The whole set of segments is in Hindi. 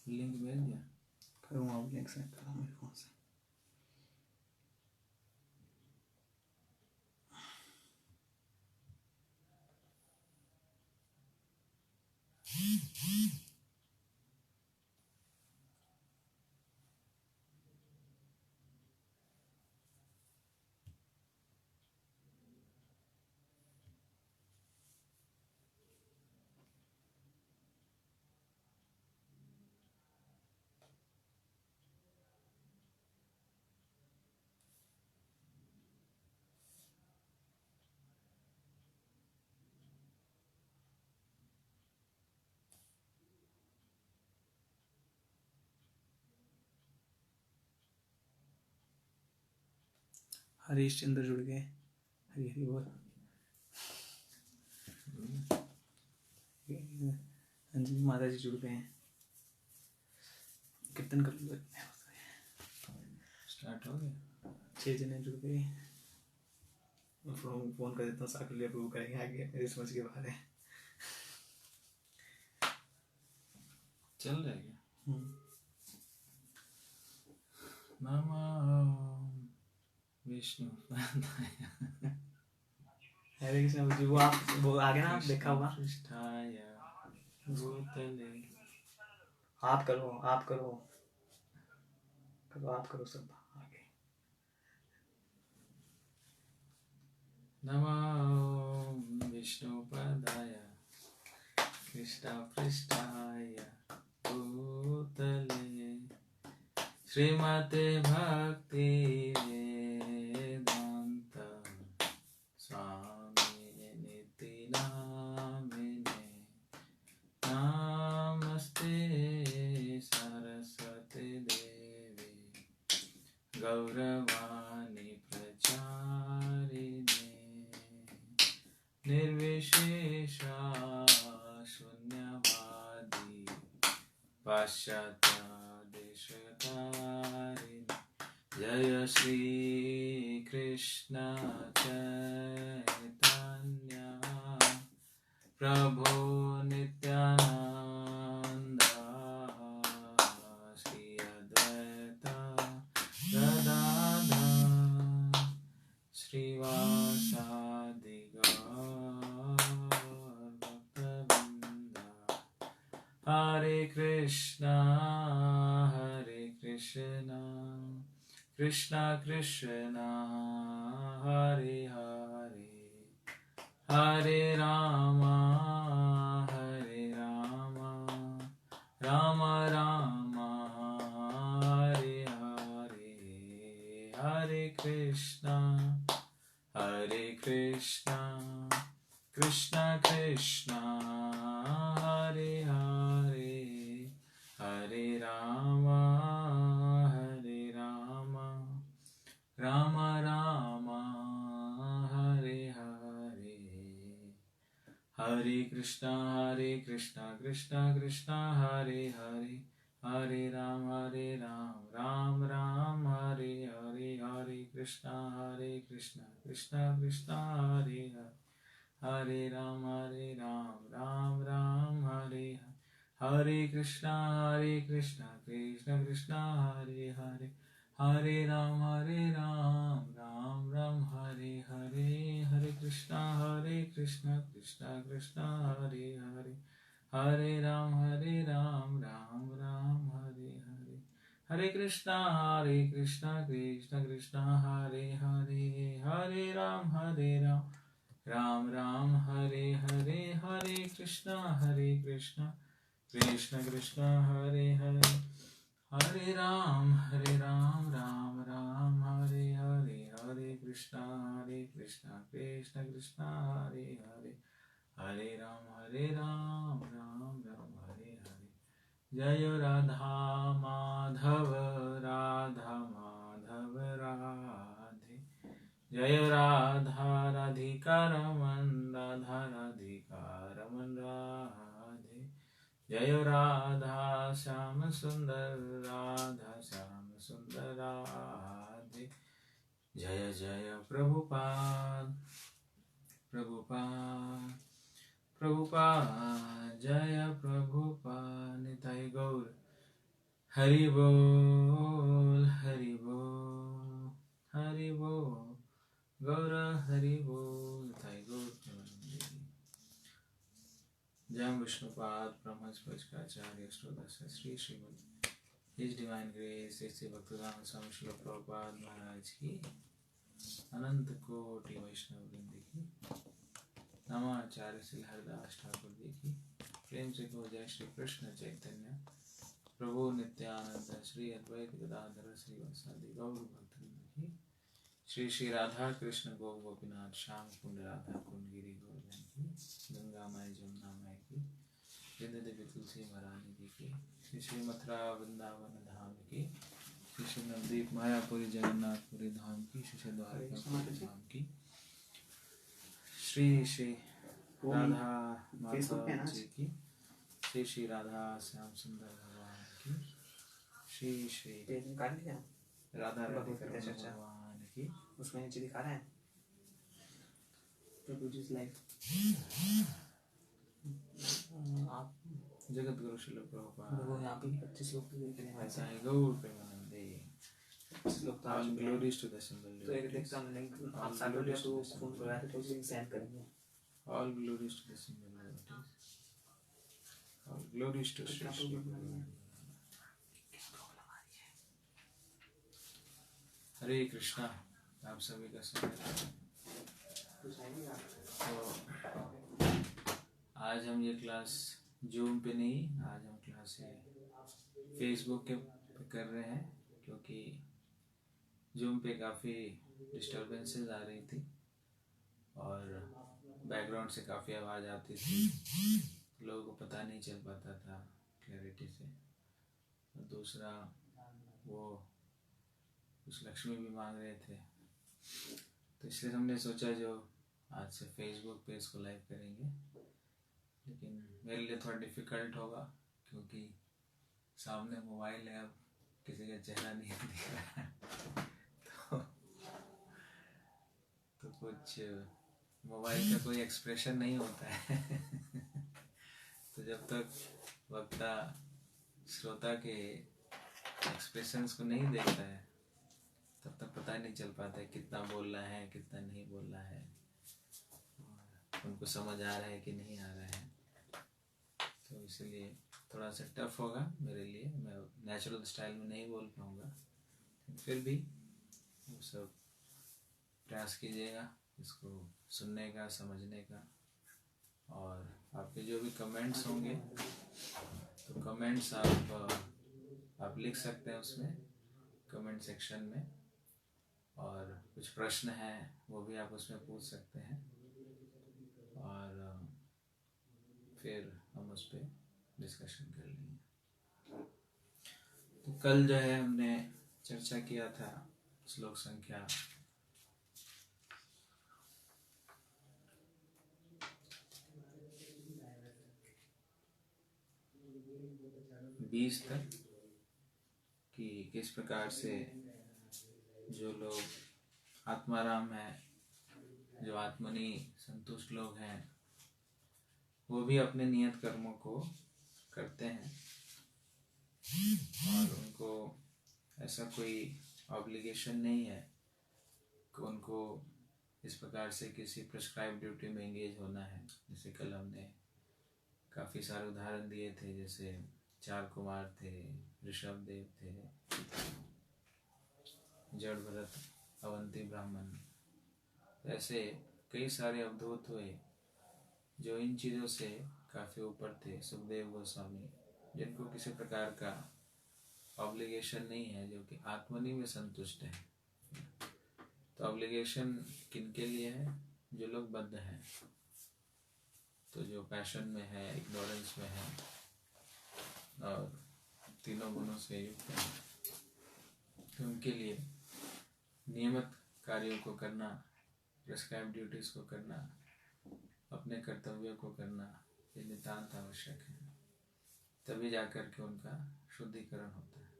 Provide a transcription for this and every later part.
लिंक भेज दिया। करूँगा अब, लिंक सेंड कर रहा हूँ मेरे फ़ोन से। हरीश चंद्र जुड़ गए, हरी हरी बोल। अंजलि माता जी जुड़ गए हैं। कीर्तन कर लो। स्टार्ट हो गया। 6 जने जुड़ गए। फोन कर देता हूँ, साथ लिए अप्रूव करेंगे आगे, मेरी समझ के बाहर है। चल रहा है क्या? नमो विष्णु हरे कृष्ण जी, वो आगे ना, आप देखा होगा। आप करो सब आगे। नमो विष्णुपदाय कृष्ण पृष्ठाय भूतले श्रीमते भक्ति वेदांत स्वामी निति नामिने नमस्ते सरस्वती देवी गौरवाणी प्रचारिणे निर्विशेषा शून्यवादी पाश्चात्य देशतारिणे जय श्री कृष्ण चैतन्य प्रभु नित्यानंद श्री अद्वैत गदाधर श्रीवासादि गौरभक्तवृंद हरे कृष्णा कृष्णा कृष्णा हरे हरे हरे राम राम राम हरे हरे हरे कृष्णा कृष्णा कृष्णा हरे हरे हरे राम राम राम हरे हरे हरे कृष्णा कृष्णा कृष्णा हरे हरे हरे राम राम राम हरे हरे हरे कृष्णा कृष्णा कृष्णा हरे हरे हरे राम राम राम हरे हरे हरे कृष्णा कृष्णा कृष्णा हरे हरे हरे राम राम राम हरे हरे हरे कृष्णा कृष्णा कृष्णा हरे हरे हरे राम राम राम हरे हरे हरे कृष्णा कृष्णा कृष्णा हरे हरे हरे राम राम राम हरे हरे हरे कृष्णा कृष्णा कृष्णा हरे हरे हरे राम राम राम हरे हरे हरे कृष्णा कृष्णा कृष्णा हरे हरे हरे राम राम राम हरे हरे जय राधा माधव राधे जय राधा राधिका रमन राधिका रमन राधे जय राधा श्याम सुंदर राधे जय जय प्रभुपाद जय प्रभुपाद निताई गौर हरि बोल हरि बोल हरि बोल गौर हरि बोल थाई गौर प्रेमानंदी। जय विष्णुपाद ब्रह्मस्पृष्टाचार्य अष्टोदश Shri Srimad his divine grace Shri Bhaktivedanta Swami Srila Prabhupada Maharaj की अनंत कोटि वैष्णव वृंद की नमाचार्य श्री हरिदास ठाकुर जी की प्रेम से को जय श्री कृष्ण चैतन्य प्रभु नित्यानंद श्री अद्वैत गदाधर श्रीवासादि गौर भक्तवृंद की श्री श्री राधा कृष्ण गौ गोपीनाथ श्याम कुंड राधा कुंड गिरी गोवर्धन की गंगा माई जमुना माई की जिंद देवी तुलसी महारानी जी की श्री श्री मथुरा वृंदावन धाम की श्री श्री नवदीप मायापुरी जगन्नाथपुरी धाम की श्री श्री द्वारकापुरी धाम की श्री श्री राधा माता जी की श्री श्री राधा श्याम सुंदर भगवान की श्री श्री राधा राधिका भगवान की। उसमें नीचे दिखा रहा है प्रभु जी लाइव। आप जगत गुरु श्रील प्रभुपाद वो यहाँ पे 25 लोग तो देख रहे हैं वैसे साई गौर प्रेमानंदे। 25 लोग तो आ All चुके हैं। glories to the single तो एक devotees. देखता हूँ लिंक आप साथ में तो फोन करवाया तो लिंक सेंड करेंगे। All glories to the single devotees. All glories to Shri Shri Bhagavan. हरे कृष्णा। आप सभी का स्वागत है। तो आज हम ये क्लास जूम पे नहीं, आज हम क्लास फेसबुक के पे कर रहे हैं क्योंकि जूम पे काफ़ी डिस्टर्बेंसेस आ रही थी और बैकग्राउंड से काफ़ी आवाज़ आती थी, लोगों को पता नहीं चल पाता था क्लैरिटी से। और दूसरा वो कुछ लक्ष्मी भी मांग रहे थे, तो इसलिए हमने सोचा जो आज से फेसबुक पे इसको लाइव करेंगे, लेकिन मेरे लिए थोड़ा डिफ़िकल्ट होगा क्योंकि सामने मोबाइल है, अब किसी का चेहरा नहीं दिख रहा है तो कुछ मोबाइल का कोई एक्सप्रेशन नहीं होता है तो जब तक वक्ता श्रोता के एक्सप्रेशंस को नहीं देखता है तब तक पता नहीं चल पाता है कितना बोल रहा है कितना नहीं बोल रहा है, उनको समझ आ रहा है कि नहीं आ रहा है। तो इसलिए थोड़ा सा टफ होगा मेरे लिए, मैं नेचुरल स्टाइल में नहीं बोल पाऊँगा, फिर भी वो सब प्रयास कीजिएगा इसको सुनने का, समझने का। और आपके जो भी कमेंट्स होंगे तो कमेंट्स आप लिख सकते हैं उसमें कमेंट सेक्शन में, और कुछ प्रश्न हैं वो भी आप उसमें पूछ सकते हैं और फिर हम उस पर डिस्कशन कर लेंगे। तो कल जो है हमने चर्चा किया था श्लोक संख्या 20 तक कि किस प्रकार से जो लोग आत्माराम हैं, जो आत्मनि संतुष्ट लोग हैं, वो भी अपने नियत कर्मों को करते हैं और उनको ऐसा कोई ऑब्लिगेशन नहीं है कि उनको इस प्रकार से किसी प्रिस्क्राइब ड्यूटी में एंगेज होना है। जैसे कल हमने काफ़ी सारे उदाहरण दिए थे, जैसे 4 कुमार थे, ऋषभ देव थे, जड़ भरत, अवंती ब्राह्मण, ऐसे कई सारे अवधूत हुए जो इन चीज़ों से काफ़ी ऊपर थे। सुखदेव गोस्वामी, जिनको किसी प्रकार का ऑब्लिगेशन नहीं है, जो कि आत्मनि में संतुष्ट है। तो ऑब्लिगेशन किनके लिए है? जो लोग बद्ध हैं, तो जो पैशन में है, इग्नोरेंस में है और तीनों गुणों से युक्त है, तो उनके लिए नियमित कार्यों को करना, प्रिस्क्राइब ड्यूटीज़ को करना, अपने कर्तव्यों को करना, ये नितांत आवश्यक है। तभी जाकर के उनका शुद्धिकरण होता है।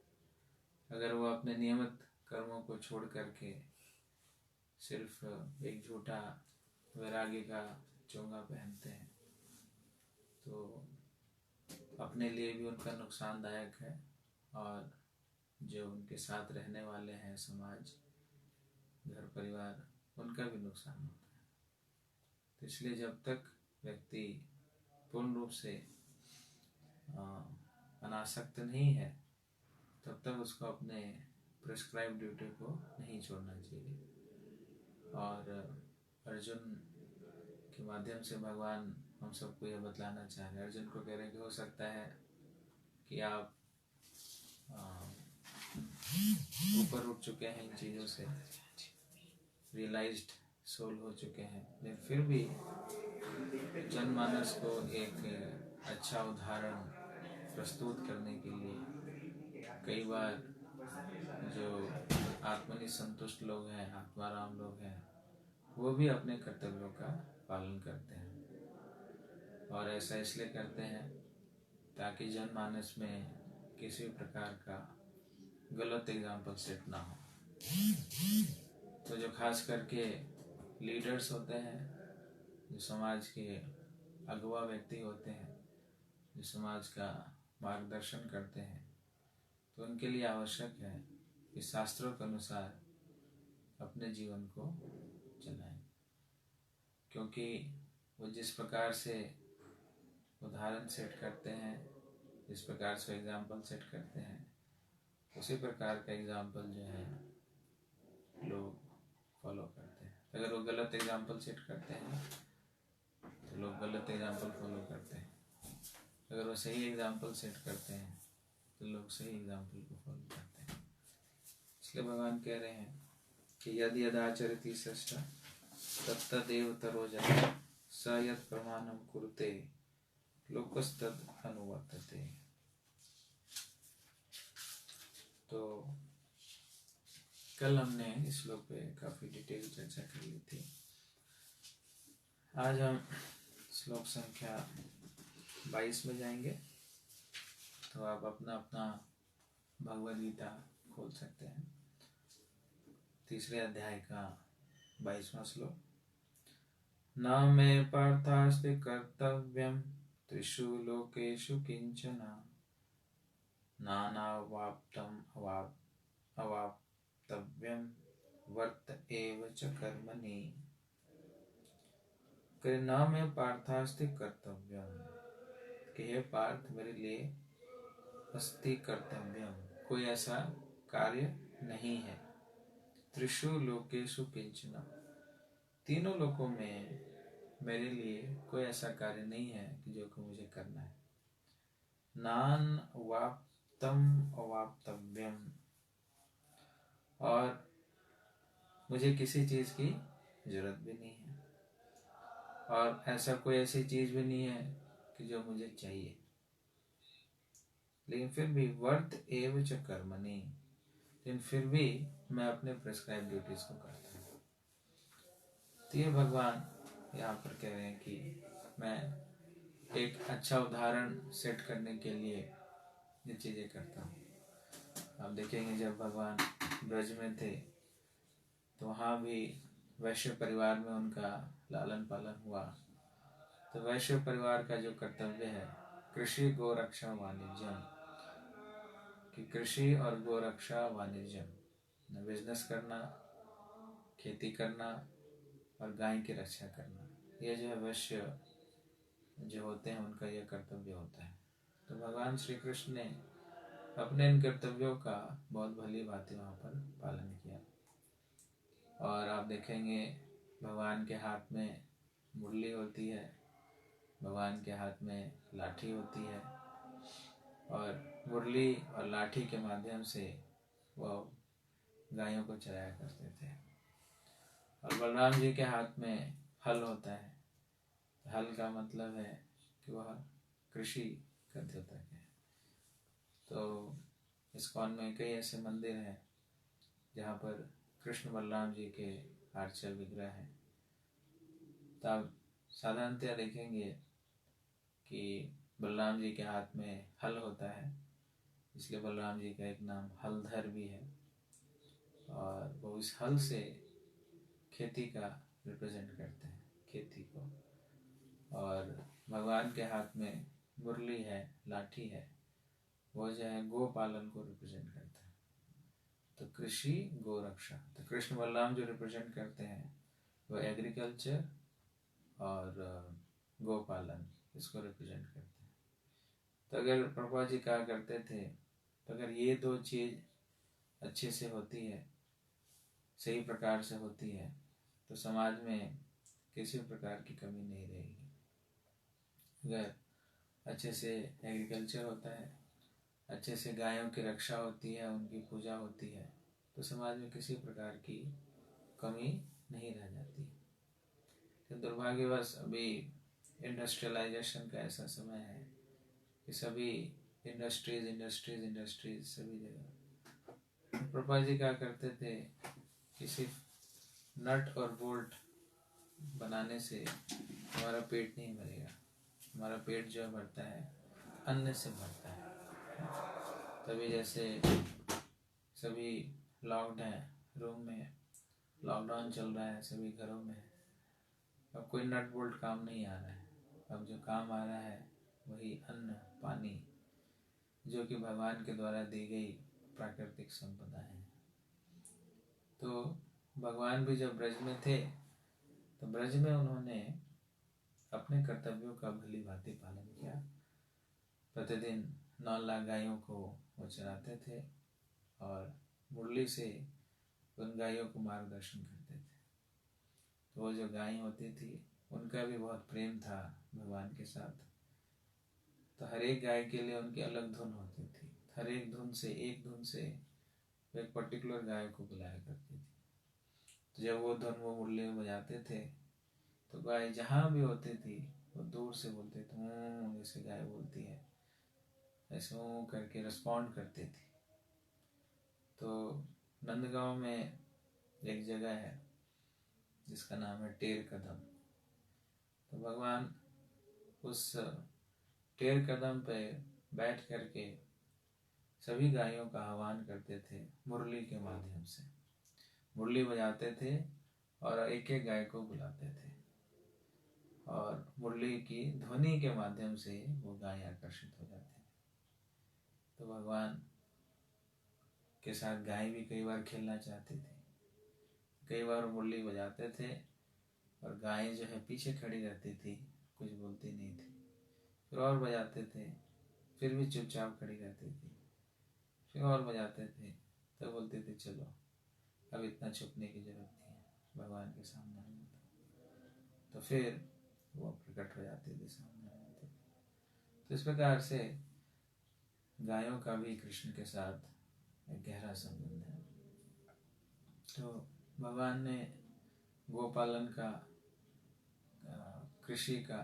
अगर वो अपने नियमित कर्मों को छोड़ करके सिर्फ एक झूठा वैराग्य का चोंगा पहनते हैं तो अपने लिए भी उनका नुकसानदायक है और जो उनके साथ रहने वाले हैं, समाज, घर परिवार, उनका भी नुकसान होता है। तो इसलिए जब तक व्यक्ति पूर्ण रूप से अनासक्त नहीं है तब तक उसको अपने प्रिस्क्राइब ड्यूटी को नहीं छोड़ना चाहिए। और अर्जुन के माध्यम से भगवान हम सबको यह बतलाना चाह रहे हैं। अर्जुन को कह रहे हैं कि हो सकता है कि आप ऊपर उठ चुके हैं इन चीज़ों से, रियलाइज्ड सोल हो चुके हैं, लेकिन फिर भी जनमानस को एक अच्छा उदाहरण प्रस्तुत करने के लिए कई बार जो आत्मनि संतुष्ट लोग हैं, आत्माराम लोग हैं, वो भी अपने कर्तव्यों का पालन करते हैं। और ऐसा इसलिए करते हैं ताकि जनमानस में किसी प्रकार का गलत एग्जाम्पल सेट ना हो। तो जो खास करके लीडर्स होते हैं, जो समाज के अगुवा व्यक्ति होते हैं, जो समाज का मार्गदर्शन करते हैं, तो उनके लिए आवश्यक है कि शास्त्रों के अनुसार अपने जीवन को चलाएं। क्योंकि वो जिस प्रकार से उदाहरण सेट करते हैं, जिस प्रकार से एग्जाम्पल सेट करते हैं, उसी प्रकार का एग्जाम्पल जो है लोग फॉलो करते हैं। अगर वो गलत एग्जाम्पल सेट करते हैं तो लोग गलत एग्जाम्पल फॉलो करते हैं। अगर वो सही एग्जाम्पल सेट करते हैं तो लोग सही एग्जाम्पल को फॉलो करते हैं। इसलिए भगवान कह रहे हैं कि यदि यदाचरति सृष्टा तत्तदेव तरोजन स यत् प्रमाणम कुरुते लोकस्तद अनुवर्तते। तो कल हमने इस श्लोक पे काफी डिटेल चर्चा कर ली थी। आज हम श्लोक संख्या 22 में जाएंगे। तो आप अपना अपना भगवद गीता खोल सकते हैं। 3 अध्याय का 22वां श्लोक। न मे पार्थास्ति कर्तव्यम त्रिषु लोकेषु किंचन नानावाप्तम अवाप्तव्यम वर्त एव च कर्मणि। न मे पार्थास्ति कर्तव्यम, कि हे पार्थ मेरे लिए अस्ति कर्तव्यम, कोई ऐसा कार्य नहीं है। त्रिषु लोकेषु किंचन, तीनों लोकों में मेरे लिए कोई ऐसा कार्य नहीं है कि जो कि मुझे करना है। नान वाप्तम अवाप्तव्यम, और मुझे किसी चीज की जरूरत भी नहीं है, और ऐसा कोई ऐसी चीज भी नहीं है कि जो मुझे चाहिए, लेकिन फिर भी वर्त एव च कर्मणि, लेकिन फिर भी मैं अपने प्रिस्क्राइब ड्यूटीज को करता हूँ। तो ये भगवान यहाँ पर कह रहे हैं कि मैं एक अच्छा उदाहरण सेट करने के लिए ये चीजें करता हूँ। आप देखेंगे जब भगवान ब्रज में थे तो वहाँ भी वैश्य परिवार में उनका लालन पालन हुआ। तो वैश्य परिवार का जो कर्तव्य है कृषि गोरक्षा वाणिज्यम, कि कृषि और गोरक्षा वाणिज्यम, बिजनेस करना, खेती करना और गाय की रक्षा करना, ये जो है वैश्य जो होते हैं उनका यह कर्तव्य होता है। तो भगवान श्री कृष्ण ने अपने इन कर्तव्यों का बहुत भली भांति वहाँ पर पालन किया। और आप देखेंगे भगवान के हाथ में मुरली होती है, भगवान के हाथ में लाठी होती है, और मुरली और लाठी के माध्यम से वह गायों को चराया करते थे। और बलराम जी के हाथ में हल होता है। हल का मतलब है कि वह कृषि का द्योतक है। तो इस्कॉन में कई ऐसे मंदिर हैं जहाँ पर कृष्ण बलराम जी के आर्चर विग्रह हैं। तो आप साधारणतया देखेंगे कि बलराम जी के हाथ में हल होता है, इसलिए बलराम जी का एक नाम हलधर भी है। और वो इस हल से खेती का रिप्रेजेंट करते हैं, खेती को। और भगवान के हाथ में मुरली है, लाठी है, वो जो है गो पालन को रिप्रेजेंट करता है। तो कृषि गो रक्षा, तो कृष्ण बलराम जो रिप्रेजेंट करते हैं वो एग्रीकल्चर और गो पालन इसको रिप्रेजेंट करते हैं। तो अगर प्रभुपाद जी कहा करते थे, तो अगर ये दो चीज अच्छे से होती है, सही प्रकार से होती है, तो समाज में किसी प्रकार की कमी नहीं रहेगी। अगर अच्छे से एग्रीकल्चर होता है, अच्छे से गायों की रक्षा होती है, उनकी पूजा होती है, तो समाज में किसी प्रकार की कमी नहीं रह जाती। तो दुर्भाग्यवश अभी इंडस्ट्रियलाइजेशन का ऐसा समय है कि सभी इंडस्ट्रीज इंडस्ट्रीज इंडस्ट्रीज सभी जगह। प्रभुपाद जी क्या करते थे कि सिर्फ नट और बोल्ट बनाने से हमारा पेट नहीं भरेगा। हमारा पेट जो भरता है अन्न से भरता है। तभी जैसे सभी लॉक्ड हैं रूम में, लॉकडाउन चल रहा है सभी घरों में, अब कोई नट बोल्ट काम नहीं आ रहा है। अब जो काम आ रहा है वही अन्न पानी, जो कि भगवान के द्वारा दी गई प्राकृतिक संपदा है। तो भगवान भी जब ब्रज में थे तो ब्रज में उन्होंने अपने कर्तव्यों का भली भांति पालन किया। प्रतिदिन 9 लाख गायों को वो चराते थे और मुरली से उन गायों को मार्गदर्शन करते थे। तो वो जो गाय होती थी उनका भी बहुत प्रेम था भगवान के साथ। तो हर एक गाय के लिए उनकी अलग धुन होती थी। हर एक धुन से वो एक पर्टिकुलर गाय को बुलाया करती थी। तो जब वो धुन वो मुरली में बजाते थे तो गाय जहाँ भी होती थी वो दूर से बोलते थे, जैसे गाय बोलती है ऐसे करके रिस्पॉन्ड करती थी। तो नंदगांव में एक जगह है जिसका नाम है टेर कदम। तो भगवान उस टेर कदम पे बैठ करके सभी गायों का आह्वान करते थे मुरली के माध्यम से। मुरली बजाते थे और एक एक गाय को बुलाते थे और मुरली की ध्वनि के माध्यम से वो गाय आकर्षित हो जाती थी। तो भगवान के साथ गाय भी कई बार खेलना चाहती थी। कई बार मुरली बजाते थे और गाय जो है पीछे खड़ी रहती थी, कुछ बोलती नहीं थी। फिर और बजाते थे, फिर भी चुपचाप खड़ी रहती थी। फिर और बजाते थे तो बोलते थे चलो अब इतना छुपने की जरूरत नहीं है, भगवान के सामने आना था। तो फिर वो प्रकट हो जाते थे, सामने आ जाते थे। तो इस प्रकार से गायों का भी कृष्ण के साथ एक गहरा संबंध है। तो भगवान ने गोपालन का, कृषि का,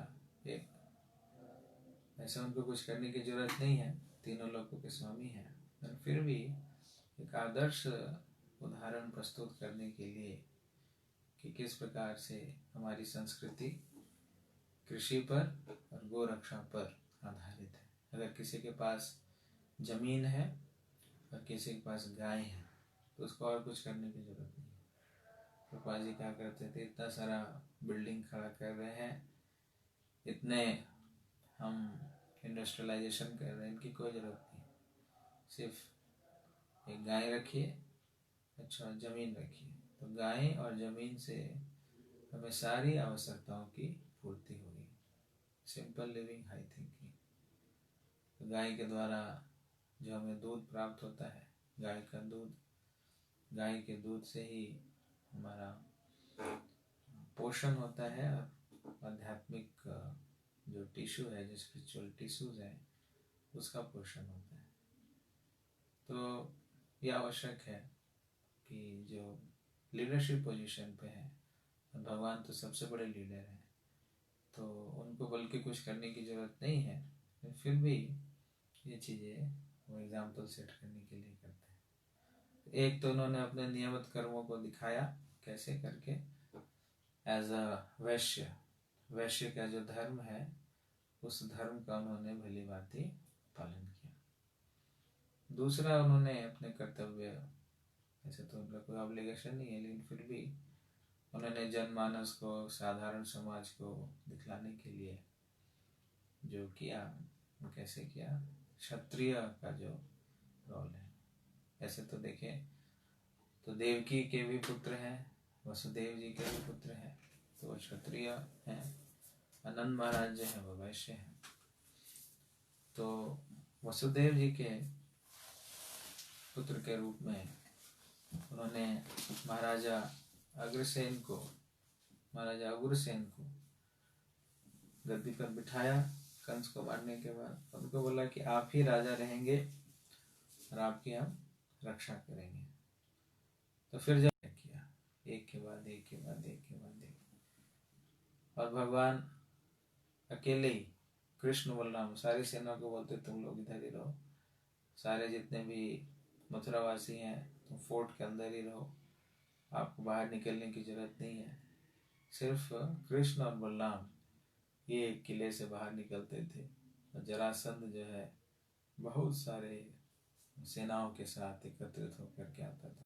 एक ऐसा उनको कुछ करने की जरूरत नहीं है, तीनों लोगों के स्वामी हैं, पर फिर भी एक आदर्श उदाहरण प्रस्तुत करने के लिए कि किस प्रकार से हमारी संस्कृति कृषि पर और गो रक्षा पर आधारित है। अगर किसी के पास जमीन है और किसी के पास गाय है तो उसको और कुछ करने की जरूरत नहीं है। प्रभुपाद जी क्या करते थे, इतना सारा बिल्डिंग खड़ा कर रहे हैं, इतने हम इंडस्ट्रियलाइजेशन कर रहे हैं, इनकी कोई ज़रूरत नहीं। सिर्फ एक गाय रखिए, अच्छा ज़मीन रखिए, तो गाय और ज़मीन से हमें सारी आवश्यकताओं की पूर्ति होगी। Simple living, high thinking. तो गाय के द्वारा जो हमें दूध प्राप्त होता है, गाय का दूध, गाय के दूध से ही हमारा पोषण होता है और आध्यात्मिक जो टिश्यू है, जो स्पिरिचुअल टिश्यूज है, उसका पोषण होता है। तो ये आवश्यक है कि जो लीडरशिप पोजीशन पे है, भगवान तो सबसे बड़े लीडर हैं, तो उनको बल्कि कुछ करने की ज़रूरत नहीं है, फिर भी ये चीज़ें वो एग्जाम्पल सेट करने के लिए करते हैं। एक तो उन्होंने अपने नियमित कर्मों को दिखाया, कैसे करके, एज अ वैश्य का जो धर्म है उस धर्म का उन्होंने भली भांति पालन किया। दूसरा, उन्होंने अपने कर्तव्य, ऐसे तो उनका कोई ऑब्लिगेशन नहीं है, लेकिन फिर भी उन्होंने जनमानस को, साधारण समाज को दिखलाने के लिए जो किया, वो कैसे किया, क्षत्रिय का जो रोल है। ऐसे तो देखें तो देवकी के भी पुत्र हैं, वसुदेव जी के भी पुत्र हैं, तो वो क्षत्रिय हैं। आनंद महाराज जो है वो वैश्य हैं। तो वसुदेव जी के पुत्र के रूप में उन्होंने महाराजा अग्रसेन को गद्दी पर बिठाया कंस को मारने के बाद। उनको बोला कि आप ही राजा रहेंगे और आपकी हम रक्षा करेंगे। तो फिर जब किया एक के बाद एक के बाद एक के बाद एक, और भगवान अकेले ही कृष्ण बलराम सारी सेना को बोलते तुम लोग इधर ही रहो, सारे जितने भी मथुरावासी हैं तुम फोर्ट के अंदर ही रहो, आपको बाहर निकलने की जरूरत नहीं है। सिर्फ कृष्ण और बलराम ये किले से बाहर निकलते थे, और जरासंध जो है बहुत सारे सेनाओं के साथ एकत्रित होकर के आता था।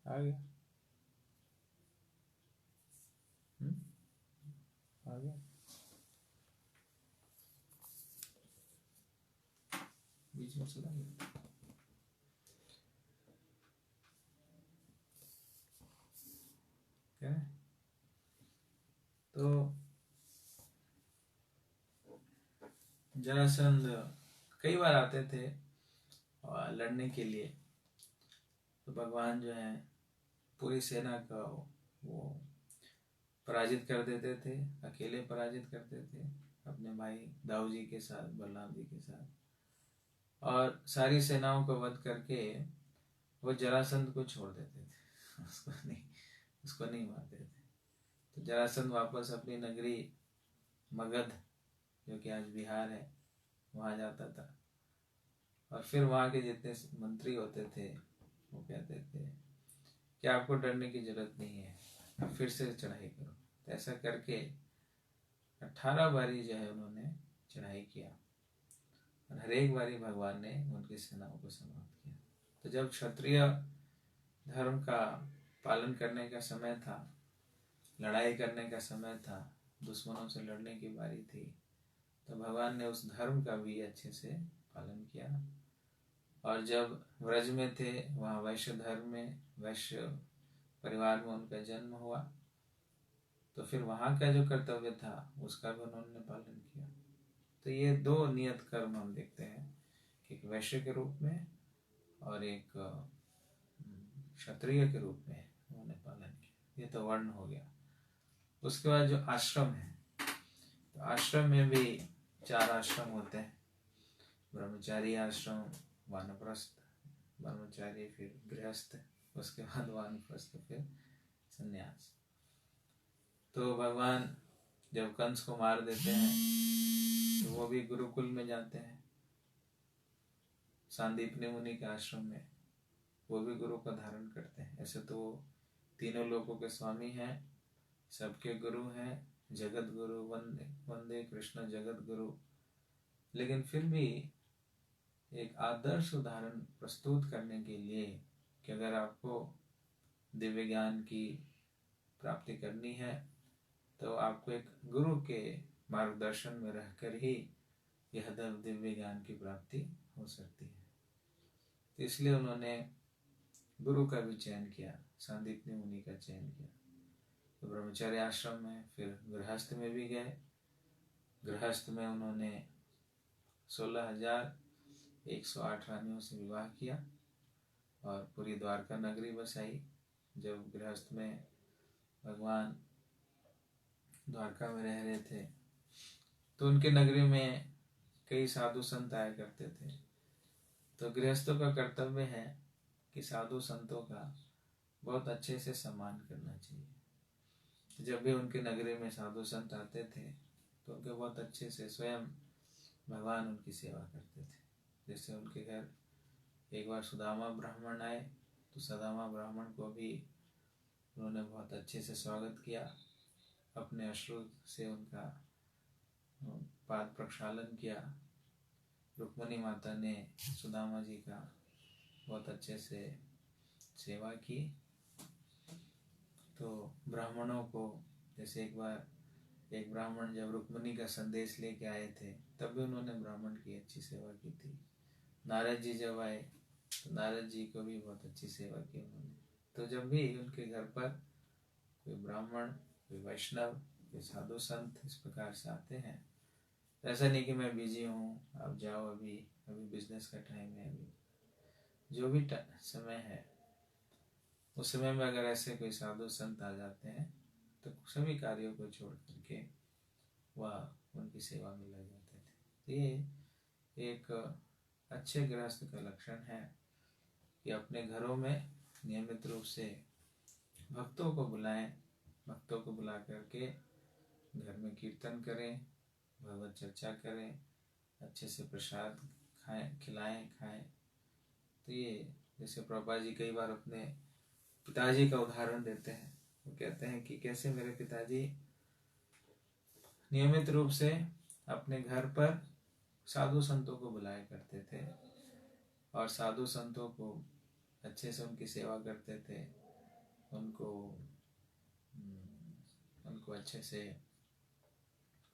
आ गया आ गया बीच में चला गया। क्या है? तो जरासंध कई बार आते थे और लड़ने के लिए, तो भगवान जो है पूरी सेना का वो पराजित कर देते थे, अकेले पराजित करते थे अपने भाई दाऊ जी के साथ, बलराम जी के साथ, और सारी सेनाओं को वध करके वो जरासंध को छोड़ देते थे, उसको नहीं मारते थे। तो जरासंध वापस अपनी नगरी मगध, जो कि आज बिहार है, वहाँ जाता था, और फिर वहाँ के जितने मंत्री होते थे वो कहते थे कि आपको डरने की जरूरत नहीं है, आप फिर से चढ़ाई करो। तो ऐसा करके 18 बारी जो है उन्होंने चढ़ाई किया, और हर एक बारी भगवान ने उनकी सेनाओं को समाप्त किया। तो जब क्षत्रिय धर्म का पालन करने का समय था, लड़ाई करने का समय था, दुश्मनों से लड़ने की बारी थी, तो भगवान ने उस धर्म का भी अच्छे से पालन किया। और जब व्रज में थे, वहाँ वैश्य धर्म में, वैश्य परिवार में उनका जन्म हुआ, तो फिर वहाँ का जो कर्तव्य था उसका भी उन्होंने पालन किया। तो ये दो नियत कर्म हम देखते हैं कि एक वैश्य के रूप में और एक क्षत्रिय के रूप में उन्होंने पालन किया। ये तो वर्ण हो गया। उसके बाद जो आश्रम है, तो आश्रम में भी 4 आश्रम होते हैं, ब्रह्मचारी आश्रम, वानप्रस्थ, ब्रह्मचारी, फिर गृहस्थ, उसके बाद वानप्रस्थ, फिर संन्यास। तो भगवान जब कंस को मार देते हैं तो वो भी गुरुकुल में जाते हैं, सांदीपनि मुनि के आश्रम में, वो भी गुरु का धारण करते हैं। ऐसे तो वो तीनों लोगों के स्वामी हैं, सबके गुरु हैं, जगत गुरु, वंदे वंदे कृष्ण जगत गुरु। लेकिन फिर भी एक आदर्श उदाहरण प्रस्तुत करने के लिए कि अगर आपको दिव्य ज्ञान की प्राप्ति करनी है तो आपको एक गुरु के मार्गदर्शन में रहकर ही यह दिव्य ज्ञान की प्राप्ति हो सकती है। तो इसलिए उन्होंने गुरु का भी चयन किया, सांदीपनि मुनि का चयन किया। तो ब्रह्मचर्य आश्रम में, फिर गृहस्थ में भी गए। गृहस्थ में उन्होंने 16,108 रानियों से विवाह किया और पूरी द्वारका नगरी बसाई। जब गृहस्थ में भगवान द्वारका में रह रहे थे तो उनके नगरी में कई साधु संत आया करते थे। तो गृहस्थों का कर्तव्य है कि साधु संतों का बहुत अच्छे से सम्मान करना चाहिए। जब भी उनके नगरी में साधु संत आते थे तो उनके बहुत अच्छे से स्वयं भगवान उनकी सेवा करते थे। जैसे उनके घर एक बार सुदामा ब्राह्मण आए तो सुदामा ब्राह्मण को भी उन्होंने बहुत अच्छे से स्वागत किया, अपने अश्रु से उनका पाद प्रक्षालन किया। रुक्मणी माता ने सुदामा जी का बहुत अच्छे से सेवा की। तो ब्राह्मणों को, जैसे एक बार एक ब्राह्मण जब रुक्मिणी का संदेश लेके आए थे तब भी उन्होंने ब्राह्मण की अच्छी सेवा की थी। नारद जी जब आए तो नारद जी को भी बहुत अच्छी सेवा की उन्होंने। तो जब भी उनके घर पर कोई ब्राह्मण, कोई वैष्णव, कोई साधु संत इस प्रकार से आते हैं, तो ऐसा नहीं कि मैं बिजी हूँ, आप जाओ, अभी अभी बिजनेस का टाइम है, अभी जो भी समय है उस समय में अगर ऐसे कोई साधु संत आ जाते हैं तो सभी कार्यों को छोड़ करके वह उनकी सेवा में लग जाते थे। ये एक अच्छे गृहस्थ का लक्षण है कि अपने घरों में नियमित रूप से भक्तों को बुलाएं, भक्तों को बुला करके घर में कीर्तन करें, भगवत चर्चा करें, अच्छे से प्रसाद खिलाएं खाएं। तो ये जैसे प्रभुपाद जी कई बार अपने पिताजी का उदाहरण देते हैं। वो कहते हैं कि कैसे मेरे पिताजी नियमित रूप से अपने घर पर साधु संतों को बुलाया करते थे और साधु संतों को अच्छे से उनकी सेवा करते थे, उनको अच्छे से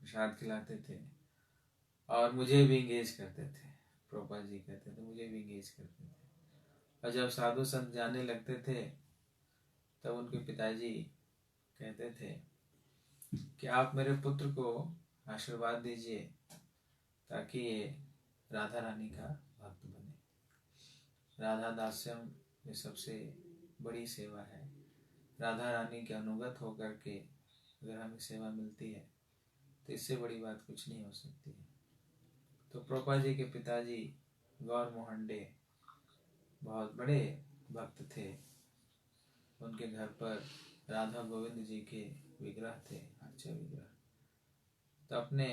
प्रसाद खिलाते थे और मुझे भी इंगेज करते थे। प्रभुपाद जी कहते थे मुझे भी इंगेज करते थे। और जब साधु संत जाने लगते थे तब उनके पिताजी कहते थे कि आप मेरे पुत्र को आशीर्वाद दीजिए ताकि ये राधा रानी का भक्त बने। राधा दास्यम ये सबसे बड़ी सेवा है। राधा रानी के अनुगत होकर के अगर हमें सेवा मिलती है तो इससे बड़ी बात कुछ नहीं हो सकती है। तो प्रभुपाद जी के पिताजी गौर मोहंडे बहुत बड़े भक्त थे। उनके घर पर राधा गोविंद जी के विग्रह थे, अच्छे विग्रह। तो अपने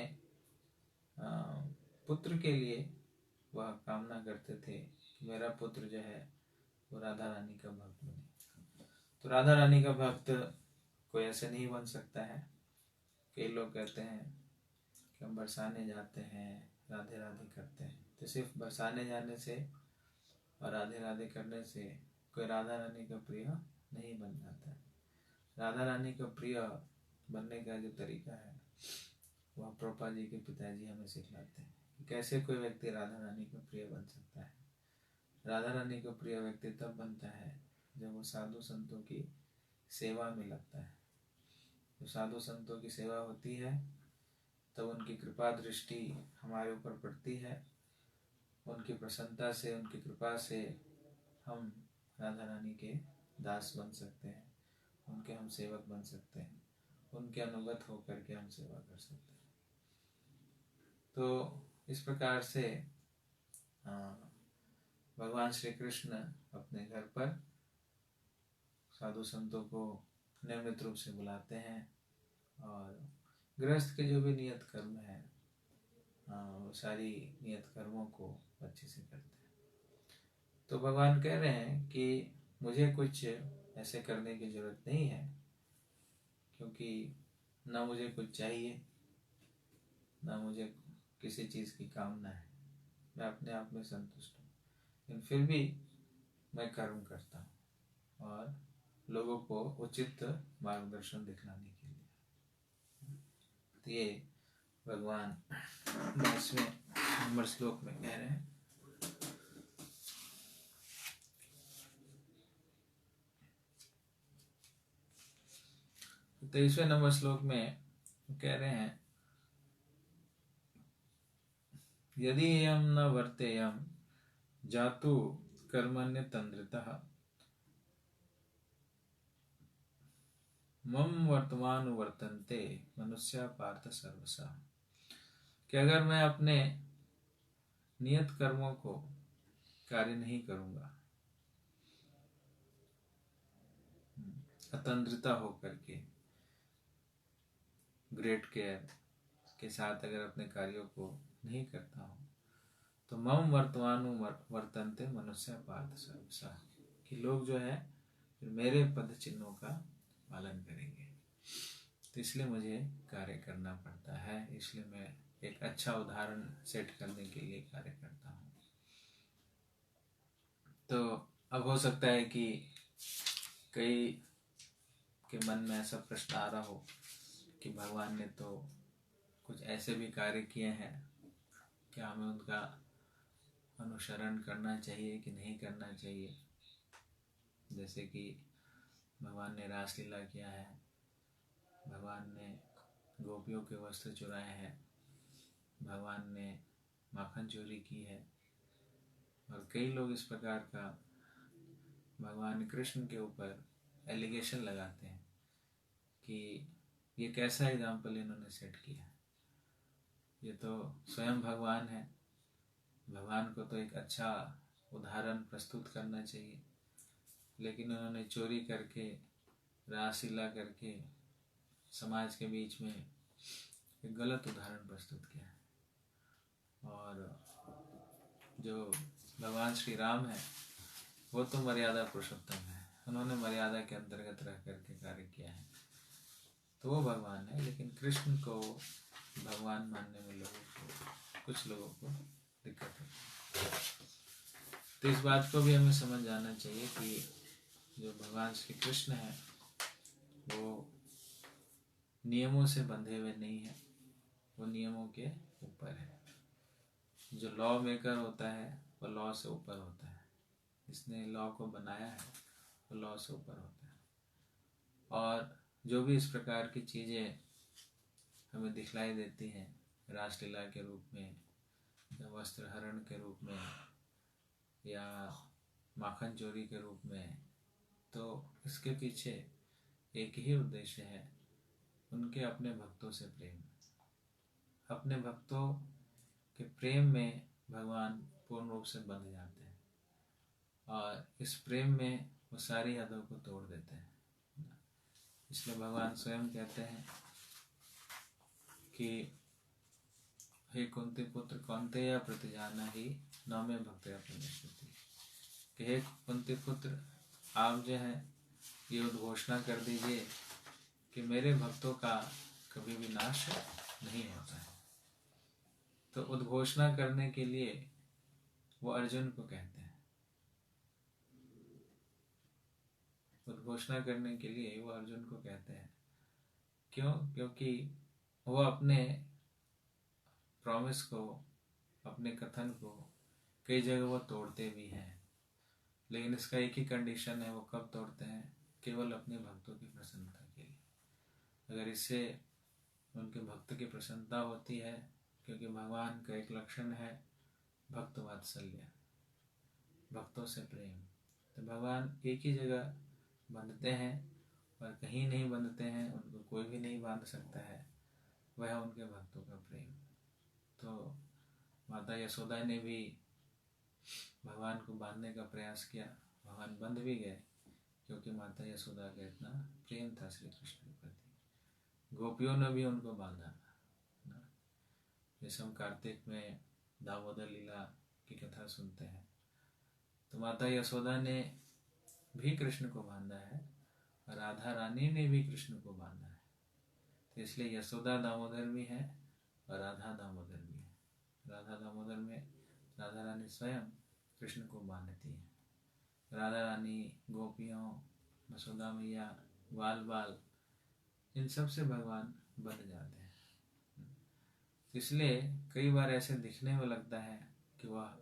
पुत्र के लिए वह कामना करते थे कि मेरा पुत्र जो है वो राधा रानी का भक्त बने। तो राधा रानी का भक्त कोई ऐसे नहीं बन सकता है। कई लोग कहते हैं कि हम बरसाने जाते हैं, राधे राधे करते हैं। तो सिर्फ बरसाने जाने से और राधे राधे करने से कोई राधा रानी का प्रिय नहीं बन जाता है। राधा रानी का प्रिय बनने का जो तरीका है वह प्रभुपाद जी के पिताजी हमें सिखलाते हैं कि कैसे कोई व्यक्ति राधा रानी का प्रिय बन सकता है। राधा रानी का प्रिय व्यक्ति तब बनता है जब वो साधु संतों की सेवा में लगता है। जब साधु संतों की सेवा होती है तब उनकी कृपा दृष्टि हमारे ऊपर पड़ती है। उनकी प्रसन्नता से, उनकी कृपा से हम राधा रानी के दास बन सकते हैं, उनके हम सेवक बन सकते हैं, उनके अनुगत होकर के हम सेवा कर सकते हैं। तो इस प्रकार से भगवान श्री कृष्ण अपने घर पर साधु संतों को नियमित रूप से बुलाते हैं और गृहस्थ के जो भी नियत कर्म है वो सारी नियत कर्मों को अच्छे से करते हैं। तो भगवान कह रहे हैं कि मुझे कुछ ऐसे करने की जरूरत नहीं है, क्योंकि ना मुझे कुछ चाहिए, ना मुझे किसी चीज़ की कामना है। मैं अपने आप में संतुष्ट हूँ, लेकिन फिर भी मैं कर्म करता हूँ और लोगों को उचित मार्गदर्शन दिखलाने के लिए। तो ये भगवान 22वें नंबर श्लोक में कह रहे हैं। तो 23वें नंबर श्लोक में कह रहे हैं यदि यम न वर्तेयम जातु कर्मण्य तंद्रितः मम वर्तमान वर्तन्ते मनुष्य पार्थ सर्वसा। कि अगर मैं अपने नियत कर्मों को कार्य नहीं करूंगा, अतंद्रिता होकर के ग्रेट केयर के साथ अगर अपने कार्यों को नहीं करता हूँ, तो मम वर्तमान वर्तन्ते मनुष्य पार्थ सर्वसा। कि लोग जो है फिर मेरे पद चिन्हों का पालन करेंगे। तो इसलिए मुझे कार्य करना पड़ता है, इसलिए मैं एक अच्छा उदाहरण सेट करने के लिए कार्य करता हूँ। तो अब हो सकता है कि कई के मन में ऐसा प्रश्न आ रहा हो कि भगवान ने तो कुछ ऐसे भी कार्य किए हैं, क्या हमें उनका अनुसरण करना चाहिए कि नहीं करना चाहिए। जैसे कि भगवान ने रासलीला किया है, भगवान ने गोपियों के वस्त्र चुराए हैं, भगवान ने माखन चोरी की है, और कई लोग इस प्रकार का भगवान कृष्ण के ऊपर एलिगेशन लगाते हैं कि ये कैसा एग्जाम्पल इन्होंने सेट किया। ये तो स्वयं भगवान है, भगवान को तो एक अच्छा उदाहरण प्रस्तुत करना चाहिए, लेकिन उन्होंने चोरी करके, रासलीला करके समाज के बीच में एक गलत उदाहरण प्रस्तुत किया है। और जो भगवान श्री राम है वो तो मर्यादा पुरुषोत्तम है, उन्होंने मर्यादा के अंतर्गत रह करके कार्य किया है, तो वो भगवान है। लेकिन कृष्ण को भगवान मानने में कुछ लोगों को दिक्कत है। तो इस बात को भी हमें समझ जाना चाहिए कि जो भगवान श्री कृष्ण है वो नियमों से बंधे हुए नहीं है, वो नियमों के ऊपर है। जो लॉ मेकर होता है वो लॉ से ऊपर होता है, जिसने लॉ को बनाया है वो लॉ से ऊपर होता है। और जो भी इस प्रकार की चीज़ें हमें दिखलाई देती हैं रासलीला के रूप में या वस्त्र हरण के रूप में या माखन चोरी के रूप में, तो इसके पीछे एक ही उद्देश्य है, उनके अपने भक्तों से प्रेम। अपने भक्तों के प्रेम में भगवान पूर्ण रूप से बंध जाते हैं और इस प्रेम में वो सारी हदों को तोड़ देते हैं। इसलिए भगवान स्वयं कहते हैं कि हे कुंती पुत्र कौन्तेय प्रतिजाना ही न में भक्तया पुण्यश्रुति, कि हे कुंती पुत्र आप जो है ये उद्घोषणा कर दीजिए कि मेरे भक्तों का कभी भी नाश नहीं होता है। तो उद्घोषणा करने के लिए वो अर्जुन को कहते हैं, उद्घोषणा करने के लिए वो अर्जुन को कहते हैं। क्यों? क्योंकि वो अपने प्रॉमिस को, अपने कथन को कई जगह वो तोड़ते भी हैं, लेकिन इसका एक ही कंडीशन है, वो कब तोड़ते हैं? केवल अपने भक्तों की प्रसन्नता के लिए। अगर इससे उनके भक्त की प्रसन्नता होती है, क्योंकि भगवान का एक लक्षण है भक्त वात्सल्य, भक्तों से प्रेम, तो भगवान एक ही जगह बंधते हैं और कहीं नहीं बंधते हैं, उनको कोई भी नहीं बांध सकता है, वह उनके भक्तों का प्रेम। तो माता यशोदा ने भी भगवान को बांधने का प्रयास किया, भगवान बंध भी गए, क्योंकि माता यशोदा का इतना प्रेम था श्री कृष्ण के प्रति। गोपियों ने भी उनको बांधा। जैसे हम कार्तिक में दामोदर लीला की कथा सुनते हैं, तो माता यशोदा ने भी कृष्ण को बांधा है और राधा रानी ने भी कृष्ण को बांधा है। तो इसलिए यशोदा दामोदर भी है और राधा दामोदर भी है। राधा दामोदर में राधा रानी स्वयं कृष्ण को बांधती है। राधा रानी, गोपियों, यशोदा मैया, बाल बाल, इन सब से भगवान बन जाते हैं। इसलिए कई बार ऐसे दिखने में लगता है कि वह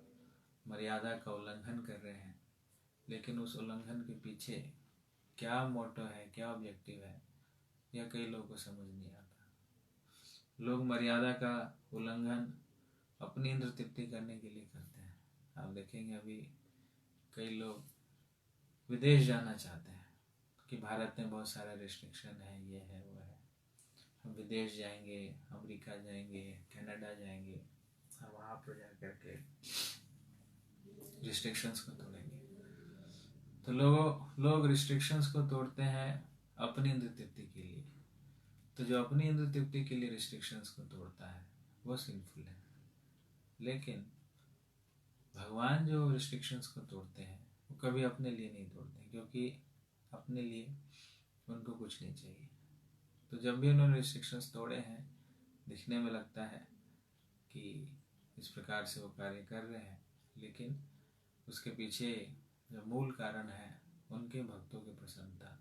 मर्यादा का उल्लंघन कर रहे हैं, लेकिन उस उल्लंघन के पीछे क्या मोटो है, क्या ऑब्जेक्टिव है, यह कई लोगों को समझ नहीं आता। लोग मर्यादा का उल्लंघन अपनी इंद्र तृप्ति करने के लिए करते हैं। आप देखेंगे अभी कई लोग विदेश जाना चाहते हैं कि भारत में बहुत सारा रिस्ट्रिक्शन है, ये है वो है, हम विदेश जाएंगे, अमेरिका जाएंगे, कनाडा जाएंगे और वहाँ पर जा करके रिस्ट्रिक्शंस को तोड़ेंगे। तो लोग रिस्ट्रिक्शंस को तोड़ते हैं अपनी इंद्र तृप्ति के लिए। तो जो अपनी इंद्र तृप्ति के लिए रिस्ट्रिक्शंस को तोड़ता है वो सिंफुल है। लेकिन भगवान जो रिस्ट्रिक्शंस को तोड़ते हैं वो कभी अपने लिए नहीं तोड़ते, क्योंकि अपने लिए उनको कुछ नहीं चाहिए। तो जब भी उन्होंने रिस्ट्रिक्शंस तोड़े हैं, दिखने में लगता है कि इस प्रकार से वो कार्य कर रहे हैं, लेकिन उसके पीछे जो मूल कारण है उनके भक्तों की प्रसन्नता,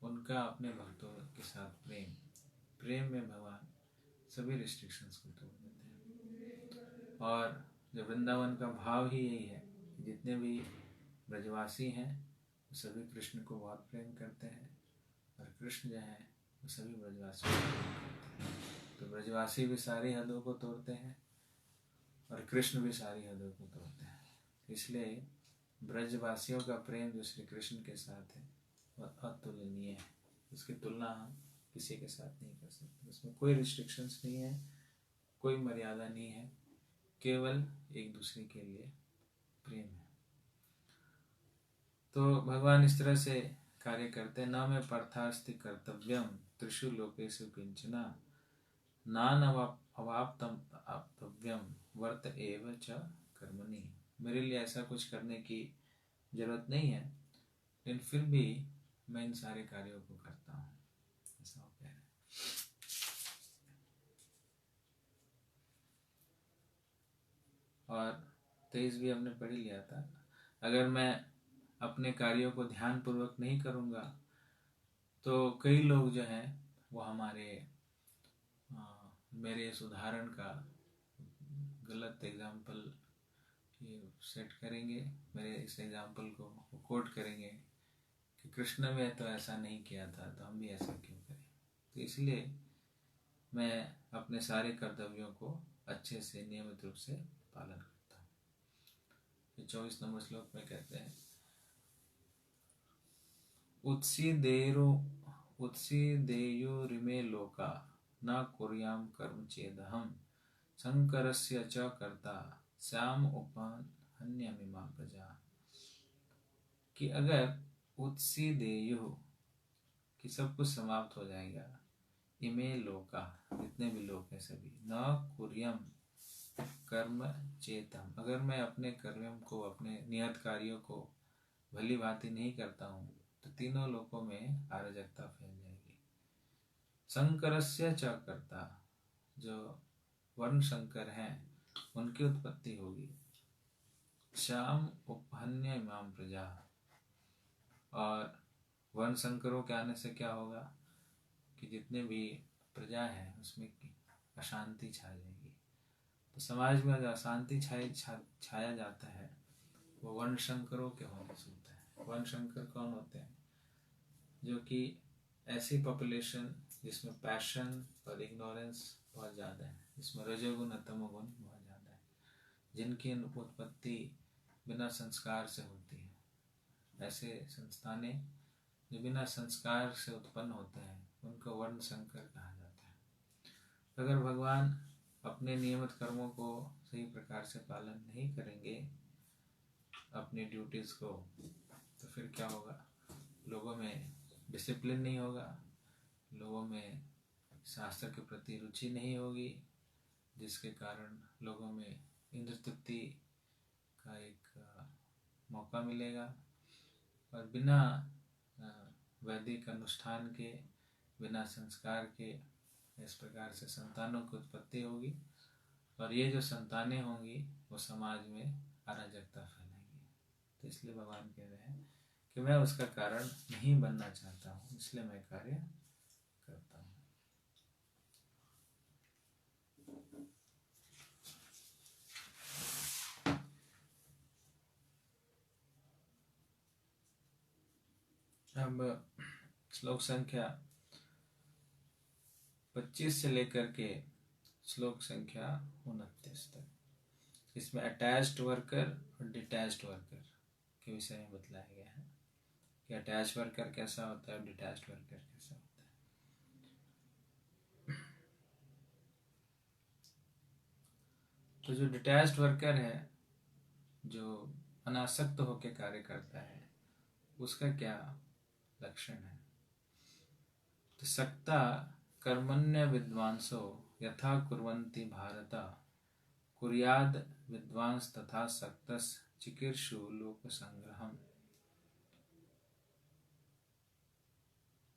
उनका अपने भक्तों के साथ प्रेम, प्रेम में भगवान सभी रिस्ट्रिक्शंस को तोड़ देते हैं। और जो वृंदावन का भाव ही यही है, जितने भी ब्रजवासी हैं वो सभी कृष्ण को बहुत प्रेम करते हैं, और कृष्ण जो है वो सभी ब्रजवासियों को प्रेम करते हैं। तो ब्रजवासी भी सारी हदों को तोड़ते हैं और कृष्ण भी सारी हदों को तोड़ते हैं। इसलिए ब्रजवासियों का प्रेम जो श्री कृष्ण के साथ है वह अतुलनीय है। उसकी तुलना हम किसी के साथ नहीं कर सकते। उसमें कोई रिस्ट्रिक्शंस नहीं है, कोई मर्यादा नहीं है, केवल एक दूसरे के लिए प्रेम है। तो भगवान इस तरह से कार्य करते हैं। न में पार्थास्ति कर्तव्यम त्रिषु लोकेषु किंचना नान अवाप्तम आप्तव्यम वर्त एव च कर्मणि। मेरे लिए ऐसा कुछ करने की जरूरत नहीं है, लेकिन फिर भी मैं इन सारे कार्यों को करता हूँ, ऐसा वो कह रहे हैं। और 23 भी हमने पढ़ ही लिया था। अगर मैं अपने कार्यों को ध्यान पूर्वक नहीं करूँगा तो कई लोग जो हैं वो मेरे इस उदाहरण का गलत एग्जाम्पल ये सेट करेंगे, मेरे इस एग्जाम्पल को कोट करेंगे कि कृष्ण में तो ऐसा नहीं किया था तो हम भी ऐसा क्यों करें। तो इसलिए मैं अपने सारे कर्तव्यों को अच्छे से नियमित रूप से पालन करता हूँ। 24 नंबर श्लोक में कहते हैं, उत्सीदेयुरिमे लोका न कुर्याम कर्म चेदहम शंकरस्य च कर्ता श्याम उपहन्यमिमा प्रजा। कि अगर उत्सीदेयु कि सब कुछ समाप्त हो जाएगा, इमे लोका जितने भी लोग हैं सभी, न कुर्यम कर्म चेतम अगर मैं अपने कर्म को, अपने नियत कार्यों को भली भांति नहीं करता हूँ तो तीनों लोकों में अराजकता फैल जाएगी। शंकरस्य च कर्ता जो वर्ण शंकर हैं उनकी उत्पत्ति होगी। श्याम उपहन्य इमाम प्रजा और वर्ण शंकरों के आने से क्या होगा कि जितने भी प्रजा है उसमें अशांति छा जाएगी। तो समाज में जो अशांति छाया जाता है वो वर्ण शंकरों के होने से होता है। वर्ण शंकर कौन होते हैं? जो कि ऐसी पॉपुलेशन जिसमें पैशन और इग्नोरेंस बहुत ज़्यादा है, जिसमें रजोगुण और तमोगुण बहुत ज़्यादा है, जिनकी उत्पत्ति बिना संस्कार से होती है। ऐसे संस्थानें जो बिना संस्कार से उत्पन्न होते हैं उनको वर्ण संकर कहा जाता है। अगर भगवान अपने नियमित कर्मों को सही प्रकार से पालन नहीं करेंगे, अपनी ड्यूटीज़ को, तो फिर क्या होगा? लोगों में डिसिप्लिन नहीं होगा, लोगों में शास्त्र के प्रति रुचि नहीं होगी, जिसके कारण लोगों में इंद्र तृप्ति का एक मौका मिलेगा। और बिना वैदिक अनुष्ठान के, बिना संस्कार के इस प्रकार से संतानों की उत्पत्ति होगी, और ये जो संतानें होंगी वो समाज में अराजकता फैलाएंगी। तो इसलिए भगवान कह रहे हैं कि मैं उसका कारण नहीं बनना चाहता हूँ, इसलिए मैं कार्य करता हूँ। अब श्लोक संख्या 25 से लेकर के श्लोक संख्या 29 तक, इसमें अटैच्ड वर्कर और डिटैच्ड वर्कर के विषय में बतलाया गया है कि अटैच्ड वर्कर कैसा होता है और डिटैच्ड वर्कर कैसा होता है। तो जो डिटैच्ड वर्कर है, जो अनासक्त होकर कार्य करता है, उसका क्या लक्षण है? तो सक्ता कर्मण्य विद्वांसो यथा कुर्वन्ति भारत कुर्याद विद्वांस तथा सक्तस चिकीर्षु लोक संग्रहम।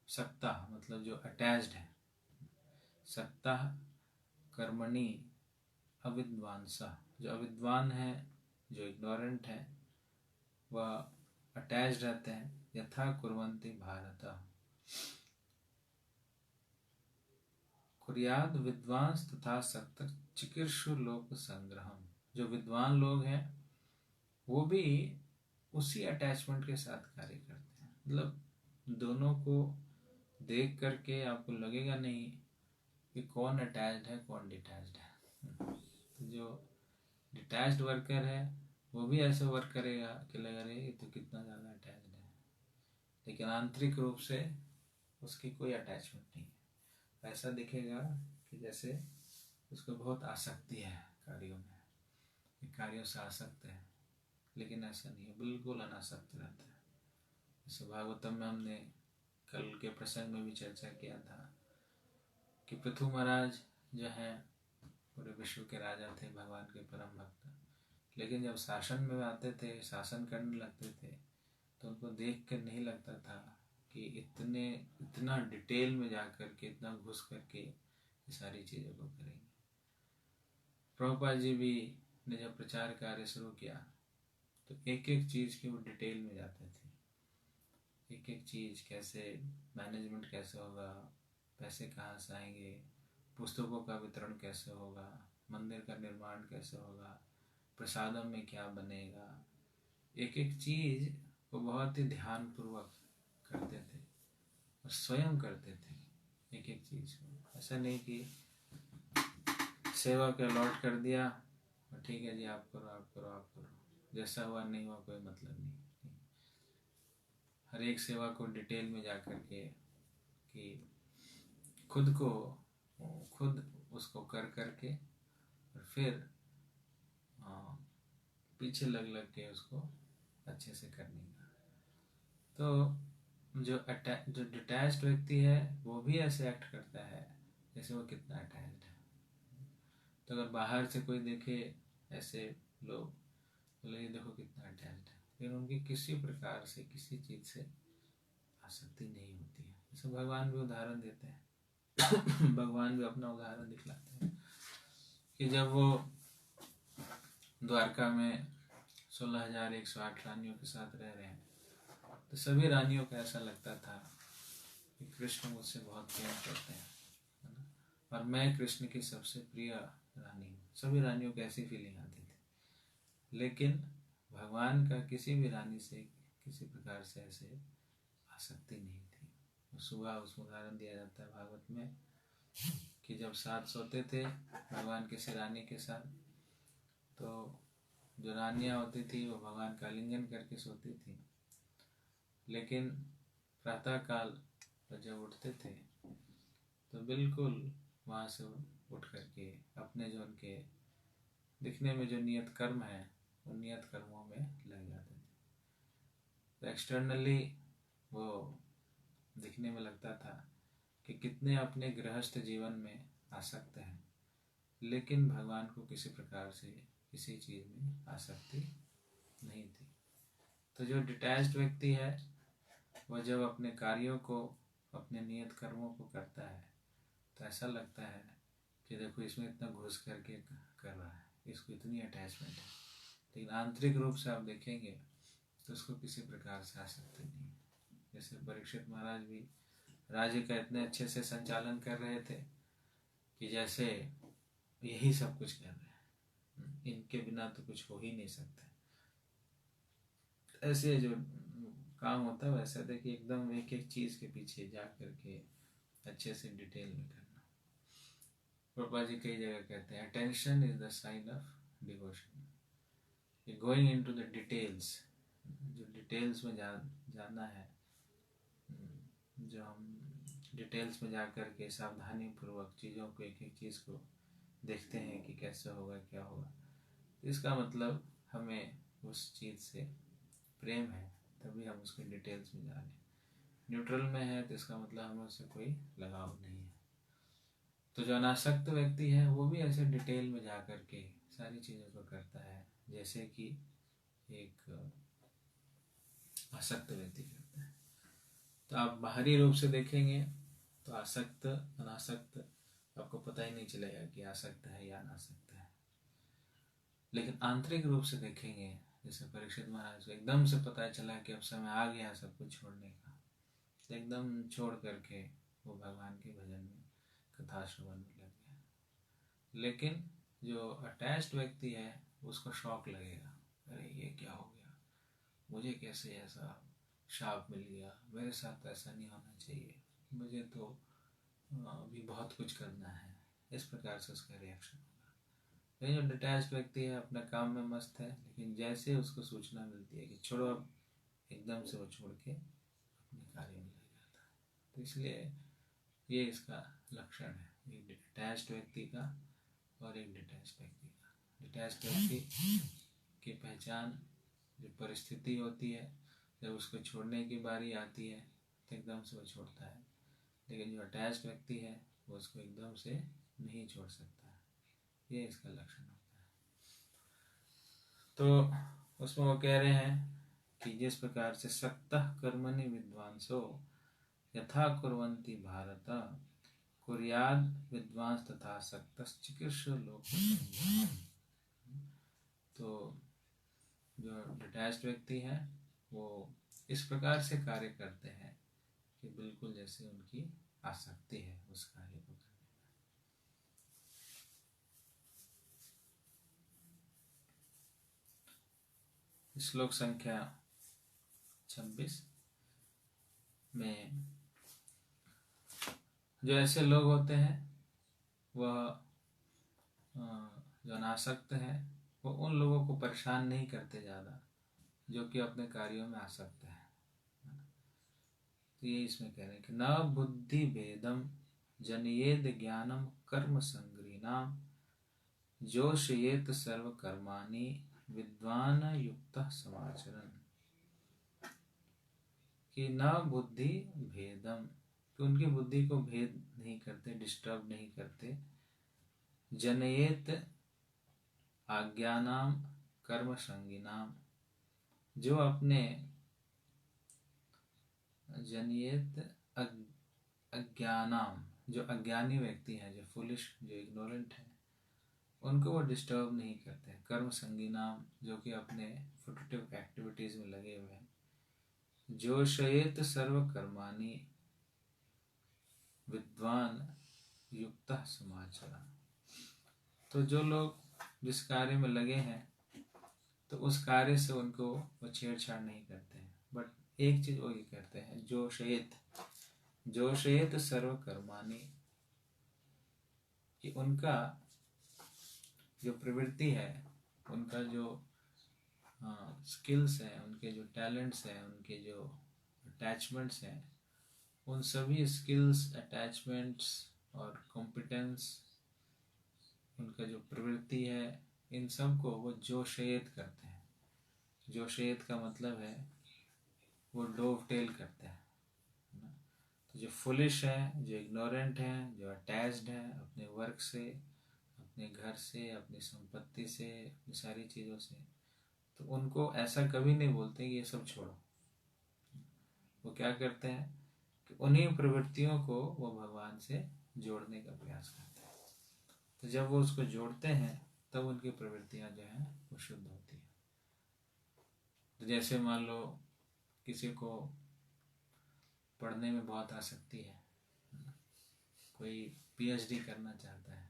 सक्ता मतलब जो अटैच्ड है, सक्ता कर्मणि अविद्वांसा जो अविद्वान है, जो इग्नोरेंट है, वह अटैच्ड रहते हैं। यथा कुर्वन्ति भारत कुर्याद विद्वांस तथा सक्त चिकीर्षु लोक संग्रहम। जो विद्वान लोग हैं वो भी उसी अटैचमेंट के साथ कार्य करते हैं। मतलब दोनों को देख करके आपको लगेगा नहीं कि कौन अटैच्ड है कौन डिटैच्ड है। तो जो डिटैच्ड वर्कर है वो भी ऐसे वर्क करेगा कि लगा रहे ये तो कितना ज़्यादा अटैच्ड है, लेकिन आंतरिक रूप से उसकी कोई अटैचमेंट नहीं है। ऐसा दिखेगा कि जैसे उसको बहुत आसक्ति है कार्यों में, कार्यों से आसक्त है, लेकिन ऐसा नहीं है, बिल्कुल अनासक्त रहता है। जैसे भागवतम में हमने कल के प्रसंग में भी चर्चा किया था कि पृथु महाराज जो है पूरे विश्व के राजा थे, भगवान के परम भक्त, लेकिन जब शासन में आते थे, शासन करने लगते थे, तो उनको देख कर नहीं लगता था कि इतना डिटेल में जा कर के, इतना घुस करके ये सारी चीज़ों को करेंगे। प्रभुपाद जी भी ने जब प्रचार कार्य शुरू किया तो एक एक चीज़ की वो डिटेल में जाते थे। एक एक चीज़ कैसे मैनेजमेंट कैसे होगा, पैसे कहाँ से आएंगे, पुस्तकों का वितरण कैसे होगा, मंदिर का निर्माण कैसे होगा, प्रसादम में क्या बनेगा, एक एक चीज़ वो बहुत ही ध्यानपूर्वक करते थे और स्वयं करते थे एक एक चीज़ को। ऐसा नहीं कि सेवा को अलॉट कर दिया और ठीक है जी आप करो आप करो आप करो, जैसा हुआ नहीं हुआ कोई मतलब नहीं। हर एक सेवा को डिटेल में जा कर के कि खुद उसको कर करके और फिर पीछे लग के उसको अच्छे से करने का। तो जो डिटैच्ड व्यक्ति है वो भी ऐसे एक्ट करता है जैसे वो कितना अटैच्ड है। तो अगर बाहर से कोई देखे ऐसे लोग बोले देखो कितना अटैच्ड है, लेकिन उनकी किसी प्रकार से किसी चीज़ से आसक्ति नहीं होती है। जैसे भगवान भी उदाहरण देते हैं भगवान भी अपना उदाहरण दिखलाते हैं कि जब वो द्वारका में 16,108 रानियों के साथ रह रहे हैं तो सभी रानियों को ऐसा लगता था कि कृष्ण मुझसे बहुत प्रेम करते हैं, है ना, और मैं कृष्ण की सबसे प्रिय रानी हूँ। सभी रानियों को ऐसी फीलिंग आती थी, लेकिन भगवान का किसी भी रानी से किसी प्रकार से ऐसे आसक्ति नहीं थी। सुबह उसमें उदाहरण दिया जाता है भागवत में कि जब साथ सोते थे भगवान किसी रानी के साथ, तो जो रानियाँ होती थी वो भगवान का आलिंगन करके सोती थी, लेकिन प्रातः काल जब उठते थे तो बिल्कुल वहाँ से उठ करके अपने जो उनके दिखने में जो नियत कर्म है उन नियत कर्मों में लग जाते थे। तो एक्सटर्नली वो दिखने में लगता था कि कितने अपने गृहस्थ जीवन में आसक्त हैं, लेकिन भगवान को किसी प्रकार से किसी चीज़ में आसक्ति नहीं थी। तो जो डिटैच्ड व्यक्ति है वह जब अपने कार्यों को, अपने नियत कर्मों को करता है तो ऐसा लगता है कि देखो इसमें इतना घुस करके कर रहा है, इसको इतनी अटैचमेंट है, लेकिन आंतरिक रूप से आप देखेंगे तो उसको किसी प्रकार से आसक्ति नहीं है। जैसे परीक्षित महाराज भी राज्य का इतने अच्छे से संचालन कर रहे थे कि जैसे यही सब कुछ कर रहे हैं, इनके बिना तो कुछ हो ही नहीं सकता। ऐसे जो काम होता है वैसे थे कि एकदम एक एक चीज़ के पीछे जा करके अच्छे से डिटेल में करना। प्रभुपाद जी कई जगह कहते हैं attention is the sign of devotion, going into the details, जो डिटेल्स में जाना है, जो हम डिटेल्स में जा कर के सावधानी पूर्वक चीज़ों को एक एक चीज़ को देखते हैं कि कैसे होगा क्या होगा, इसका मतलब हमें उस चीज़ से प्रेम है, तभी हम उसके डिटेल्स में जा रहे हैं। न्यूट्रल में है तो इसका मतलब हमें उससे कोई लगाव नहीं है। तो जो अनासक्त व्यक्ति है वो भी ऐसे डिटेल में जा कर के सारी चीज़ों को करता है जैसे कि एक आसक्त व्यक्ति करता है। तो आप बाहरी रूप से देखेंगे तो आसक्त अनासक्त आपको पता ही नहीं चलेगा कि आसक्त है या अनासक्त है, लेकिन आंतरिक रूप से देखेंगे जैसे परीक्षित महाराज को एकदम से पता चला कि अब समय आ गया सब कुछ छोड़ने का, तो एकदम छोड़ करके वो भगवान के भजन में कथा श्रवण में लग गया। लेकिन जो अटैच्ड व्यक्ति है उसको शॉक लगेगा, अरे ये क्या हो गया, मुझे कैसे ऐसा शाप मिल गया, मेरे साथ ऐसा नहीं होना चाहिए, मुझे तो अभी बहुत कुछ करना है, इस प्रकार से उसका रिएक्शन होगा। लेकिन जो डिटैच्ड व्यक्ति है अपने काम में मस्त है, लेकिन जैसे उसको सूचना मिलती है कि छोड़ो अब, एकदम से वो छोड़ के अपने कार्य में लग जाता है। तो इसलिए ये इसका लक्षण है, एक डिटैच्ड व्यक्ति का और एक डिटैच्ड व्यक्ति का। डिटैच्ड व्यक्ति की पहचान जो परिस्थिति होती है, जब उसको छोड़ने की बारी आती है तो एकदम से वो छोड़ता है, लेकिन जो अटैच्ड व्यक्ति है वो उसको एकदम से नहीं छोड़ सकता है, ये इसका लक्षण होता है। तो उसमें वो कह रहे हैं कि जिस प्रकार से सक्तः कर्मणि विद्वांसो यथा कुर्वन्ति भारत कुर्याद विद्वांस तथा सक्तश्चिकीर्ष लोक संग्राम। तो जो डिटैच्ड व्यक्ति है वो इस प्रकार से कार्य करते हैं कि बिल्कुल जैसे उनकी आसक्ति है उस कार्य को करने में। श्लोक संख्या 26 में जो ऐसे लोग होते हैं वह जो अनासक्त है वो उन लोगों को परेशान नहीं करते ज़्यादा जो कि अपने कार्यों में आसक्त है। तो ये इसमें कह रहे हैं कि न बुद्धि भेदम जनयेद ज्ञानम कर्म संग्रीनाम जोशयेत सर्व कर्माणि विद्वान युक्तः समाचरण। कि न बुद्धि भेदम, कि उनकी बुद्धि को भेद नहीं करते, डिस्टर्ब नहीं करते। जनयेत आज्ञानाम कर्म संगीनाम, जो अपने जनियत अज्ञानाम, जो अज्ञानी व्यक्ति हैं, जो फुलिश, जो इग्नोरेंट हैं, उनको वो डिस्टर्ब नहीं करते। कर्म संगीनाम, जो कि अपने फुटिव एक्टिविटीज में लगे हुए हैं। जो शयेत सर्व कर्माणि विद्वान युक्तः समाचरण। तो जो लोग जिस कार्य में लगे हैं तो उस कार्य से उनको वो छेड़छाड़ नहीं करते हैं, बट एक चीज वो ये करते हैं, जो शयेत सर्व कर्माणि, कि उनका जो प्रवृत्ति है, उनका जो स्किल्स हैं, उनके जो टैलेंट्स हैं, उनके जो अटैचमेंट्स हैं, उन सभी स्किल्स, अटैचमेंट्स और कॉम्पिटेंस, उनका जो प्रवृत्ति है, इन सब को वो जोशयेत करते हैं। जोशयेत का मतलब है वो डोवटेल करते हैं। तो जो फुलिश है, जो इग्नोरेंट है, जो अटैच्ड है अपने वर्क से, अपने घर से, अपनी संपत्ति से, अपनी सारी चीज़ों से, तो उनको ऐसा कभी नहीं बोलते कि ये सब छोड़ो। वो क्या करते हैं कि उन्हीं प्रवृत्तियों को वो भगवान से जोड़ने का प्रयास करते हैं। तो जब वो उसको जोड़ते हैं तब उनकी प्रवृत्तियां जो हैं वो शुद्ध होती है। तो जैसे मान लो किसी को पढ़ने में बहुत आसक्ति है, कोई पीएचडी करना चाहता है,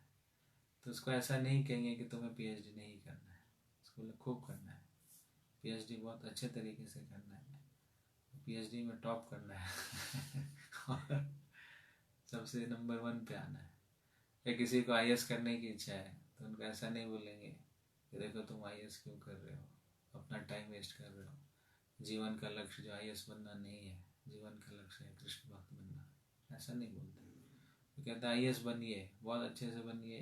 तो उसको ऐसा नहीं कहेंगे कि तुम्हें पीएचडी नहीं करना है, उसको खूब करना है, पीएचडी बहुत अच्छे तरीके से करना है, पीएचडी में टॉप करना है और सबसे नंबर 1 पे आना है। या किसी को आईएएस करने की इच्छा है तो उनको ऐसा नहीं बोलेंगे कि देखो तुम आईएएस क्यों कर रहे हो, अपना टाइम वेस्ट कर रहे हो, जीवन का लक्ष्य जो आईएएस बनना नहीं है, जीवन का लक्ष्य है कृष्ण भक्त बनना, ऐसा नहीं बोलते। तो कहता है आईएएस बनिए, बहुत अच्छे से बनिए,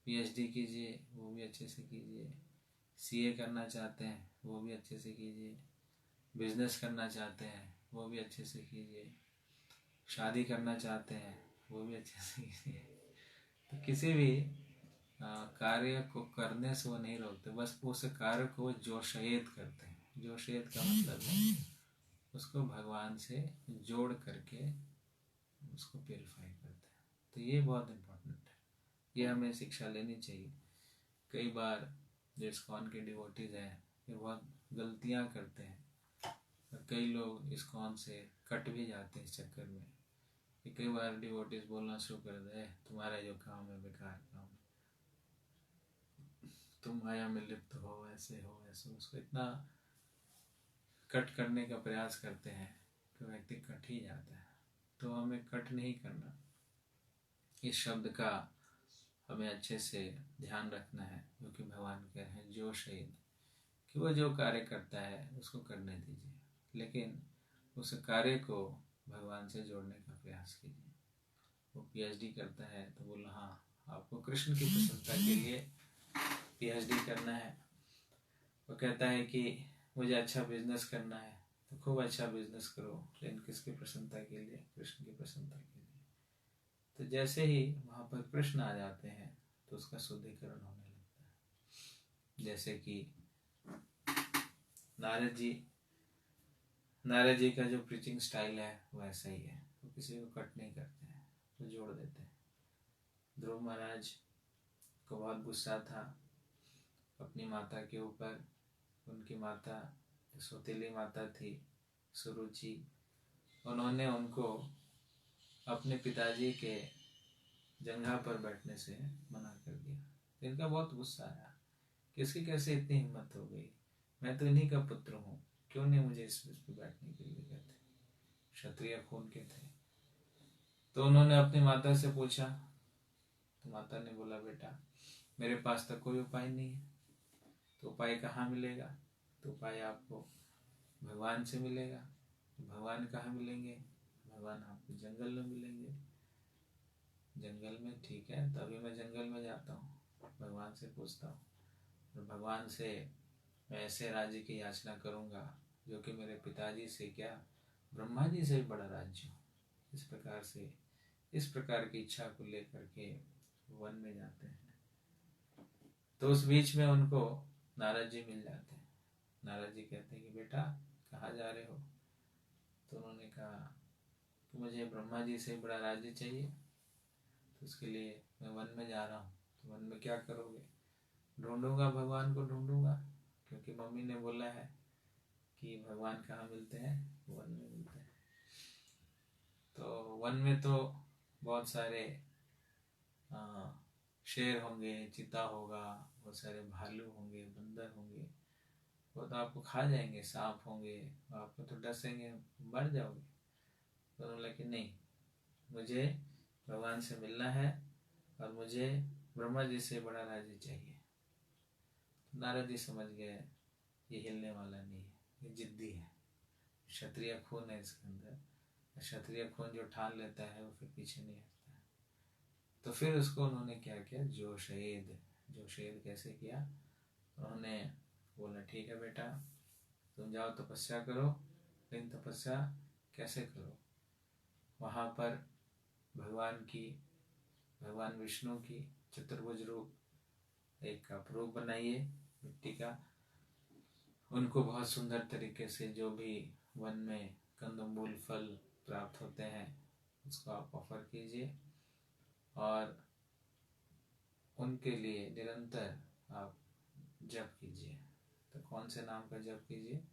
पीएचडी कीजिए, वो भी अच्छे से कीजिए, सीए करना चाहते हैं वो भी अच्छे से कीजिए, बिजनेस करना चाहते हैं वो भी अच्छे से कीजिए, शादी करना चाहते हैं वो भी अच्छे से कीजिए। तो किसी भी कार्य को करने से वो नहीं रोकते, बस उस कार्य को जोशयेत करते हैं। जोशयेत का मतलब है उसको भगवान से जोड़ करके उसको प्योरीफाई करते हैं। तो ये बहुत इम्पोर्टेंट है, ये हमें शिक्षा लेनी चाहिए। कई बार जो इस्कॉन के डिवोटीज हैं ये बहुत गलतियाँ करते हैं और कई लोग इस्कॉन से कट भी जाते हैं इस चक्कर में कि कई बार डिवोटीज बोलना शुरू कर दे, तुम्हारा जो काम है बेकार काम है, तुम माया में लिप्त हो, ऐसे हो ऐसे हो। उसको इतना कट करने का प्रयास करते हैं कि व्यक्ति कट ही जाता है। तो हमें कट नहीं करना, इस शब्द का हमें अच्छे से ध्यान रखना है, क्योंकि भगवान कह रहे हैं जो शहीद, कि वो जो कार्य करता है उसको करने दीजिए, लेकिन उस कार्य को भगवान से जोड़ने का प्रयास कीजिए। वो पीएचडी करता है तो बोला हाँ आपको कृष्ण की प्रसन्नता के लिए पीएचडी करना है। वो कहता है कि मुझे अच्छा बिजनेस करना है तो खूब अच्छा बिजनेस करो, लेकिन किसकी प्रसन्नता के लिए? कृष्ण की प्रसन्नता के लिए। तो जैसे ही वहाँ पर कृष्ण आ जाते हैं तो उसका शुद्धिकरण होने लगता है। जैसे कि नारद जी का जो प्रीचिंग स्टाइल है वो ऐसा ही है, वो किसी को कट नहीं करते हैं, वो जोड़ देते हैं। ध्रुव महाराज को बहुत गुस्सा था अपनी माता के ऊपर। उनकी माता सौतेली माता थी सुरुचि, उन्होंने उनको अपने पिताजी के जंघा पर बैठने से मना कर दिया। इनका बहुत गुस्सा आया कि इसकी कैसे इतनी हिम्मत हो गई, मैं तो इन्हीं का पुत्र हूँ, क्यों नहीं मुझे इस पर बैठने के लिए कहते? क्षत्रिय खून के थे। तो उन्होंने अपनी माता से पूछा, तो माता ने बोला बेटा मेरे पास तो कोई उपाय नहीं है। तो उपाय कहाँ मिलेगा? तो उपाय आपको भगवान से मिलेगा। भगवान कहाँ मिलेंगे? भगवान आपको जंगल में मिलेंगे। जंगल में, ठीक है, तभी मैं जंगल में जाता हूँ, भगवान से पूछता हूँ, और भगवान से मैं ऐसे राज्य की याचना करूँगा जो कि मेरे पिताजी से क्या, ब्रह्मा जी से भी बड़ा राज्य हो। इस प्रकार से, इस प्रकार की इच्छा को लेकर के वन में जाते हैं। तो उस बीच में उनको नारद जी मिल जाते हैं। नारद जी कहते हैं कि बेटा कहाँ जा रहे हो? तो उन्होंने कहा कि मुझे ब्रह्मा जी से बड़ा राज्य चाहिए, तो उसके लिए मैं वन में जा रहा हूँ। तो वन में क्या करोगे? ढूंढूंगा, भगवान को ढूंढूंगा, क्योंकि मम्मी ने बोला है कि भगवान कहाँ मिलते हैं? वन में मिलते हैं। तो वन में तो बहुत सारे शेर होंगे, चीता होगा, बहुत सारे भालू होंगे, बंदर होंगे, वो तो आपको खा जाएंगे। सांप होंगे, आपको तो डसेंगे, मर जाओगे। तो उन्होंने बोला कि नहीं, मुझे भगवान से मिलना है और मुझे ब्रह्मा जी से बड़ा राज्य चाहिए। तो नारद जी समझ गए ये हिलने वाला नहीं है, ये जिद्दी है, क्षत्रिय खून है इसके अंदर। क्षत्रिय खून जो ठान लेता है वो फिर पीछे नहीं हटता है। तो फिर उसको उन्होंने क्या किया? जो शहीद कैसे किया? उन्होंने बोला ठीक है बेटा तुम जाओ तपस्या करो, लेकिन तपस्या कैसे करो? वहाँ पर भगवान विष्णु की चतुर्भुज रूप एक आप रूप बनाइए मिट्टी का, उनको बहुत सुंदर तरीके से जो भी वन में कंदमूल फल प्राप्त होते हैं उसको आप ऑफर कीजिए, और उनके लिए निरंतर आप जप कीजिए। तो कौन से नाम का जप कीजिए?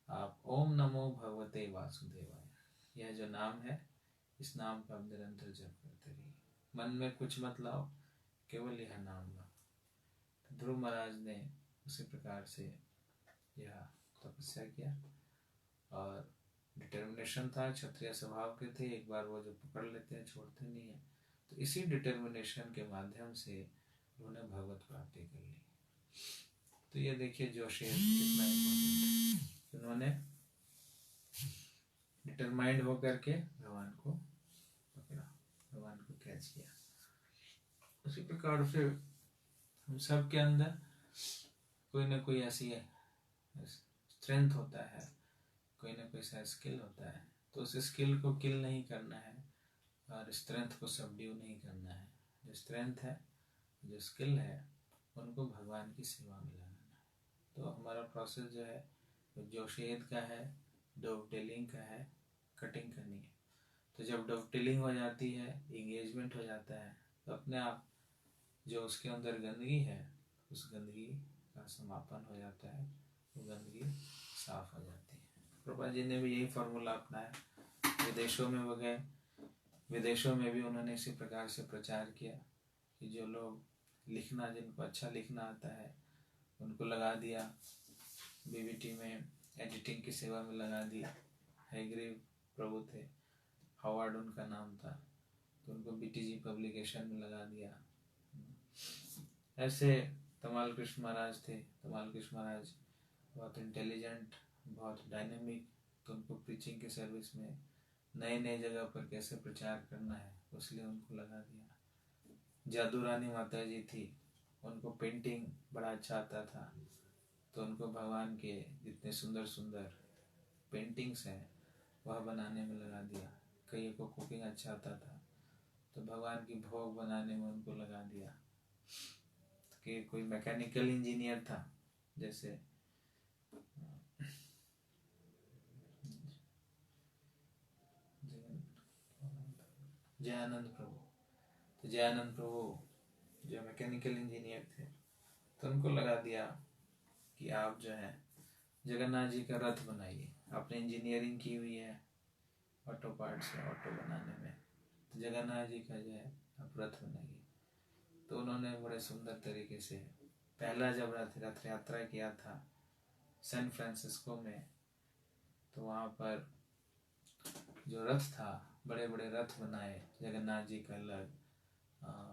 आप ओम नमो भगवते वासुदेवाय, यह जो नाम है इस नाम का आप निरंतर जप करते रहिए। मन में कुछ मत लाओ, केवल यह नाम लाओ। तो ध्रुव महाराज ने उसी प्रकार से यह तपस्या किया, और डिटर्मिनेशन था, क्षत्रिय स्वभाव के थे, एक बार वो जो पकड़ लेते हैं छोड़ते नहीं है। तो इसी डिटर्मिनेशन के माध्यम से उन्होंने भगवत प्राप्ति कर ली। तो ये देखिए जोशी कितना इम्पोर्टेंट है। उन्होंने डिटरमाइंड होकर के भगवान को पकड़ा, भगवान को कैच किया। उसी प्रकार से हम सब के अंदर कोई ना कोई ऐसी स्ट्रेंथ होता है, कोई ना कोई ऐसा स्किल होता है, तो उस स्किल को किल नहीं करना है और स्ट्रेंथ को सबड्यू नहीं करना है। जो स्ट्रेंथ है, जो स्किल है, उनको भगवान की सेवा में लगाना है। तो हमारा प्रोसेस जो है जोशेद का है, डोवटेलिंग का है, कटिंग करनी है। तो जब डोवटेलिंग हो जाती है, इंगेजमेंट हो जाता है, तो अपने आप जो उसके अंदर गंदगी है उस गंदगी का समापन हो जाता है, वो गंदगी साफ हो जाती है। प्रभा जी ने भी यही फार्मूला अपनाया। विदेशों में वो गए, विदेशों में भी उन्होंने इसी प्रकार से प्रचार किया कि जो लोग लिखना, जिनको अच्छा लिखना आता है, उनको लगा दिया बीबीटी में, एडिटिंग की सेवा में लगा दिया। हैग्रीव प्रभु थे, हावर्ड उनका नाम था, तो उनको बीटीजी पब्लिकेशन में लगा दिया। ऐसे तमाल कृष्ण महाराज थे। तमाल कृष्ण महाराज बहुत इंटेलिजेंट, बहुत डायनेमिक, तो उनको प्रीचिंग की सर्विस में नए नए जगह पर कैसे प्रचार करना है, उसलिए उनको लगा दिया। जादू रानी माता जी थी, उनको पेंटिंग बड़ा अच्छा आता था, तो उनको भगवान के जितने सुंदर सुंदर पेंटिंग्स हैं वह बनाने में लगा दिया। कईयों को कुकिंग अच्छा आता था, तो भगवान की भोग बनाने में उनको लगा दिया। कि कोई मैकेनिकल इंजीनियर था, जैसे जयानंद प्रभु, तो जयानंद प्रभु जो मैकेनिकल इंजीनियर थे, तो उनको लगा दिया कि आप जो है जगन्नाथ जी का रथ बनाइए। आपने इंजीनियरिंग की हुई है ऑटो पार्ट से, ऑटो बनाने में, तो जगन्नाथ जी का जो है आप रथ बनाइए। तो उन्होंने बड़े सुंदर तरीके से पहला जब रथ यात्रा किया था सैन फ्रांसिस्को में, तो वहाँ पर जो रथ था, बड़े बड़े रथ बनाए, जगन्नाथ जी का अलग,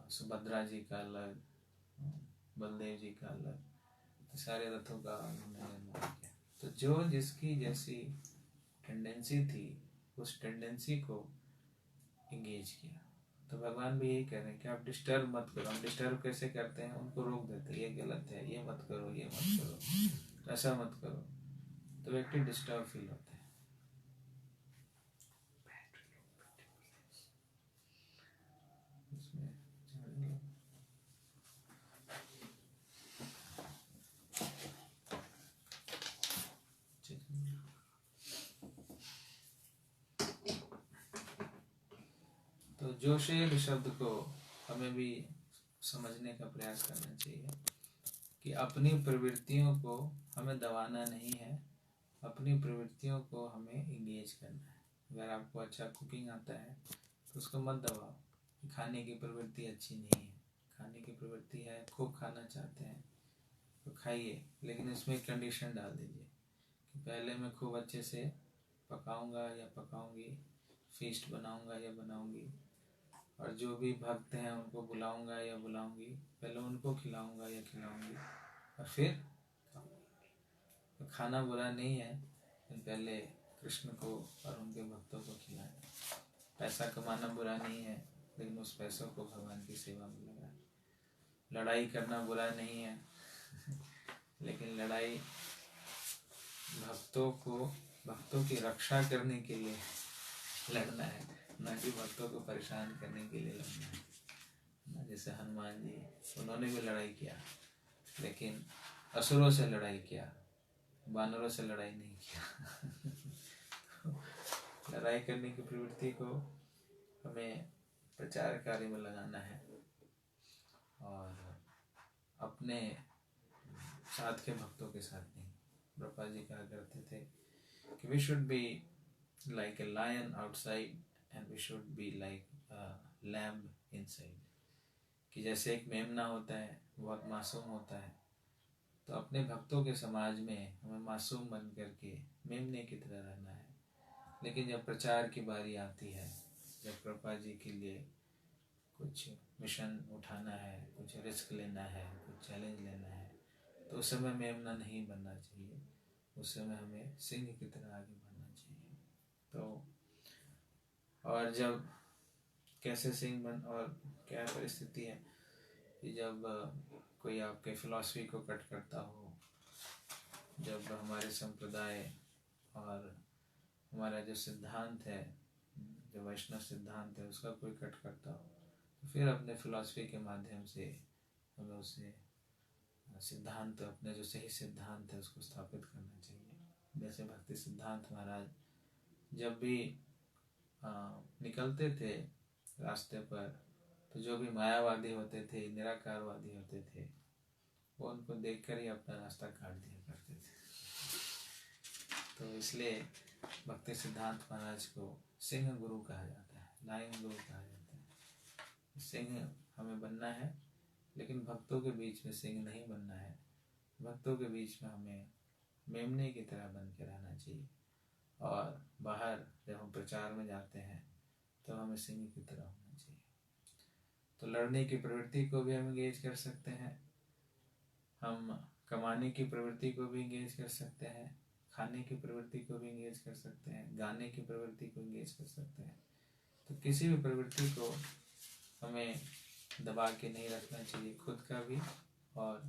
सुभद्रा जी का अलग, बलदेव जी का अलग, तो सारे रथों का उन्होंने निर्माण किया। तो जो जिसकी जैसी टेंडेंसी थी, उस टेंडेंसी को इंगेज किया। तो भगवान भी यही कह रहे हैं कि आप डिस्टर्ब मत करो। हम डिस्टर्ब कैसे करते हैं, उनको रोक देते हैं, ये गलत है, ये मत करो, ये मत करो, ऐसा मत करो, तो व्यक्ति डिस्टर्ब फील होता है। तो जोशील शब्द को हमें भी समझने का प्रयास करना चाहिए कि अपनी प्रवृत्तियों को हमें दबाना नहीं है, अपनी प्रवृत्तियों को हमें इंगेज करना है। अगर आपको अच्छा कुकिंग आता है तो उसको मत दबाओ। खाने की प्रवृत्ति अच्छी नहीं है, खाने की प्रवृत्ति है, खूब खाना चाहते हैं तो खाइए, लेकिन इसमें कंडीशन डाल दीजिए कि पहले मैं खूब अच्छे से पकाऊंगा या पकाऊंगी, फीस्ट बनाऊंगा या बनाऊंगी, और जो भी भक्त हैं उनको बुलाऊंगा या बुलाऊंगी, पहले उनको खिलाऊंगा या खिलाऊंगी और फिर तो खाना बुरा नहीं है, लेकिन पहले कृष्ण को और उनके भक्तों को खिलाएं। पैसा कमाना बुरा नहीं है, लेकिन उस पैसों को भगवान की सेवा में लगाएं। लड़ाई करना बुरा नहीं है, लेकिन लड़ाई भक्तों की रक्षा करने के लिए लड़ना है, न कि भक्तों को परेशान करने के लिए लड़ना है ना। जैसे हनुमान जी, उन्होंने भी लड़ाई किया, लेकिन असुरों से लड़ाई किया, बानरों से लड़ाई नहीं किया। लड़ाई करने की प्रवृत्ति को हमें प्रचार कार्य में लगाना है, और अपने साथ के भक्तों के साथ नहीं। प्रभुपाद जी कहा करते थे कि we should be like a lion outside and we should be like lamb inside. कि जैसे एक मेमना होता है, बहुत मासूम होता है, तो अपने भक्तों के समाज में हमें मासूम बन करके मेमने की तरह रहना है। लेकिन जब प्रचार की बारी आती है, जब प्रभुपाद जी के लिए कुछ मिशन उठाना है, कुछ रिस्क लेना है, कुछ चैलेंज लेना है, तो उस समय मेमना नहीं बनना चाहिए, उस समय हमें सिंह की तरह आगे बढ़ना चाहिए। तो और जब कैसे सिंह बन, और क्या परिस्थिति है कि जब कोई आपके फिलॉसफी को कट करता हो, जब हमारे संप्रदाय और हमारा जो सिद्धांत है, जो वैष्णव सिद्धांत है, उसका कोई कट करता हो, तो फिर अपने फिलॉसफी के माध्यम से हमें उसे सिद्धांत, अपने जो सही सिद्धांत है उसको स्थापित करना चाहिए। जैसे भक्ति सिद्धांत महाराज जब भी निकलते थे रास्ते पर, तो जो भी मायावादी होते थे, निराकारवादी होते थे, वो उनको देखकर ही अपना रास्ता काट दिया करते थे। तो इसलिए भक्ति सिद्धांत महाराज को सिंह गुरु कहा जाता है, लाइन दो कहा जाता है। सिंह हमें बनना है, लेकिन भक्तों के बीच में सिंह नहीं बनना है। भक्तों के बीच में हमें मेमने की तरह बन के रहना चाहिए। और बाहर जब हम प्रचार में जाते हैं तो हमें सिंह की तरह होना चाहिए। तो लड़ने की प्रवृत्ति को भी हम इंगेज कर सकते हैं, हम कमाने की प्रवृत्ति को भी इंगेज कर सकते हैं, खाने की प्रवृत्ति को भी इंगेज कर सकते हैं, गाने की प्रवृत्ति को इंगेज कर सकते हैं। तो किसी भी प्रवृत्ति को हमें दबा के नहीं रखना चाहिए, खुद का भी और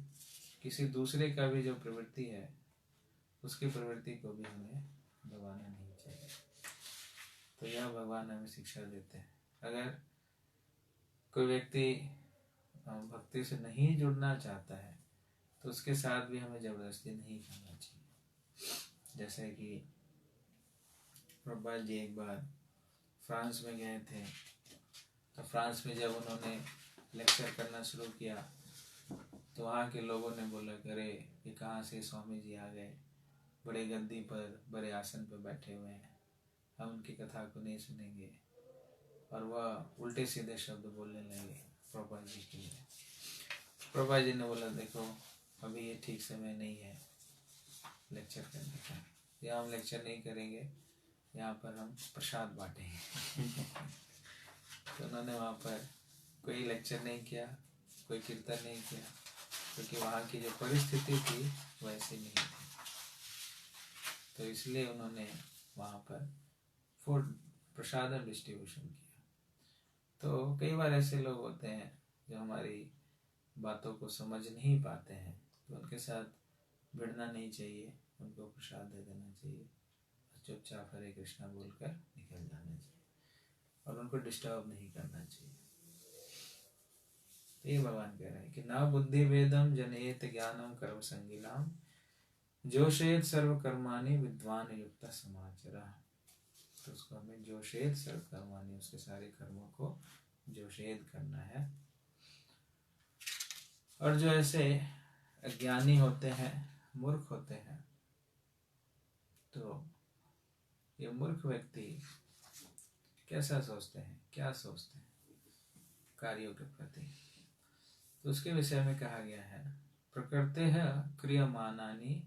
किसी दूसरे का भी जो प्रवृत्ति है उसकी प्रवृत्ति को भी हमें दबाना नहीं चाहिए। तो यह भगवान हमें शिक्षा देते हैं। अगर कोई व्यक्ति भक्ति से नहीं जुड़ना चाहता है तो उसके साथ भी हमें जबरदस्ती नहीं करना चाहिए। जैसे कि प्रभुपाद जी एक बार फ्रांस में गए थे, तो फ्रांस में जब उन्होंने लेक्चर करना शुरू किया तो वहाँ के लोगों ने बोला कि अरे ये कहाँ से स्वामी जी आ गए, बड़े गद्दी पर बड़े आसन पर बैठे हुए हैं, हम उनकी कथा को नहीं सुनेंगे। और वह उल्टे सीधे शब्द बोलने लगे प्रभुपाद जी के लिए। प्रभुपाद जी ने बोला देखो अभी ये ठीक समय नहीं है लेक्चर करने का, यहाँ हम लेक्चर नहीं करेंगे, यहाँ पर हम प्रसाद बांटेंगे। तो उन्होंने वहाँ पर कोई लेक्चर नहीं किया, कोई कीर्तन नहीं किया, क्योंकि वहाँ की जो परिस्थिति थी वैसे नहीं थी। तो इसलिए उन्होंने वहाँ पर फूड प्रसाद डिस्ट्रीब्यूशन किया। तो कई बार ऐसे लोग होते हैं जो हमारी बातों को समझ नहीं पाते हैं, तो उनके साथ भिड़ना नहीं चाहिए, उनको प्रसाद दे देना चाहिए, चुपचाप हरे कृष्णा बोलकर निकल जाना चाहिए और उनको डिस्टर्ब नहीं करना चाहिए। तो ये भगवान कह रहे हैं कि ना बुद्धि वेदम जनेत ज्ञानम कर्म संगिलाम जोशेत सर्व कर्माणि विद्वान युक्त समाचरा। तो उसको हमें जोशेत सर्व कर्माणि, उसके सारे कर्मों को जोशेत करना है। और जो ऐसे अज्ञानी होते हैं, मूर्ख होते हैं, तो ये मूर्ख व्यक्ति कैसा सोचते हैं, क्या सोचते हैं कार्यों के प्रति, तो उसके विषय में कहा गया है प्रकृते है क्रियमानानि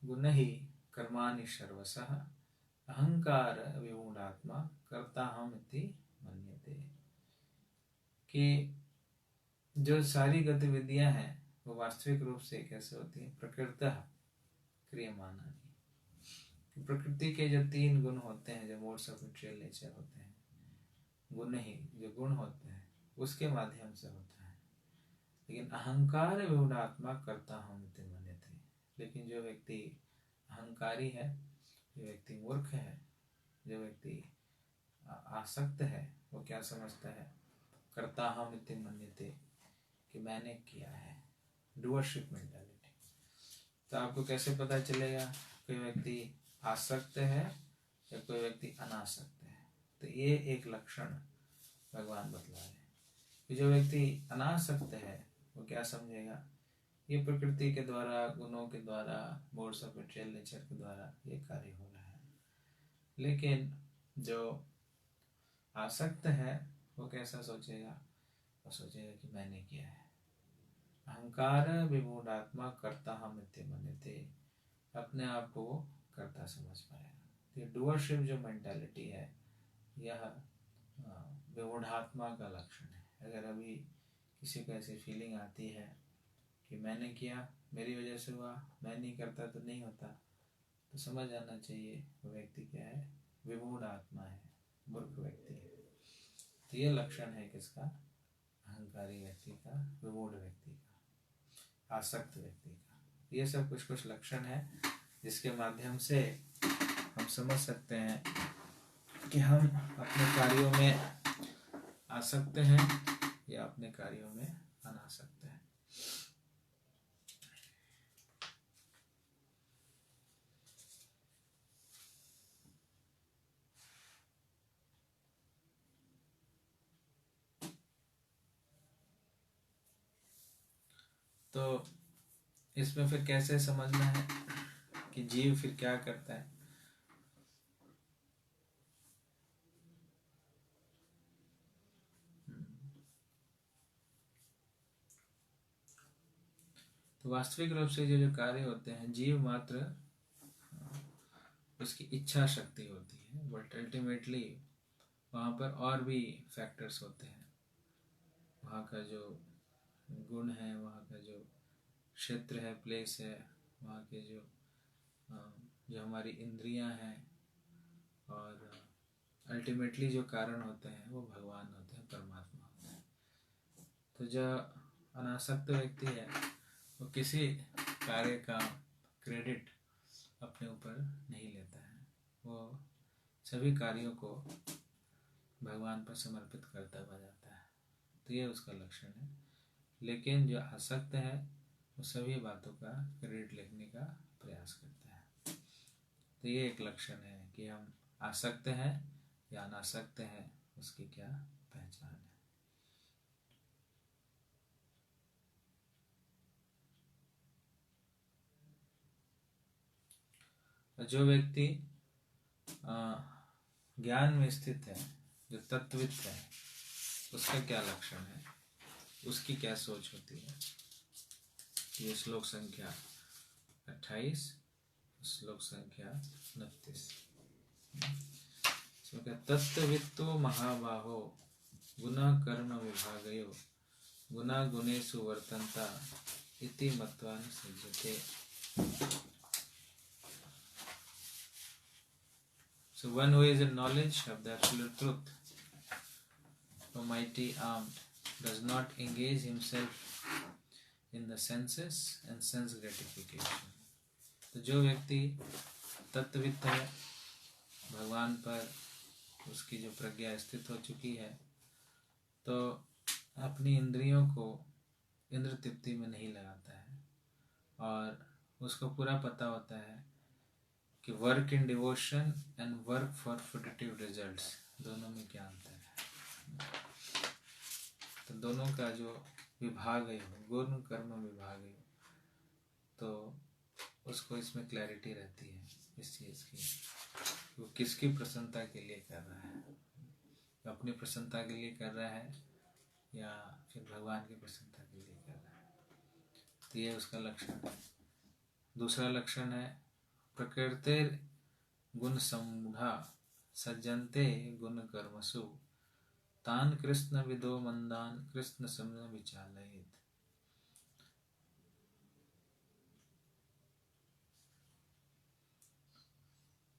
गुणहि कर्माणि सर्वशः अहंकार विमूढ़ात्मा कर्ता हम इति मन्यते। कि जो सारी गतिविधियां हैं वो वास्तविक रूप से कैसे होती हैं, प्रकृतः क्रियमानानि, प्रकृति के जो 3 गुण होते हैं, जो मोड्स ऑफ मटेरियल नेचर होते हैं, गुण ही जो गुण होते हैं उसके माध्यम से होता है। लेकिन अहंकार विमूढ़ात्मा कर्ता हम इति मन्यते। लेकिन जो व्यक्ति अहंकारी है, जो व्यक्ति मूर्ख है, जो व्यक्ति आसक्त है, वो क्या समझता है, कर्ता हम इति मन्यते, कि मैंने किया है, डूअरशिप मेंटालिटी। तो आपको कैसे पता चलेगा कोई व्यक्ति आसक्त है या कोई व्यक्ति अनासक्त है? तो ये एक लक्षण भगवान बतला रहे हैं कि जो व्यक्ति अनासक्त है वो क्या समझेगा, ये प्रकृति के द्वारा, गुणों के द्वारा, मोड्स ऑफ मटेरियल नेचर के द्वारा ये कार्य हो रहा है। लेकिन जो आसक्त है वो कैसा सोचेगा, वो सोचेगा कि मैंने किया है। अहंकार विमूढ़ात्मा कर्ता हम इति मन्यते, अपने आप को कर्ता समझ पाएगा। ये डूअरशिप जो मेंटालिटी है यह विमूढ़ात्मा का लक्षण है। अगर अभी किसी को ऐसी फीलिंग आती है कि मैंने किया, मेरी वजह से हुआ, मैं नहीं करता तो नहीं होता, तो समझ जाना चाहिए वो व्यक्ति क्या है, विमूढ़ आत्मा है, मूर्ख व्यक्ति है। तो ये लक्षण है किसका, अहंकारी व्यक्ति का, विमूढ़ व्यक्ति का, आसक्त व्यक्ति का। ये सब कुछ कुछ लक्षण है जिसके माध्यम से हम समझ सकते हैं कि हम अपने कार्यों में आसक्त हैं या अपने कार्यों में अनासक्त हैं। तो इसमें फिर कैसे समझना है कि जीव फिर क्या करता है। तो वास्तविक रूप से जो कार्य होते हैं जीव मात्र उसकी इच्छा शक्ति होती है, बट अल्टीमेटली वहाँ पर और भी फैक्टर्स होते हैं। वहाँ का जो गुण है, वहाँ का जो क्षेत्र है, प्लेस है, वहाँ के जो हमारी इंद्रियां हैं, और अल्टीमेटली जो कारण होते हैं वो भगवान होते हैं, परमात्मा होते हैं। तो जो अनासक्त व्यक्ति है वो किसी कार्य का क्रेडिट अपने ऊपर नहीं लेता है, वो सभी कार्यों को भगवान पर समर्पित करता हुआ जाता है। तो ये उसका लक्षण है। लेकिन जो आसक्त है वो सभी बातों का क्रेडिट लेने का प्रयास करता है। तो ये एक लक्षण है कि हम आसक्त हैं या अनासक्त हैं, उसकी क्या पहचान है। जो व्यक्ति ज्ञान में स्थित है, जो तत्वित है, उसका क्या लक्षण है, उसकी क्या सोच होती है। ये श्लोक संख्या 28, श्लोक संख्या 29। तत्त्ववित्तो महाबाहो गुना कर्म विभागयो गुना गुणेषु वर्तन्ता इति मत्वा न सज्जते। So one who is in knowledge of the absolute truth, almighty armed, does not engage himself in the senses and sense gratification. तो जो व्यक्ति तत्वित है, भगवान पर उसकी जो प्रज्ञा स्थित हो चुकी है, तो अपनी इंद्रियों को इंद्र तृप्ति में नहीं लगाता है, और उसको पूरा पता होता है कि work in devotion and work for fruitive results, दोनों में क्या अंतर है। तो दोनों का जो विभाग है, गुण कर्म विभाग है, तो उसको इसमें क्लैरिटी रहती है इस चीज़ की, वो किसकी प्रसन्नता के लिए कर रहा है, अपनी प्रसन्नता के लिए कर रहा है या फिर भगवान की प्रसन्नता के लिए कर रहा है। तो ये उसका लक्षण है। दूसरा लक्षण है प्रकृतिर गुण समूढ़ा सज्जन्ते गुण कर्मसु तान कृष्ण विदो मंदान कृष्ण समन विचालयेत।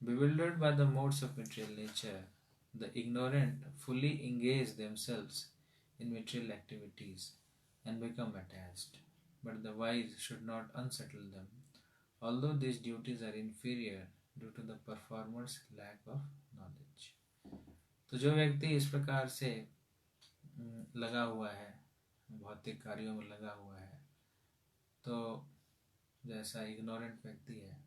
Bewildered by the modes of material nature, the ignorant fully engage themselves in material activities and become attached, but the wise should not unsettle them, although these duties are inferior due to the performer's lack of knowledge. तो जो व्यक्ति इस प्रकार से लगा हुआ है, भौतिक कार्यों में लगा हुआ है, तो जैसा इग्नोरेंट व्यक्ति है,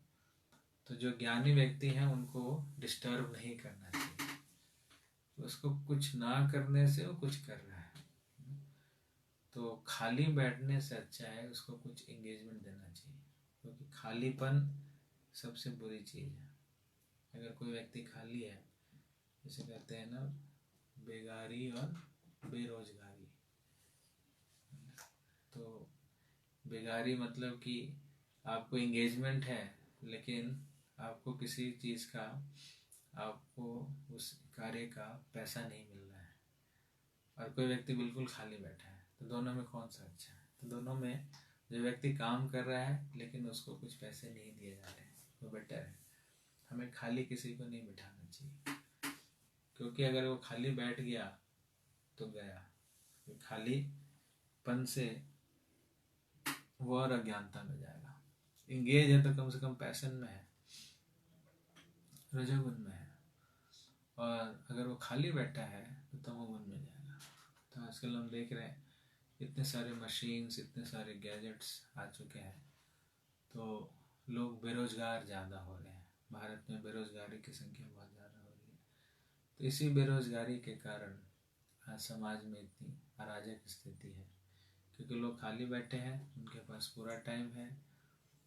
तो जो ज्ञानी व्यक्ति हैं उनको डिस्टर्ब नहीं करना चाहिए, उसको कुछ ना करने से वो कुछ कर रहा है, तो खाली बैठने से अच्छा है उसको कुछ एंगेजमेंट देना चाहिए, क्योंकि खालीपन सबसे बुरी चीज़ है। अगर कोई व्यक्ति खाली है, जैसे कहते हैं ना बेगारी और बेरोजगारी, तो बेगारी मतलब कि आपको एंगेजमेंट है लेकिन आपको किसी चीज़ का, आपको उस कार्य का पैसा नहीं मिल रहा है, और कोई व्यक्ति बिल्कुल खाली बैठा है, तो दोनों में कौन सा अच्छा है। तो दोनों में जो व्यक्ति काम कर रहा है लेकिन उसको कुछ पैसे नहीं दिए जा रहे हैं वो बेटर है। हमें खाली किसी को नहीं बिठाना चाहिए, क्योंकि अगर वो खाली बैठ गया तो गया, खालीपन से वो और अज्ञानता में जाएगा। इंगेज है तो कम से कम पैशन में है, रजोगुण में है, और अगर वो खाली बैठा है तो तमोगुण में जाएगा। तो आजकल हम देख रहे हैं इतने सारे मशीन्स, इतने सारे गैजेट्स आ चुके हैं, तो लोग बेरोजगार ज़्यादा हो रहे हैं। भारत में बेरोजगारी की संख्या बहुत ज़्यादा हो रही है। तो इसी बेरोजगारी के कारण आज समाज में इतनी अराजक स्थिति है, क्योंकि लोग खाली बैठे हैं, उनके पास पूरा टाइम है,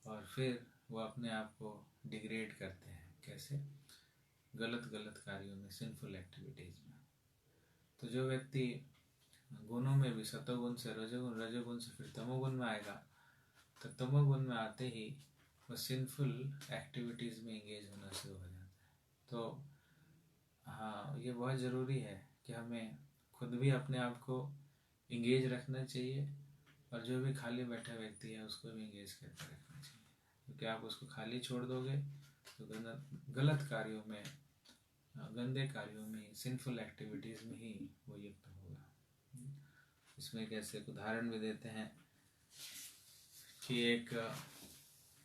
और फिर वो अपने आप को डिग्रेड करते हैं। कैसे? गलत कार्यों में, सिंफुल एक्टिविटीज़ में। तो जो व्यक्ति गुणों में भी सतोगुण से रजोगुण, रजोगुण से फिर तमोगुण में आएगा, तो तमोगुण में आते ही वो सिंफुल एक्टिविटीज़ में इंगेज होना शुरू हो जाता है। तो हाँ, ये बहुत ज़रूरी है कि हमें खुद भी अपने आप को इंगेज रखना चाहिए, और जो भी खाली बैठा व्यक्ति है उसको भी इंगेज करके रखना चाहिए, क्योंकि आप उसको खाली छोड़ दोगे तो गलत कार्यों में, गंदे कार्यों में, सिंफुल एक्टिविटीज़ में ही वो युक्त होगा। इसमें कैसे एक उदाहरण भी देते हैं कि एक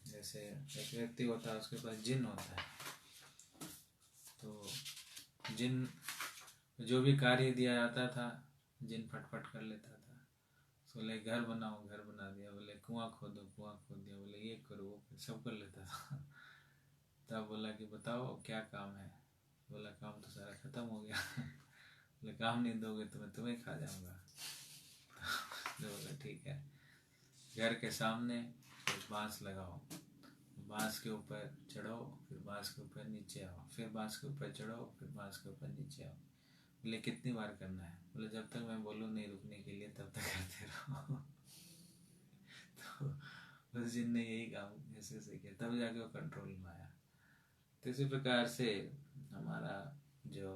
जैसे एक व्यक्ति होता है, उसके पास जिन होता है, तो जिन जो भी कार्य दिया जाता था जिन फटफट कर लेता था। बोले घर बनाओ, घर बना दिया, बोले कुआं खोदो, कुआं खोद दिया, बोले ये करो वो करो, सब कर लेता था। तब बोला कि बताओ क्या काम है। बोला काम तो सारा खत्म हो गया। बोले काम नहीं दोगे तो मैं तुम्हें खा जाऊंगा। तो बोला ठीक है, घर के सामने एक बांस लगाओ, बांस के ऊपर चढ़ो, फिर बांस के ऊपर नीचे आओ, फिर बांस के ऊपर चढ़ो, फिर बांस के ऊपर नीचे आओ। बोले कितनी बार करना है। बोले जब तक मैं बोलूँ नहीं रुकने के लिए तब तक करते रहो। तो उस जिन ने यही काम ऐसे ऐसे किया, तब जाके वो कंट्रोल में आया। तो इसी प्रकार से हमारा जो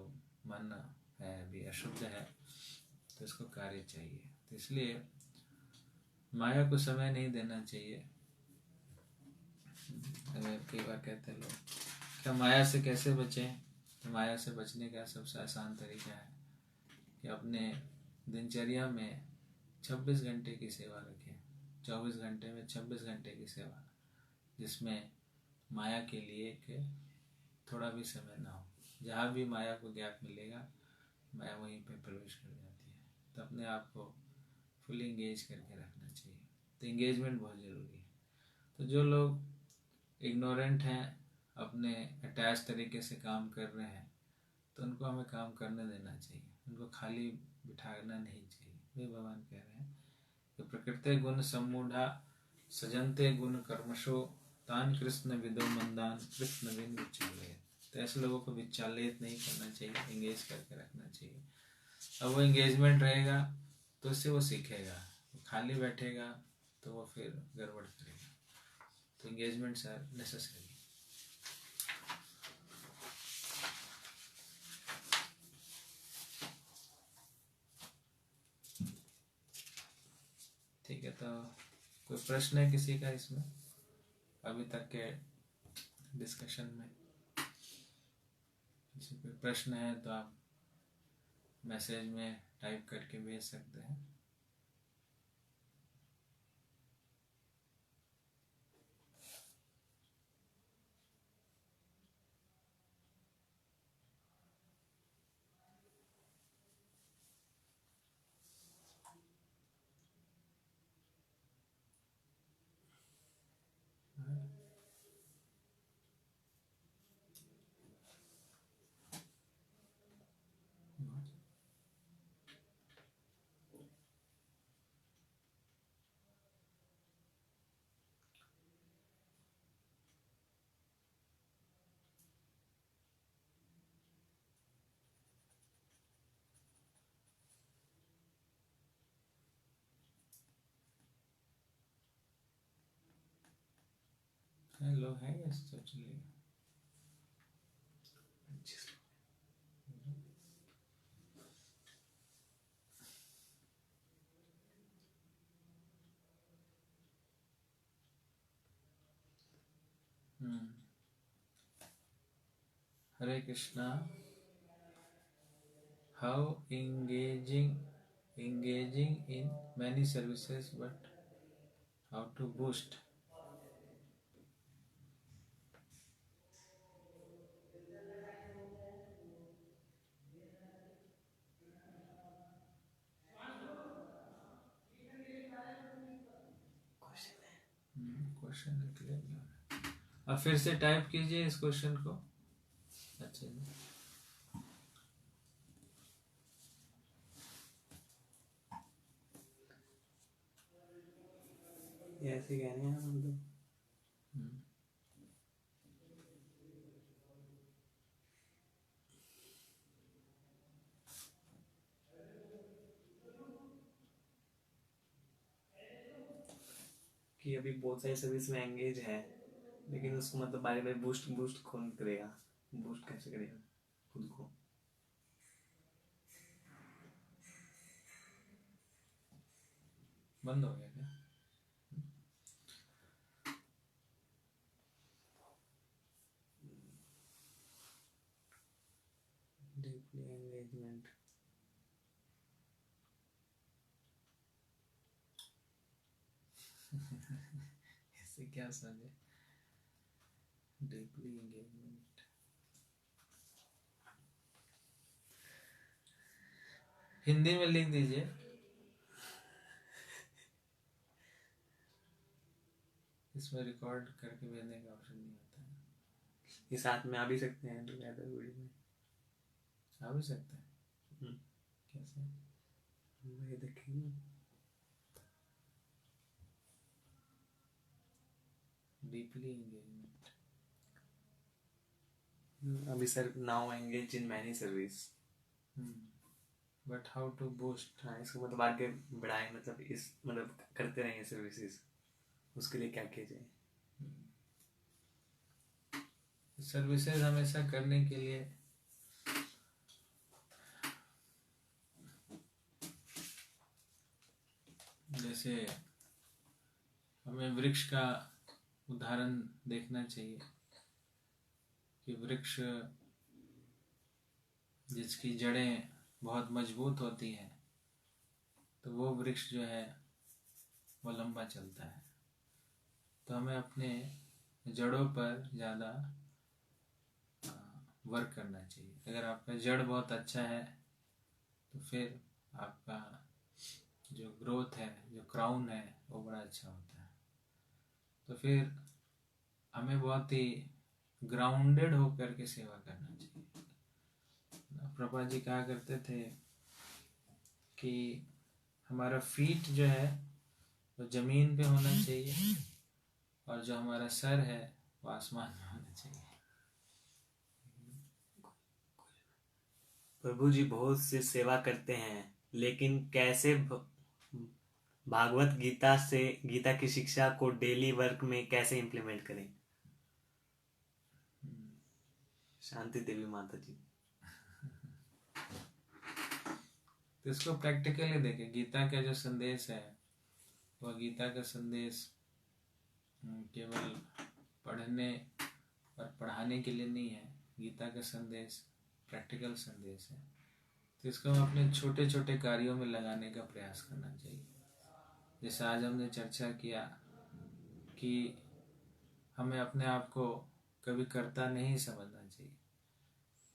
मन है अभी अशुद्ध है, तो इसको कार्य चाहिए। तो इसलिए माया को समय नहीं देना चाहिए। कई बार कहते हैं लोग क्या माया से कैसे बचें। तो माया से बचने का सबसे आसान तरीका है कि अपने दिनचर्या में 26 घंटे की सेवा रखें। 24 घंटे में 26 घंटे की सेवा, जिसमें माया के लिए के थोड़ा भी समय ना हो। जहाँ भी माया को गैप मिलेगा, माया वहीं पे प्रवेश कर जाती है। तो अपने आप को फुली इंगेज करके रखना चाहिए। तो इंगेजमेंट बहुत ज़रूरी है। तो जो लोग इग्नोरेंट हैं, अपने अटैच तरीके से काम कर रहे हैं, तो उनको हमें काम करने देना चाहिए, उनको खाली बिठाना नहीं चाहिए। वे भगवान कह रहे हैं कि प्रकृति गुण सम्मूढ़ा सजनते गुण कर्मशो तान कृष्ण विदो मंदान कृष्ण बिन विचालित। तो ऐसे लोगों को विचालित नहीं करना चाहिए, इंगेज करके रखना चाहिए। अब वो इंगेजमेंट रहेगा तो उससे वो सीखेगा, वो खाली बैठेगा तो वो फिर गड़बड़ करेगा। तो इंगेजमेंट्स आर नेसेसरी। ठीक है, तो कोई प्रश्न है किसी का इसमें अभी तक के डिस्कशन में? किसी कोई प्रश्न है तो आप मैसेज में टाइप करके भेज सकते हैं। लोग हैं यस, तो चलिए। Hare Krishna. How engaging in many services, but how to boost? Question clear नहीं हो रहा। अब फिर से टाइप कीजिए इस क्वेश्चन को। अच्छा जी, ये ऐसे कहने हैं मतलब कि अभी बहुत सारी सर्विस में एंगेज है, लेकिन उसको मतलब बारी बारी बूस्ट बूस्ट कौन करेगा, बूस्ट कैसे करेगा खुद को। बंद हो गया क्या? डीपली एंगेजमेंट, इससे क्या समझे? डीपली एंगेजमेंट, हिंदी में लिख दीजिए। इसमें रिकॉर्ड करके भेजने का ऑप्शन नहीं होता है। ये साथ में आ भी सकते हैं टुगेदर वीडियो में, आ भी सकता है। कैसे? वही देखेंगे। डीपली एंगेजमेंट, अभी sir now engage in many service. But how to boost? हाँ, इसको मतलब आगे बढ़ाएं, मतलब इस मतलब करते रहेंगे सर्विसेज, उसके लिए क्या किया जाए। सर्विसेज हमेशा करने के लिए जैसे हमें वृक्ष का उदाहरण देखना चाहिए कि वृक्ष जिसकी जड़ें बहुत मजबूत होती हैं, तो वो वृक्ष जो है वो लंबा चलता है। तो हमें अपने जड़ों पर ज़्यादा वर्क करना चाहिए। अगर आपका जड़ बहुत अच्छा है तो फिर आपका जो ग्रोथ है, जो क्राउन है, वो बड़ा अच्छा होता है। तो फिर हमें बहुत ही ग्राउंडेड होकर के सेवा करना चाहिए। प्रभुपाद जी कहा करते थे कि हमारा फीट जो है वो जमीन पे होना चाहिए और जो हमारा सर है वो आसमान में होना चाहिए। प्रभु जी बहुत से सेवा करते हैं, लेकिन कैसे भागवत गीता की शिक्षा को डेली वर्क में कैसे इम्प्लीमेंट करें। शांति देवी माता जी। तो इसको प्रैक्टिकली देखें। गीता का जो संदेश है वह गीता का संदेश केवल पढ़ने और पढ़ाने के लिए नहीं है। गीता का संदेश प्रैक्टिकल संदेश है। तो इसको हम अपने छोटे छोटे कार्यों में लगाने का प्रयास करना चाहिए। जैसे आज हमने चर्चा किया कि हमें अपने आप को कभी कर्ता नहीं समझना चाहिए।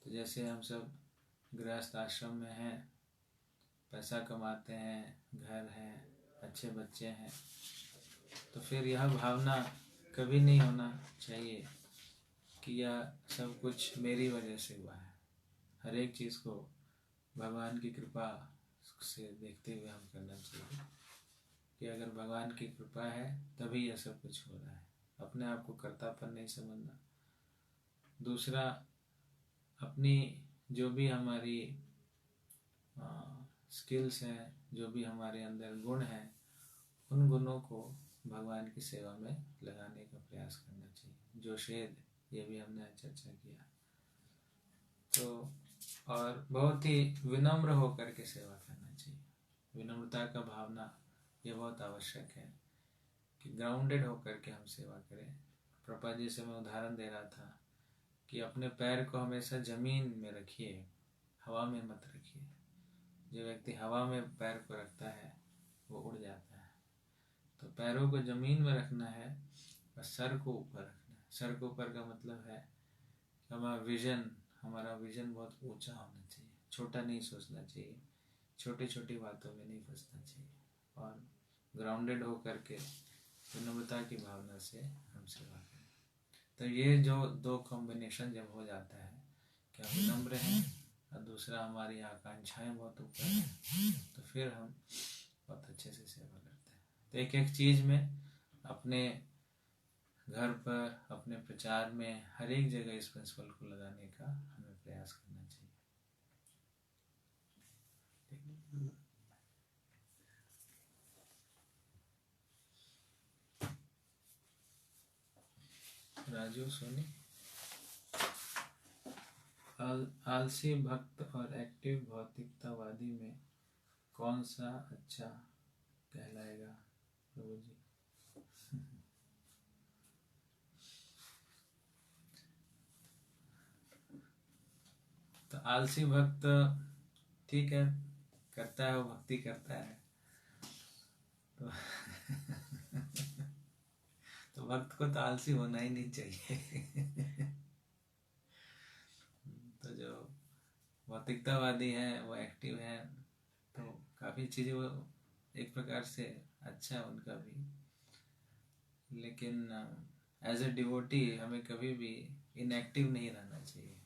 तो जैसे हम सब गृहस्थ आश्रम में हैं, पैसा कमाते हैं, घर है, अच्छे बच्चे हैं, तो फिर यह भावना कभी नहीं होना चाहिए कि यह सब कुछ मेरी वजह से हुआ है। हर एक चीज़ को भगवान की कृपा से देखते हुए हम करना चाहिए कि अगर भगवान की कृपा है तभी यह सब कुछ हो रहा है। अपने आप को कर्तापन नहीं समझना। दूसरा, अपनी जो भी हमारी स्किल्स हैं, जो भी हमारे अंदर गुण हैं, उन गुणों को भगवान की सेवा में लगाने का प्रयास करना चाहिए। जो शेद, ये भी हमने चर्चा किया। तो और बहुत ही विनम्र होकर के सेवा करना चाहिए। विनम्रता का भावना ये बहुत आवश्यक है कि ग्राउंडेड होकर के हम सेवा करें। प्रभुपाद जी से मैं उदाहरण दे रहा था कि अपने पैर को हमेशा जमीन में रखिए, हवा में मत रखिए। जो व्यक्ति हवा में पैर को रखता है वो उड़ जाता है। तो पैरों को जमीन में रखना है और सर को ऊपर रखना है। सर को ऊपर का मतलब है हमारा विजन बहुत ऊंचा होना चाहिए। छोटा नहीं सोचना चाहिए, छोटी छोटी बातों में नहीं फंसना चाहिए और ग्राउंडेड होकर के विनम्रता की भावना से हम सेवा करें। तो ये जो दो कॉम्बिनेशन जब हो जाता है कि हम विनम्र हैं और दूसरा हमारी आकांक्षाएं बहुत ऊपर हैं, तो फिर हम बहुत अच्छे से सेवा करते हैं। तो एक एक चीज़ में, अपने घर पर, अपने प्रचार में, हर एक जगह इस प्रिंसिपल को लगाने का हमें प्रयास करना चाहिए। राजू सोनी। आलसी भक्त और एक्टिव भौतिकतावादी में कौन सा अच्छा कहलाएगा प्रभु जी? तो आलसी भक्त ठीक है, करता है, वो भक्ति करता है, तो तो भक्त को तो आलसी होना ही नहीं चाहिए। तो जो भौतिकतावादी है वो एक्टिव है, तो काफ़ी चीज़ें वो एक प्रकार से अच्छा है उनका भी, लेकिन एज ए डिवोटी हमें कभी भी इनएक्टिव नहीं रहना चाहिए।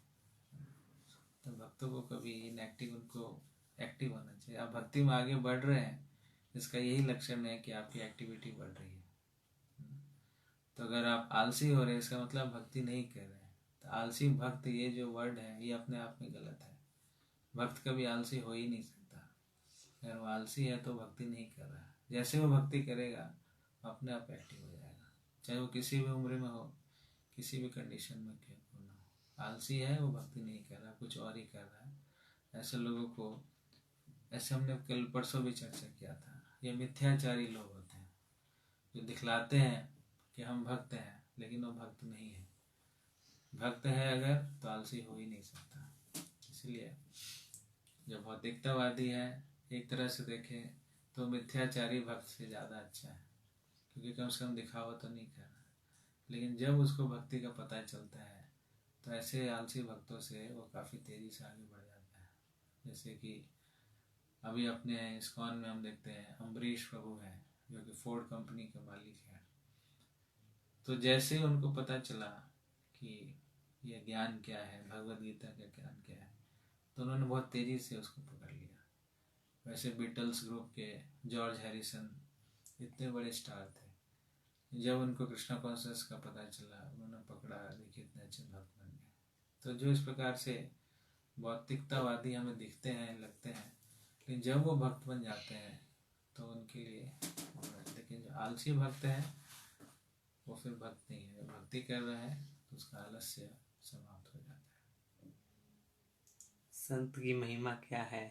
तो भक्तों को कभी इनएक्टिव, उनको एक्टिव होना चाहिए। आप भक्ति में आगे बढ़ रहे हैं, इसका यही लक्षण है कि आपकी एक्टिविटी बढ़ रही है। तो अगर आप आलसी हो रहे हैं, इसका मतलब भक्ति नहीं कर रहे हैं। तो आलसी भक्त, ये जो वर्ड है ये अपने आप में गलत है। भक्त कभी आलसी हो ही नहीं सकता। अगर वो आलसी है तो भक्ति नहीं कर रहा है। जैसे वो भक्ति करेगा अपने आप एक्टिव हो जाएगा, चाहे वो किसी भी उम्र में हो, किसी भी कंडीशन में क्यों ना हो। आलसी है वो भक्ति नहीं कर रहा, कुछ और ही कर रहा है। ऐसे लोगों को, ऐसे हमने कल परसों भी चर्चा किया था, ये मिथ्याचारी लोग होते हैं जो दिखलाते हैं कि हम भक्त हैं, लेकिन वो भक्त नहीं है। भक्त है अगर तो आलसी हो ही नहीं सकता। इसलिए जो भौतिकतावादी है, एक तरह से देखें तो मिथ्याचारी भक्त से ज़्यादा अच्छा है, क्योंकि कम से कम दिखावा तो नहीं कर रहा। लेकिन जब उसको भक्ति का पता चलता है तो ऐसे आलसी भक्तों से वो काफ़ी तेज़ी से आगे बढ़ जाता है। जैसे कि अभी अपने इस्कॉन में हम देखते हैं अम्बरीश प्रभु हैं, जो कि फोर्ड कंपनी के मालिक हैं। तो जैसे ही उनको पता चला कि ये ज्ञान क्या है, भगवद गीता का ज्ञान क्या है, तो उन्होंने बहुत तेज़ी से उसको पकड़ लिया। वैसे बीटल्स ग्रुप के जॉर्ज हैरिसन इतने बड़े स्टार थे, जब उनको कृष्णा कॉन्शियस का पता चला उन्होंने पकड़ा, देखिए इतने अच्छे भक्त बन गए। तो जो इस प्रकार से भौतिकतावादी हमें दिखते हैं, लगते हैं, लेकिन जब वो भक्त बन जाते हैं तो उनके लिए, लेकिन जो आलसी भक्त है वो फिर भक्त नहीं है। भक्ति कर रहा है तो उसका आलस्य समाप्त हो जाता है। संत की महिमा क्या है?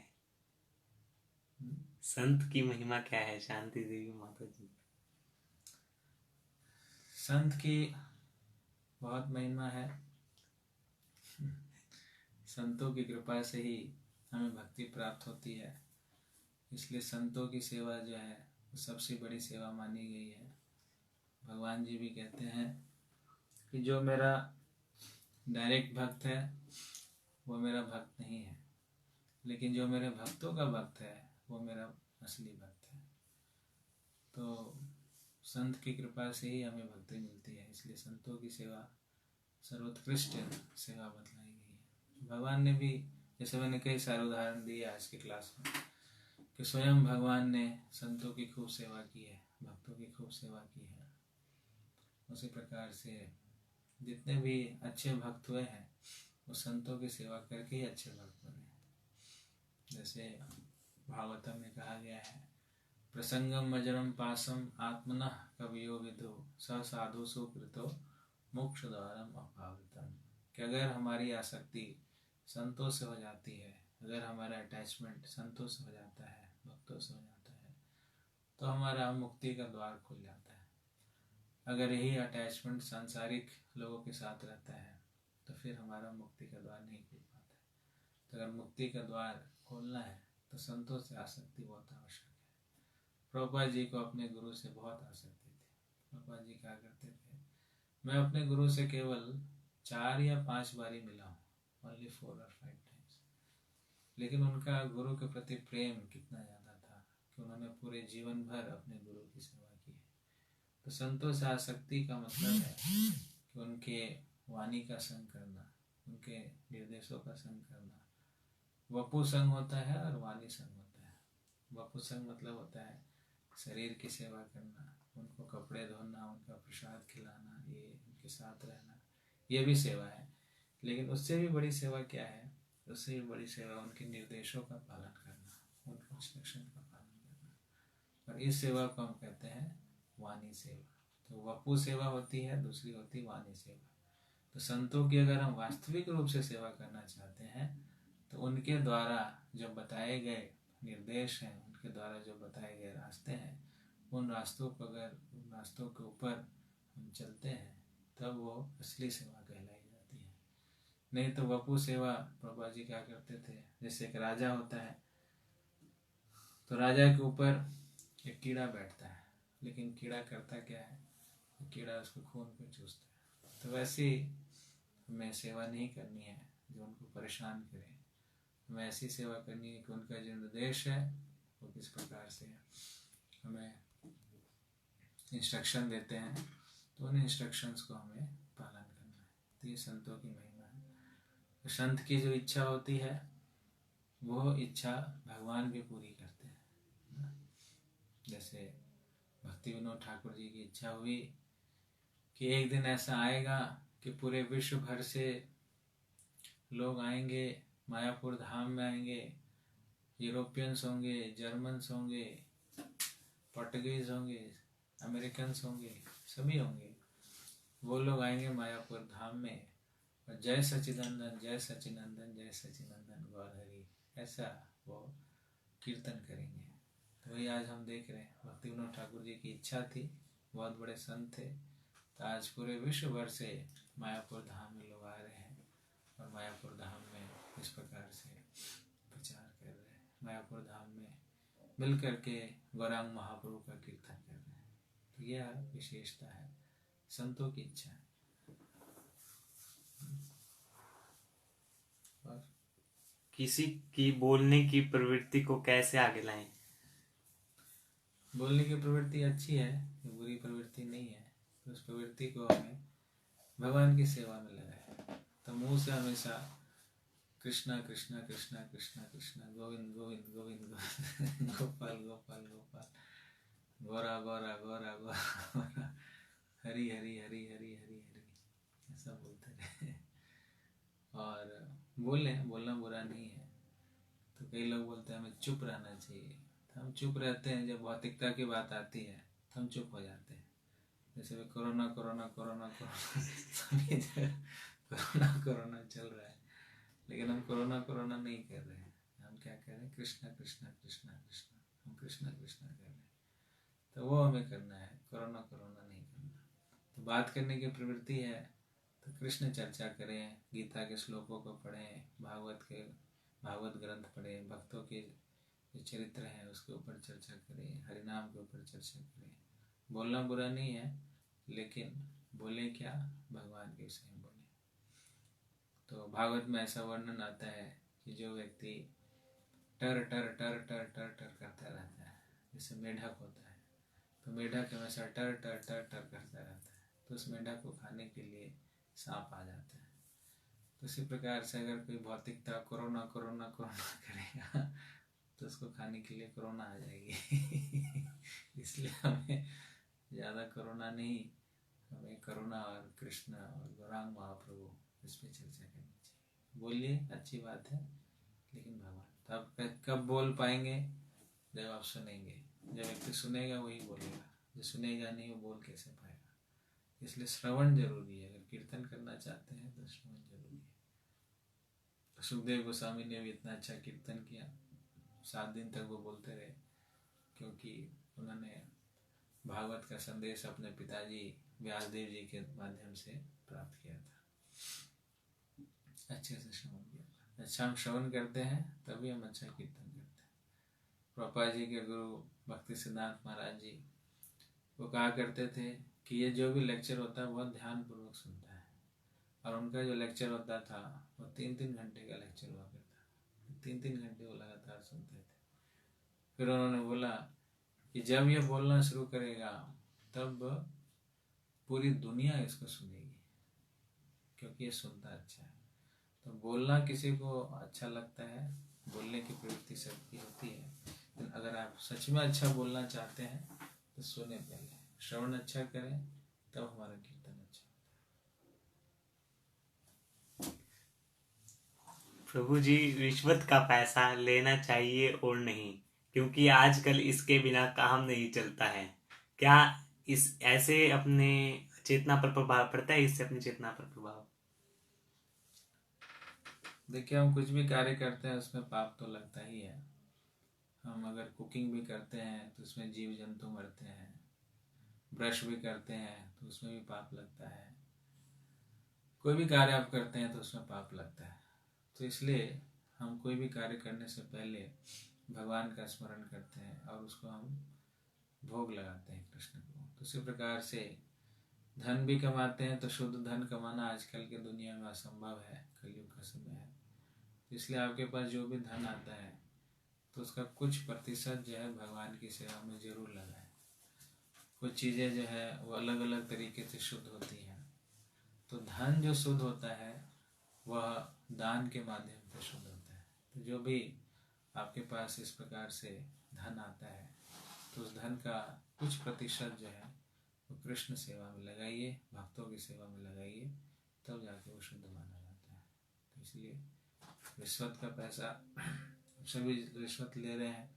संत की महिमा क्या है शांति देवी माता जी? संत की बहुत महिमा है। संतों की कृपा से ही हमें भक्ति प्राप्त होती है, इसलिए संतों की सेवा जो है वो सबसे बड़ी सेवा मानी गई है। भगवान जी भी कहते हैं कि जो मेरा डायरेक्ट भक्त है वो मेरा भक्त नहीं है, लेकिन जो मेरे भक्तों का भक्त है वो मेरा असली भक्त है। तो संत की कृपा से ही हमें भक्ति मिलती है, इसलिए संतों की सेवा सर्वोत्कृष्ट सेवा बतलाई गई है। भगवान ने भी, जैसे मैंने कई सारे उदाहरण दिए आज की क्लास में, कि स्वयं भगवान ने संतों की खूब सेवा की है, भक्तों की खूब सेवा की है। उसी प्रकार से जितने भी अच्छे भक्त हुए हैं वो संतों की सेवा करके ही अच्छे भक्त बने। जैसे भागवतम में कहा गया है, प्रसंगम मजरम पासम आत्मनः कवियो विदु स साधु सुकृतो मोक्ष द्वारम अपावृतम। कि अगर हमारी आसक्ति संतों से हो जाती है, अगर हमारा अटैचमेंट संतों से हो जाता है, भक्तों से हो जाता है, तो हमारा मुक्ति का द्वार खुल जाता है। अगर यही अटैचमेंट सांसारिक लोगों के साथ रहता है तो फिर हमारा मुक्ति का द्वार नहीं खुल पाता है। तो अगर मुक्ति का द्वार खोलना है तो संतों से आसक्ति बहुत आवश्यक है। प्रभुपाद जी को अपने गुरु से बहुत आसक्ति थी। प्रभुपाद जी क्या करते थे, मैं अपने गुरु से केवल 4 या 5 बार ही मिला हूँ, ओनली 4 और 5 टाइम्स, लेकिन उनका गुरु के प्रति प्रेम कितना ज़्यादा था कि उन्होंने पूरे जीवन भर अपने गुरु की सेवा की। तो संतों से आसक्ति का मतलब है कि उनके वाणी का संग करना, उनके निर्देशों का संग करना। वपु संग होता है और वाणी संग होता है। वपु संग मतलब होता है शरीर की सेवा करना, उनको कपड़े धोना, उनका प्रसाद खिलाना, ये उनके साथ रहना, ये भी सेवा है। लेकिन उससे भी बड़ी सेवा क्या है? उससे भी बड़ी सेवा उनके निर्देशों का पालन करना, उनके इंस्ट्रक्शन का पालन करना। और इस सेवा को हम कहते हैं वाणी सेवा। तो वपु सेवा होती है, दूसरी होती वाणी सेवा। तो संतों की अगर हम वास्तविक रूप से सेवा करना चाहते हैं तो उनके द्वारा जो बताए गए निर्देश हैं, उनके द्वारा जो बताए गए रास्ते हैं, उन रास्तों को अगर उन रास्तों के ऊपर हम चलते हैं तब वो असली सेवा कहलाई जाती है। नहीं तो वपु सेवा, प्रभा जी क्या करते थे, जैसे एक राजा होता है तो राजा के ऊपर एक कीड़ा बैठता है, लेकिन कीड़ा करता क्या है, कीड़ा उसको खून को चूसता है। तो वैसे हमें सेवा नहीं करनी है जो उनको परेशान करे, हमें ऐसी सेवा करनी है कि उनका जो निर्देश है वो किस प्रकार से हमें इंस्ट्रक्शन देते हैं तो उन इंस्ट्रक्शंस को हमें पालन करना है। तो ये संतों की महिमा है। तो संत की जो इच्छा होती है वो इच्छा भगवान भी पूरी करते हैं। जैसे भक्ति विनोद ठाकुर जी की इच्छा हुई कि एक दिन ऐसा आएगा कि पूरे विश्व भर से लोग आएंगे, मायापुर धाम में आएंगे, यूरोपियंस होंगे, जर्मन्स होंगे, पोर्टुगीज होंगे, अमेरिकन्स होंगे, सभी होंगे। वो लोग आएंगे मायापुर धाम में और जय सच्चिदानंद जय सच्चिदानंद जय सच्चिदानंद गौर हरि, ऐसा वो कीर्तन करेंगे। तो वही आज हम देख रहे हैं, भक्ति विनोद ठाकुर जी की इच्छा थी, बहुत बड़े संत थे, तो आज पूरे विश्व भर से मायापुर धाम में लोग आ रहे हैं और मायापुर धाम में इस प्रकार से प्रचार कर रहे हैं। मायापुर धाम में मिल करके गौरांग महाप्रभु का कीर्तन कर रहे हैं। तो यह विशेषता है, संतों की इच्छा है। और किसी की बोलने की प्रवृत्ति को कैसे आगे लाएं? बोलने की प्रवृत्ति अच्छी है, बुरी प्रवृत्ति नहीं है। तो उस प्रवृत्ति को हमें भगवान की सेवा में लगाए। तो मुंह से हमेशा कृष्णा कृष्णा कृष्णा कृष्णा कृष्णा, गोविंद गोविंद गोविंद गोविंद, गोपाल गोपाल गोपाल, गौरा गौरा गौरा गौरा, हरि हरि हरि हरि हरि हरि, ऐसा बोलते रहे। और बोलना बुरा नहीं है। तो कई लोग बोलते हैं हमें चुप रहना चाहिए, तो हम चुप रहते हैं। जब भौतिकता की बात आती है तो हम चुप हो जाते हैं। जैसे वे कोरोना कोरोना कोरोना कोरोना सभी जगह कोरोना कोरोना चल रहा है, लेकिन हम कोरोना कोरोना नहीं कर रहे हैं। हम क्या कर रहे हैं, कृष्णा कृष्णा कृष्णा कृष्णा, हम कृष्णा कृष्णा कर रहे हैं। तो वो हमें करना है, कोरोना कोरोना नहीं करना। तो बात करने की प्रवृत्ति है तो कृष्ण चर्चा करें, गीता के श्लोकों को पढ़ें, भागवत ग्रंथ पढ़ें, भक्तों के जो चरित्र हैं उसके ऊपर चर्चा करें, हरिनाम के ऊपर चर्चा करें। बोलना बुरा नहीं है, लेकिन बोले क्या, भगवान के विषय में बोले। तो भागवत में ऐसा वर्णन आता है कि जो व्यक्ति टर टर टर टर टर टर करता रहता है, जैसे मेढक होता है, तो मेढक हमेशा टर टर टर टर करता रहता है, तो उस मेढक को खाने के लिए सांप आ जाता है। तो इसी प्रकार से अगर कोई भौतिकता कोरोना कोरोना कोरोना करेगा तो उसको खाने के लिए कोरोना आ जाएगी। इसलिए हमें ज़्यादा कोरोना नहीं, हमें करुणा और कृष्ण और गौरांग महाप्रभु इस पर चर्चा करनी चाहिए। बोलिए, अच्छी बात है, लेकिन भगवान तो आप कब बोल पाएंगे, जब आप सुनेंगे। जब व्यक्ति सुनेगा वही बोलेगा, जो सुनेगा नहीं वो बोल कैसे पाएगा। इसलिए श्रवण जरूरी है। अगर कीर्तन करना चाहते हैं तो श्रवण जरूरी है। सुखदेव गोस्वामी ने भी इतना अच्छा कीर्तन किया, 7 दिन तक वो बोलते रहे, क्योंकि उन्होंने भागवत का संदेश अपने पिताजी व्यासदेव जी के माध्यम से प्राप्त किया था। अच्छे से श्रवण किया था। अच्छा हम श्रवण करते हैं तभी हम अच्छा कीर्तन करते हैं। प्रभुपाद जी के गुरु भक्ति सिद्धांत महाराज जी वो कहा करते थे कि ये जो भी लेक्चर होता है बहुत ध्यानपूर्वक सुनता है। और उनका जो लेक्चर होता था वो 3-3 घंटे का लेक्चर हुआ करता, 3-3 घंटे वो लगातार सुनते थे। फिर उन्होंने बोला कि जब ये बोलना शुरू करेगा तब पूरी दुनिया इसको सुनेगी, क्योंकि ये सुनता अच्छा है। तो बोलना किसी को अच्छा लगता है, बोलने की प्रवृत्ति सबकी होती है, लेकिन अगर आप सच में अच्छा बोलना चाहते हैं तो सुने, पहले श्रवण अच्छा करें, तब हमारा कीर्तन अच्छा होता है। प्रभु जी, रिश्वत का पैसा लेना चाहिए और नहीं, क्योंकि आजकल इसके बिना काम नहीं चलता है। क्या इस ऐसे अपने चेतना पर प्रभाव पड़ता है, इससे अपनी चेतना पर प्रभाव? देखिए, हम कुछ भी कार्य करते हैं उसमें पाप तो लगता ही है। हम अगर कुकिंग भी करते हैं तो उसमें जीव जंतु मरते हैं, ब्रश भी करते हैं तो उसमें भी पाप लगता है, कोई भी कार्य आप करते हैं तो उसमें पाप लगता है। तो इसलिए हम कोई भी कार्य करने से पहले भगवान का स्मरण करते हैं और उसको हम भोग लगाते हैं कृष्ण को। तो उसी प्रकार से धन भी कमाते हैं तो शुद्ध धन कमाना आजकल के दुनिया में असंभव है, कलयुग का समय है। इसलिए आपके पास जो भी धन आता है तो उसका कुछ प्रतिशत जो है भगवान की सेवा में जरूर लगाएं। कुछ चीज़ें जो है वो अलग अलग तरीके से शुद्ध होती हैं। तो धन जो शुद्ध होता है वह दान के माध्यम से शुद्ध होता है। तो जो भी आपके पास इस प्रकार से धन आता है तो उस धन का कुछ प्रतिशत जो है वो कृष्ण सेवा में लगाइए, भक्तों की सेवा में लगाइए, तब जाके वो शुद्ध माना जाता है। तो इसलिए रिश्वत का पैसा, सभी रिश्वत ले रहे हैं,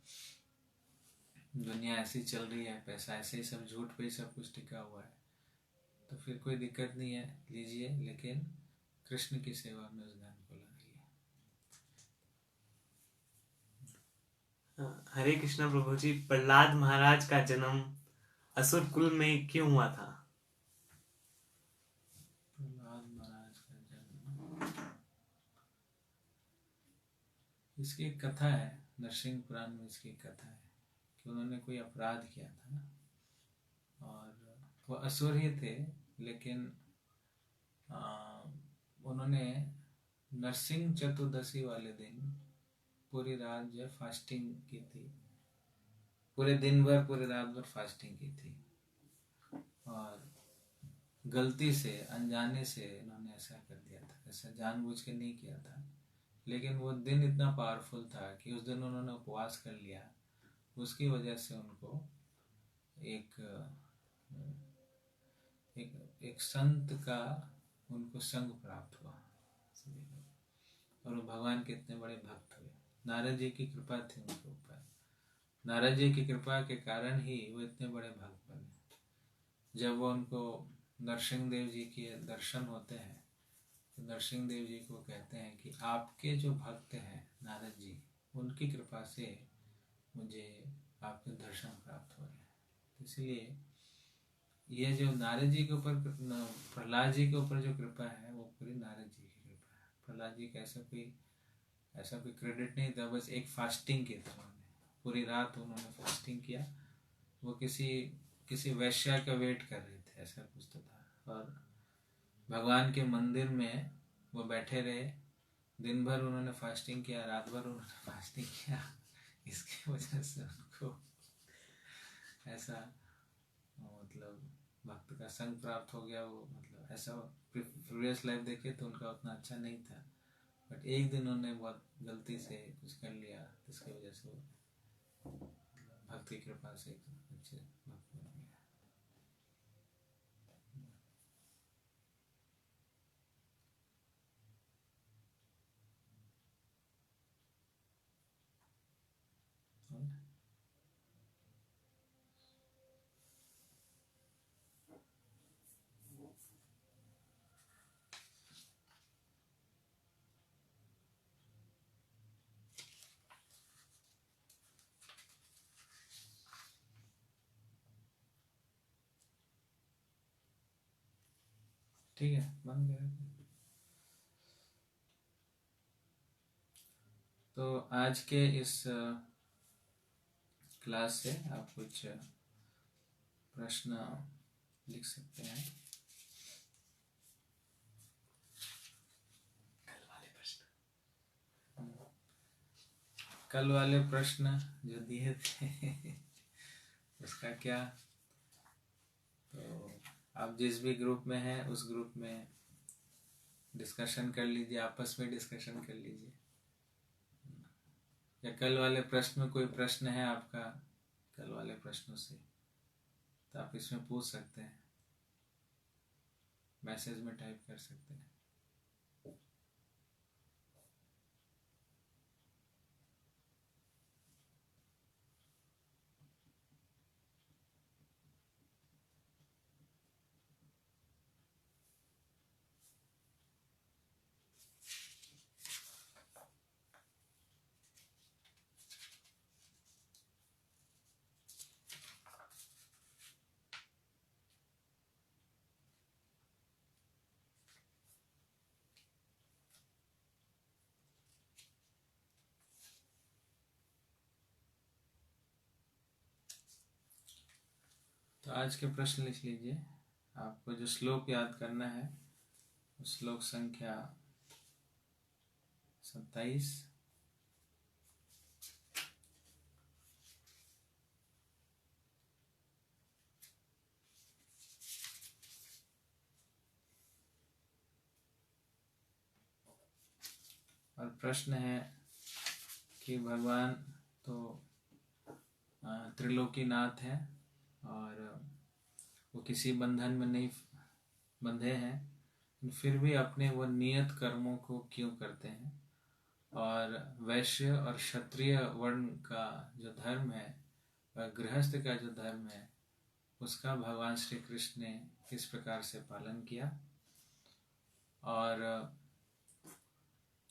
दुनिया ऐसी चल रही है, पैसा ऐसे ही सब झूठ पे ही सब कुछ टिका हुआ है। तो फिर कोई दिक्कत नहीं है, लीजिए, लेकिन कृष्ण की सेवा में उस धन को लगाइए। हरे कृष्णा प्रभु जी, प्रहलाद महाराज का जन्म असुर कुल में क्यों हुआ था? प्रहलाद महाराज का जन्म, इसकी एक कथा है, नरसिंह पुराण में इसकी एक कथा है कि उन्होंने कोई अपराध किया था और वो असुर ही थे, लेकिन उन्होंने नरसिंह चतुर्दशी वाले दिन पूरी रात जो फास्टिंग की थी, पूरे दिन भर पूरे रात भर फास्टिंग की थी और गलती से अनजाने से इन्होंने ऐसा कर दिया था। ऐसा जानबूझ के नहीं किया था, लेकिन वो दिन इतना पावरफुल था कि उस दिन उन्होंने उपवास कर लिया। उसकी वजह से उनको एक एक एक संत का उनको संग प्राप्त हुआ और वो भगवान के इतने बड़े भक्त हुए। नारद जी की कृपा थी उनके ऊपर, नारद जी की कृपा के कारण ही वो इतने बड़े भक्त बने। जब वो उनको नरसिंह देव जी के दर्शन होते हैं तो नरसिंह देव जी को कहते हैं कि आपके जो भक्त हैं नारद जी, उनकी कृपा से मुझे आपके दर्शन प्राप्त हो रहे हैं। तो इसलिए ये जो नारद जी के ऊपर, प्रहलाद जी के ऊपर जो कृपा है वो पूरी नारद जी की कृपा है। प्रहलाद जी का ऐसा कोई क्रेडिट नहीं था, बस एक फास्टिंग की थी उन्होंने, पूरी रात उन्होंने फास्टिंग किया। वो किसी वैश्या का वेट कर रहे थे, ऐसा कुछ तो था। और भगवान के मंदिर में वो बैठे रहे, दिन भर उन्होंने फास्टिंग किया, रात भर उन्होंने फास्टिंग किया। इसकी वजह से उनको ऐसा मतलब भक्त का संग प्राप्त हो गया। वो मतलब ऐसा प्रीवियस लाइफ देखे तो उनका उतना अच्छा नहीं था, बट एक दिन उन्होंने बहुत गलती से कुछ कर लिया, जिसकी वजह से वो भक्त की कृपा से एक अच्छे भक्त बन गया। ठीक है, बन गया। तो आज के इस क्लास से आप कुछ प्रश्न लिख सकते हैं। कल वाले प्रश्न जो दिए थे उसका क्या, तो आप जिस भी ग्रुप में हैं उस ग्रुप में डिस्कशन कर लीजिए, आपस में डिस्कशन कर लीजिए। या कल वाले प्रश्न में कोई प्रश्न है आपका कल वाले प्रश्नों से, तो आप इसमें पूछ सकते हैं, मैसेज में टाइप कर सकते हैं। तो आज के प्रश्न लिख लीजिए। आपको जो श्लोक याद करना है, श्लोक संख्या 27। और प्रश्न है कि भगवान तो त्रिलोकीनाथ हैं और वो किसी बंधन में नहीं बंधे हैं, फिर भी अपने वो नियत कर्मों को क्यों करते हैं, और वैश्य और क्षत्रिय वर्ण का जो धर्म है और गृहस्थ का जो धर्म है उसका भगवान श्री कृष्ण ने किस प्रकार से पालन किया, और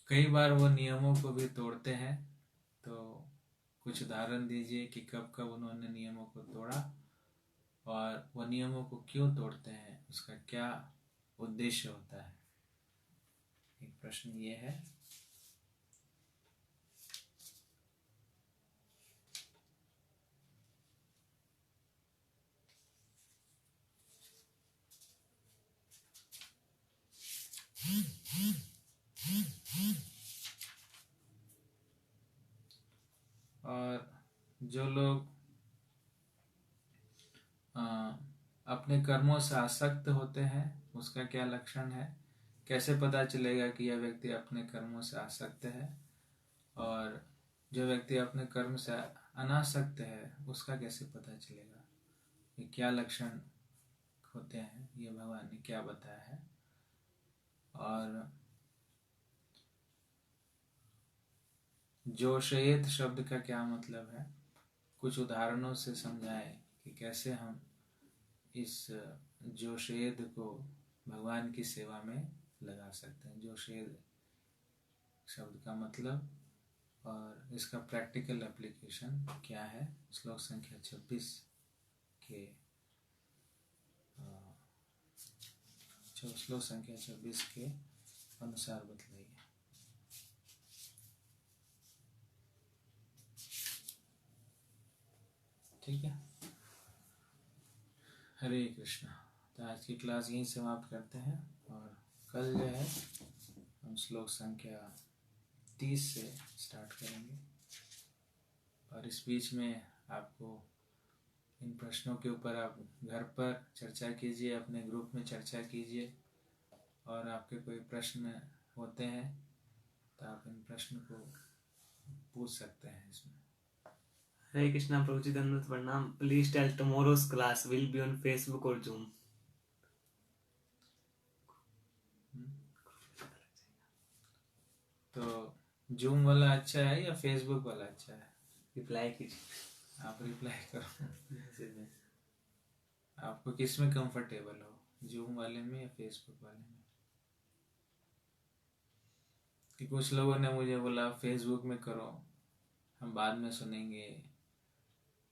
कई बार वो नियमों को भी तोड़ते हैं। तो कुछ उदाहरण दीजिए कि कब कब उन्होंने नियमों को तोड़ा और वो नियमों को क्यों तोड़ते हैं, उसका क्या उद्देश्य होता है। एक प्रश्न ये है। और जो लोग अपने कर्मों से आसक्त होते हैं उसका क्या लक्षण है, कैसे पता चलेगा कि यह व्यक्ति अपने कर्मों से आसक्त है, और जो व्यक्ति अपने कर्म से अनासक्त है उसका कैसे पता चलेगा, ये क्या लक्षण होते हैं, ये भगवान ने क्या बताया है। और जोशयेत शब्द का क्या मतलब है, कुछ उदाहरणों से समझाएं कि कैसे हम इस जोशयेद को भगवान की सेवा में लगा सकते हैं। जोशयेद शब्द का मतलब और इसका प्रैक्टिकल एप्लीकेशन क्या है, श्लोक संख्या 26 के श्लोक संख्या 26 के अनुसार बतलाइए। ठीक है, हरे कृष्णा। तो आज की क्लास यहीं समाप्त करते हैं और कल जो है हम श्लोक संख्या 30 से स्टार्ट करेंगे। और इस बीच में आपको इन प्रश्नों के ऊपर आप घर पर चर्चा कीजिए, अपने ग्रुप में चर्चा कीजिए, और आपके कोई प्रश्न होते हैं तो आप इन प्रश्न को पूछ सकते हैं इसमें। हरे कृष्णा प्रभु जी, दंडवत प्रणाम। Please tell tomorrow's class will be on Facebook और जूम। तो जूम वाला अच्छा है या फेसबुक वाला अच्छा है? रिप्लाई कीजिए। आप रिप्लाई करो। आपको किस में कंफर्टेबल हो, जूम वाले में या फेसबुक वाले में? कि कुछ लोगों ने मुझे बोला फेसबुक में करो, हम बाद में सुनेंगे,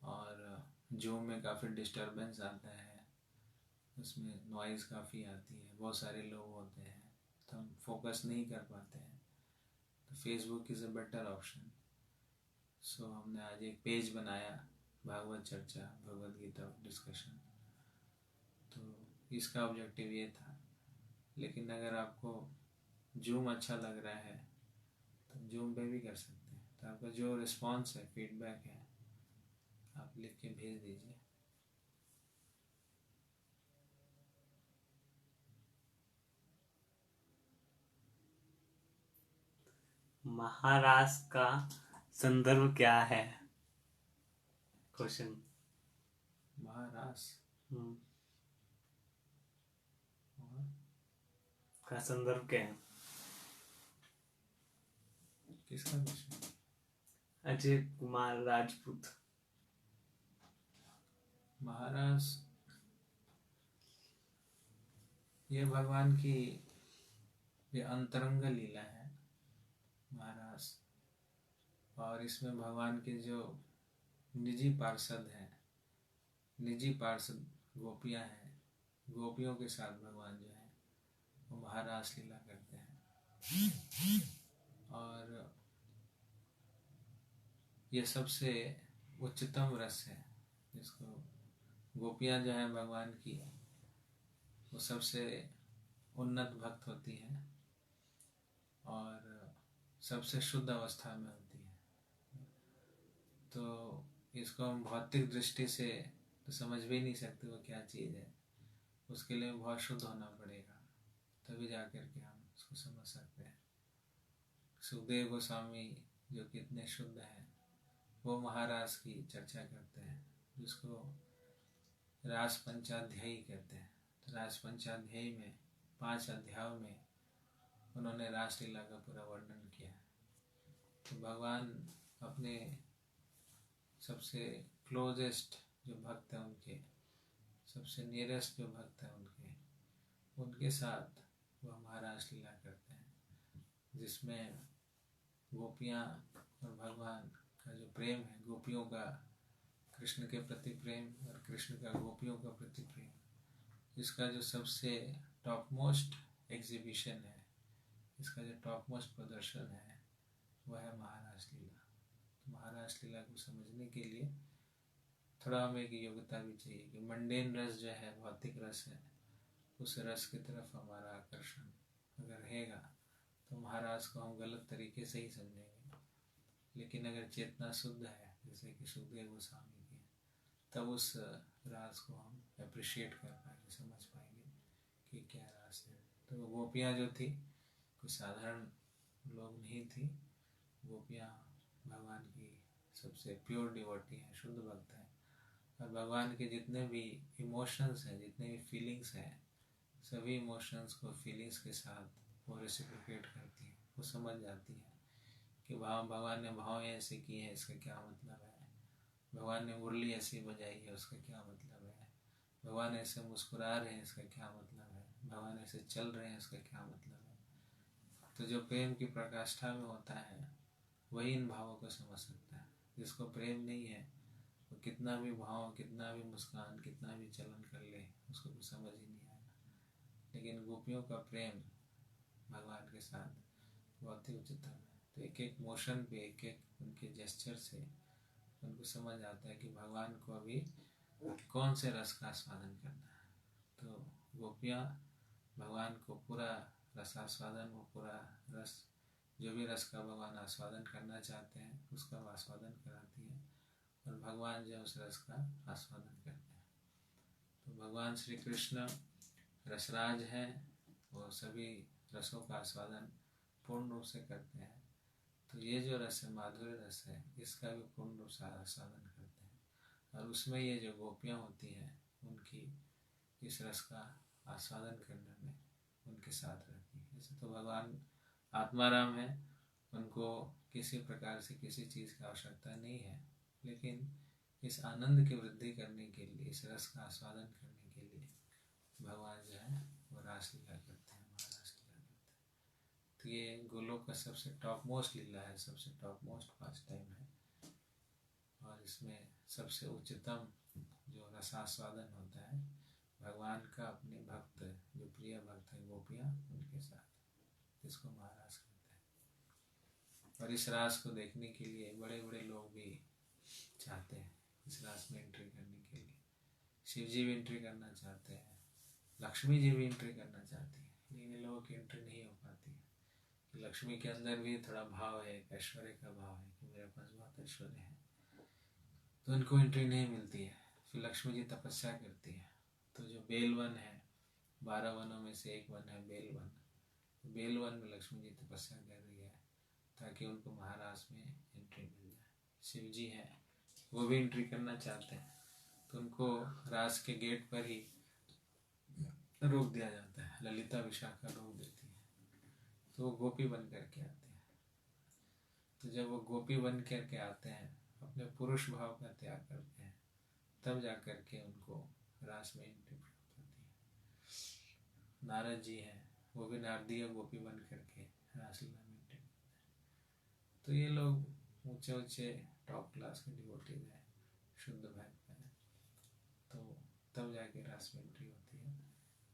और जूम में काफ़ी डिस्टरबेंस आता है, उसमें नॉइज़ काफ़ी आती है, बहुत सारे लोग होते हैं तो हम फोकस नहीं कर पाते हैं। तो Facebook is a better option. So हमने आज एक पेज बनाया, भागवत चर्चा, भगवद गीता डिस्कशन। तो इसका ऑब्जेक्टिव ये था। लेकिन अगर आपको जूम अच्छा लग रहा है तो जूम पे भी कर सकते हैं। तो आपका जो रिस्पांस है, फीडबैक है, आप लिख के भेज दीजिए। महाराष्ट्र का संदर्भ क्या है? क्वेश्चन। महाराष्ट्र का संदर्भ क्या है? किसका क्वेश्चन? अजय कुमार राजपूत। महाराष्ट्र ये भगवान की ये अंतरंग लीला है महाराष्ट्र। और इसमें भगवान के जो निजी पार्षद हैं, निजी पार्षद गोपियां हैं, गोपियों के साथ भगवान जो है वो महारास लीला करते हैं। और ये सबसे उच्चतम रस है जिसको गोपियाँ जो हैं भगवान की, वो सबसे उन्नत भक्त होती हैं और सबसे शुद्ध अवस्था में होती है। तो इसको हम भौतिक दृष्टि से तो समझ भी नहीं सकते वो क्या चीज़ है। उसके लिए बहुत शुद्ध होना पड़ेगा, तभी जा कर के हम उसको समझ सकते हैं। सुखदेव गोस्वामी जो कितने शुद्ध हैं, वो महाराज की चर्चा करते हैं, जिसको रास पंचाध्यायी कहते हैं। तो रास पंचाध्यायी में 5 अध्यायों में उन्होंने रासलीला का पूरा वर्णन किया। तो भगवान अपने सबसे क्लोजेस्ट जो भक्त हैं, उनके सबसे नियरेस्ट जो भक्त हैं उनके साथ वह महाराज लीला करते हैं, जिसमें गोपियाँ और भगवान का जो प्रेम है, गोपियों का कृष्ण के प्रति प्रेम और कृष्ण का गोपियों का प्रति प्रेम, इसका जो सबसे टॉप मोस्ट एग्जीबिशन है, इसका जो टॉप मोस्ट प्रदर्शन है, वह है महाराज लीला। तो महाराज लीला को समझने के लिए थोड़ा हमें एक योग्यता भी चाहिए कि मंडेन रस जो है, भौतिक रस है, उस रस की तरफ हमारा आकर्षण अगर रहेगा तो महाराज को हम गलत तरीके से ही समझेंगे। लेकिन अगर चेतना शुद्ध है, जैसे कि सुखदेव गोस्वामी की, तब उस रास को हम अप्रिशिएट कर पाएंगे, समझ पाएंगे कि क्या रास है। तो गोपियाँ जो थी, कोई साधारण लोग नहीं थी। गोपियाँ भगवान की सबसे प्योर डिवोटी हैं, शुद्ध भक्त हैं, और भगवान के जितने भी इमोशंस हैं, जितने भी फीलिंग्स हैं, सभी इमोशंस को फीलिंग्स के साथ वो रेसिप्रोकेट करती हैं। वो समझ जाती हैं कि भगवान ने भाव ऐसे किए हैं, इसका क्या मतलब है। भगवान ने मुरली ऐसी बजाई है, उसका क्या मतलब है। भगवान ऐसे मुस्कुरा रहे हैं, इसका क्या मतलब है। भगवान ऐसे चल रहे हैं, इसका क्या मतलब है। तो जो प्रेम की प्रकाष्ठा में होता है, वही इन भावों को समझ सकता है। जिसको प्रेम नहीं है, वो कितना भी भाव, कितना भी मुस्कान, कितना भी चलन कर ले, उसको कुछ समझ ही नहीं आएगा। लेकिन गोपियों का प्रेम भगवान के साथ बहुत ही उच्चतम है। तो एक एक मोशन पे, एक एक उनके जेस्चर से उनको समझ आता है कि भगवान को अभी कौन से रस का आस्वादन करना है। तो गोपियाँ भगवान को पूरा रसास्वादन, वो पूरा रस, जो भी रस का भगवान आस्वादन करना चाहते हैं, उसका आस्वादन कराती हैं, और भगवान जो उस रस का आस्वादन करते हैं। तो भगवान श्री कृष्ण रसराज हैं, वो सभी रसों का आस्वादन पूर्ण रूप से करते हैं। तो ये जो रस है, माधुर्य रस है, इसका भी पूर्ण रूप से आस्वादन करते हैं, और उसमें ये जो गोपियाँ होती हैं, उनकी इस रस का आस्वादन करने में उनके साथ रहती है। जैसे तो भगवान आत्माराम है, उनको किसी प्रकार से किसी चीज़ की आवश्यकता नहीं है, लेकिन इस आनंद की वृद्धि करने के लिए, इस रस का आस्वादन करने के लिए भगवान जो है वो रासलीला करते हैं, महारास लीला करते हैं। तो ये गोलोक का सबसे टॉप मोस्ट लीला है, सबसे टॉप मोस्ट पास टाइम है, और इसमें सबसे उच्चतम जो रसास्वादन होता है भगवान का अपने भक्त, जो प्रिय भक्त है गोपियाँ, उनके साथ, इसको महारास कहते हैं। और इस रास को देखने के लिए बड़े बड़े लोग भी चाहते हैं इस रास में एंट्री करने के लिए। शिव जी भी एंट्री करना चाहते हैं, लक्ष्मी जी भी एंट्री करना चाहती है, लेकिन लोगों की एंट्री नहीं हो पाती है। कि लक्ष्मी के अंदर भी थोड़ा भाव है, ऐश्वर्य का भाव है कि मेरे पास बहुत ऐश्वर्य है, तो उनको एंट्री नहीं मिलती है। फिर लक्ष्मी जी तपस्या करती है। तो जो बेलवन है, 12 वनों में से एक वन है बेलवन, बेलवन में लक्ष्मी जी तपस्या कर रही है ताकि उनको महाराज में एंट्री मिल जाए। शिव जी हैं, वो भी एंट्री करना चाहते हैं, तो उनको रास के गेट पर ही रोक दिया जाता है। ललिता विशाखा रोक देती है, तो वो गोपी बन करके आते हैं। तो जब वो गोपी बन करके आते हैं, अपने पुरुष भाव का त्याग करते हैं, तब जा कर के उनको रास में एंट्री प्राप्त होती है। नारद जी हैं, वो भी नारदीय गोपी बन करके रासलीला में एंट्री करते हैं। तो ये लोग ऊंचे ऊंचे टॉप क्लास के डिवोटीज हैं, शुद्ध भक्त हैं, तो तब जाके रास में एंट्री होती है।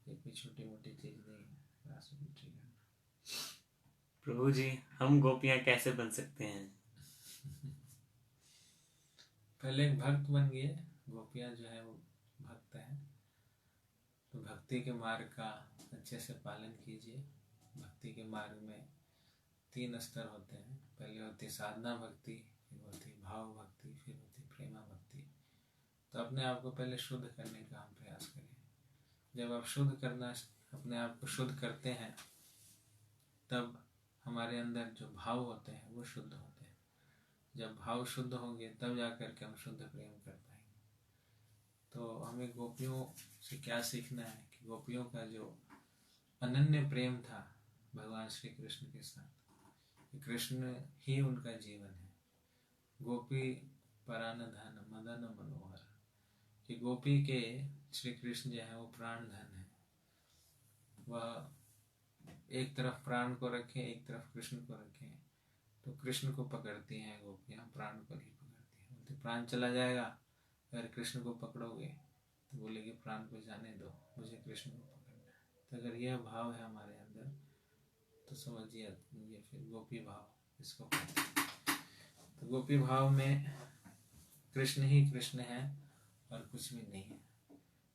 ये कोई छोटी मोटी चीज़ नहीं है रास में एंट्री करना। प्रभु जी, हम गोपियाँ कैसे बन सकते हैं? पहले एक भक्त बन गए, गोपियाँ जो है वो भक्त भक्त हैं तो भक्ति के मार्ग का अच्छे से पालन कीजिए। भक्ति के मार्ग में 3 स्तर होते हैं। पहले होती साधना भक्ति, फिर होती भाव भक्ति, फिर होती प्रेमा भक्ति। तो अपने आप को पहले शुद्ध करने का हम प्रयास करें। जब आप शुद्ध करना, अपने आप को शुद्ध करते हैं, तब हमारे अंदर जो भाव होते हैं वो शुद्ध होते हैं। जब भाव शुद्ध होंगे तब जाकर के हम शुद्ध प्रेम कर पाएंगे। तो हमें गोपियों से क्या सीखना है कि गोपियों का जो अनन्य प्रेम था भगवान श्री कृष्ण के साथ, कृष्ण ही उनका जीवन है। गोपी परानधन मदन मनोहर, कि गोपी के श्री कृष्ण जो है वो प्राण धन है। वह एक तरफ प्राण को रखें, एक तरफ कृष्ण को रखें, तो कृष्ण को पकड़ती हैं गोपियाँ, प्राण को नहीं पकड़ती हैं। बोलते प्राण चला जाएगा, अगर कृष्ण को पकड़ोगे तो बोलेगी प्राण को जाने दो, मुझे कृष्ण को पकड़ना है। तो अगर यह भाव है हमारे अंदर तो समझिए ये फिर गोपी भाव इसको कहते हैं। तो गोपी भाव में कृष्ण ही कृष्ण है और कुछ भी नहीं है।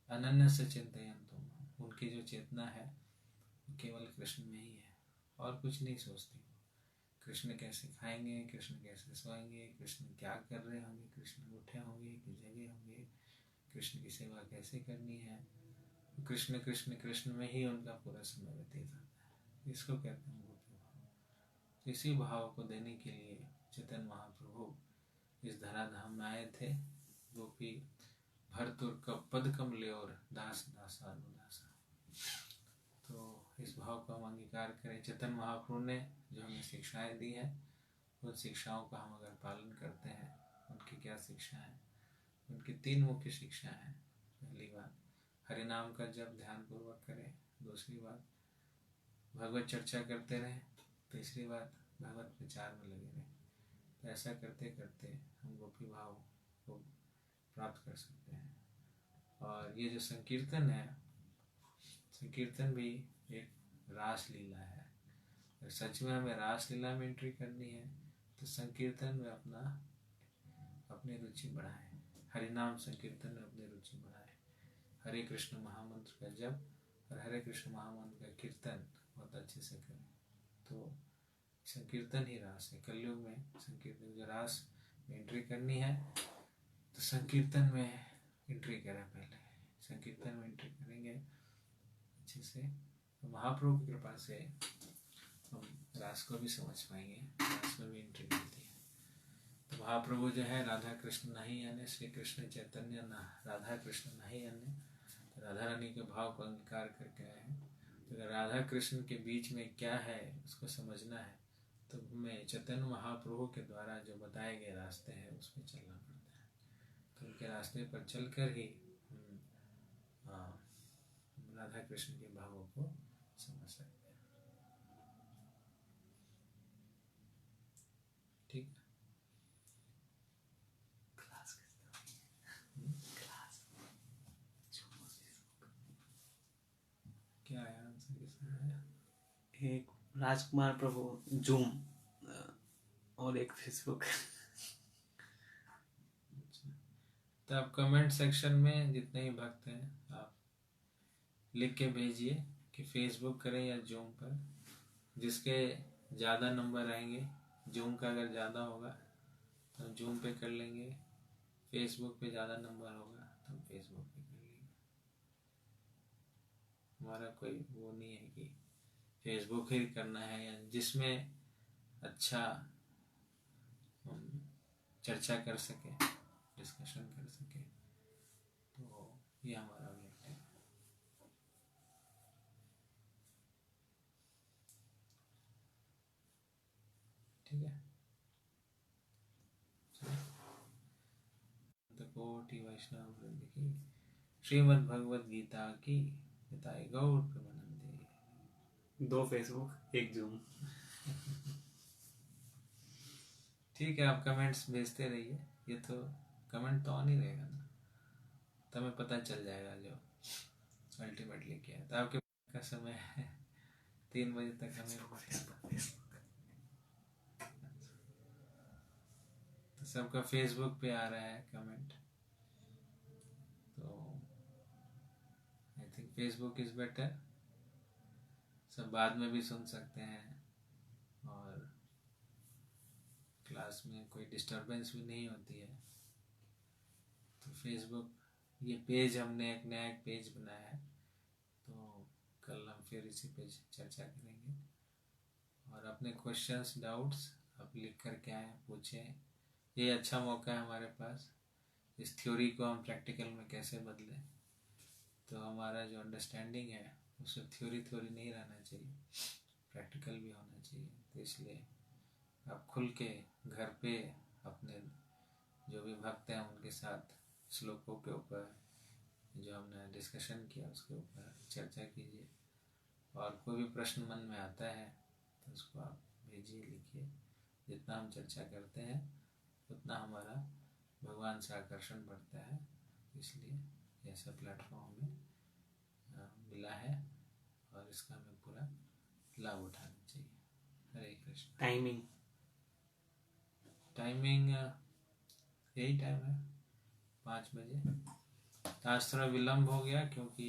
अनन्य से चिंतन तुम, उनकी जो चेतना है केवल कृष्ण में ही है और कुछ नहीं सोचती। कृष्ण कैसे खाएंगे, कृष्ण कैसे सोएंगे, कृष्ण क्या कर रहे होंगे, कृष्ण उठे होंगे कि जगे होंगे, कृष्ण की सेवा कैसे करनी है, कृष्ण कृष्ण कृष्ण में ही उनका पूरा समय व्यतीत होता है। इसको कहते हैं गोपी भाव। इसी भाव को देने के लिए चैतन्य महाप्रभु इस धराधाम में आए थे। गोपी भरतुर पद कमले और दास दासा अनुदासा। तो इस भाव को हम अंगीकार करें। चैतन्य महाप्रभु ने जो हमें शिक्षाएं दी है, उन शिक्षाओं का हम अगर पालन करते हैं, उनकी क्या शिक्षा है? उनकी 3 मुख्य शिक्षा है। पहली बात, हरि नाम का जप ध्यान पूर्वक करें। दूसरी बात, भगवत चर्चा करते रहें। तीसरी बात, भगवत विचार में लगे रहें। तो ऐसा करते करते हम गोपी भाव को प्राप्त कर सकते हैं। और ये जो संकीर्तन है, संकीर्तन भी एक रास लीला है। अगर सच में हमें रास लीला में एंट्री करनी है तो संकीर्तन में अपनी रुचि बढ़ाएं। हरि नाम संकीर्तन में अपनी रुचि बढ़ाएं। हरे कृष्ण महामंत्र का जप और हरे कृष्ण महामंत्र का कीर्तन बहुत अच्छे से करें। तो संकीर्तन ही रास है। कलयुग में संकीर्तन, जो रास में एंट्री करनी है तो संकीर्तन में एंट्री करें। पहले संकीर्तन में एंट्री करेंगे अच्छे से तो महाप्रभु की कृपा से हम रास को भी समझ पाएंगे, रास में भी एंट्री मिलती है। तो महाप्रभु जो है राधा कृष्ण नहीं अन्य, श्री कृष्ण चैतन्य ना राधा कृष्ण नहीं अन्य। तो राधा रानी के भाव को अंगीकार करके आए हैं। तो अगर राधा कृष्ण के बीच में क्या है उसको समझना है तो हमें चैतन्य महाप्रभु के द्वारा जो बताए गए रास्ते हैं उस पर चलना पड़ता है। तो उनके रास्ते पर चलकर ही राधा कृष्ण के भावों को समझ सकते हैं। ठीक है। क्या आया आंसर? किसका आया? एक राजकुमार प्रभु जूम और एक फेसबुक। तो आप कमेंट सेक्शन में जितने ही भक्त हैं आप लिख के भेजिए कि फेसबुक करें या जूम पर। जिसके ज़्यादा नंबर आएंगे, जूम का अगर ज़्यादा होगा तो हम जूम पे कर लेंगे, फेसबुक पे ज़्यादा नंबर होगा तो हम फेसबुक पे कर लेंगे। हमारा कोई वो नहीं है कि फेसबुक ही करना है, या जिसमें अच्छा हम चर्चा कर सके, डिस्कशन कर सके, तो ये हमारा ऑब्जेक्टिव है। ठीक है। तो कोटि वैष्णव वृंद की श्रीमद् भगवद गीता की पिताई गौर प्रमानंदे। 2 फेसबुक 1 जूम। ठीक है, आप कमेंट्स भेजते रहिए। ये तो कमेंट तो ऑन ही रहेगा ना, तो हमें पता चल जाएगा जो अल्टीमेटली क्या है। तो आपके का समय है 3 बजे तक हमें तो सबका फेसबुक पे आ रहा है कमेंट। तो फेसबुक इज़ बेटर, सब बाद में भी सुन सकते हैं और क्लास में कोई डिस्टरबेंस भी नहीं होती है। तो फेसबुक ये पेज हमने एक नया पेज बनाया है, तो कल हम फिर इसी पे चर्चा करेंगे। और अपने क्वेश्चंस डाउट्स आप लिख कर के आए, पूछें। ये अच्छा मौका है हमारे पास, इस थ्योरी को हम प्रैक्टिकल में कैसे बदलें। तो हमारा जो अंडरस्टैंडिंग है उससे थ्योरी नहीं रहना चाहिए, प्रैक्टिकल भी होना चाहिए। तो इसलिए आप खुल के घर पे अपने जो भी भक्त हैं उनके साथ श्लोकों के ऊपर जो हमने डिस्कशन किया उसके ऊपर चर्चा कीजिए। और कोई भी प्रश्न मन में आता है तो उसको आप भेजिए, लिखिए। जितना हम चर्चा करते हैं उतना हमारा भगवान से आकर्षण बढ़ता है। इसलिए ऐसा प्लेटफॉर्म हमें मिला है और इसका हमें पूरा लाभ उठाना चाहिए। हरे कृष्ण। टाइमिंग यही टाइम है, 5 बजे। आज थोड़ा विलम्ब हो गया क्योंकि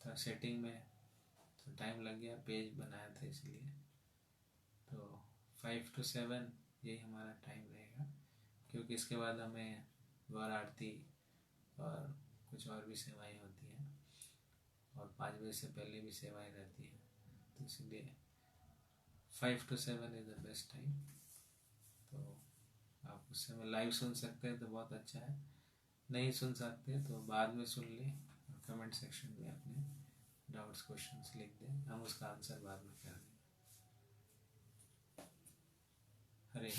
थोड़ा सेटिंग में तो टाइम लग गया, पेज बनाया था इसलिए। तो 5 to 7 यही हमारा टाइम रहेगा, क्योंकि इसके बाद हमें गौर आरती और कुछ और भी सेवाएं होती हैं और 5 बजे से पहले भी सेवाएं रहती हैं। तो इसलिए 5 to 7 is the best time. तो आप उस समय लाइव सुन सकते हैं तो बहुत अच्छा है, नहीं सुन सकते तो बाद में सुन लें और कमेंट सेक्शन में अपने डाउट्स क्वेश्चंस लिख दें, हम उसका आंसर बाद में कर देंगे। हरे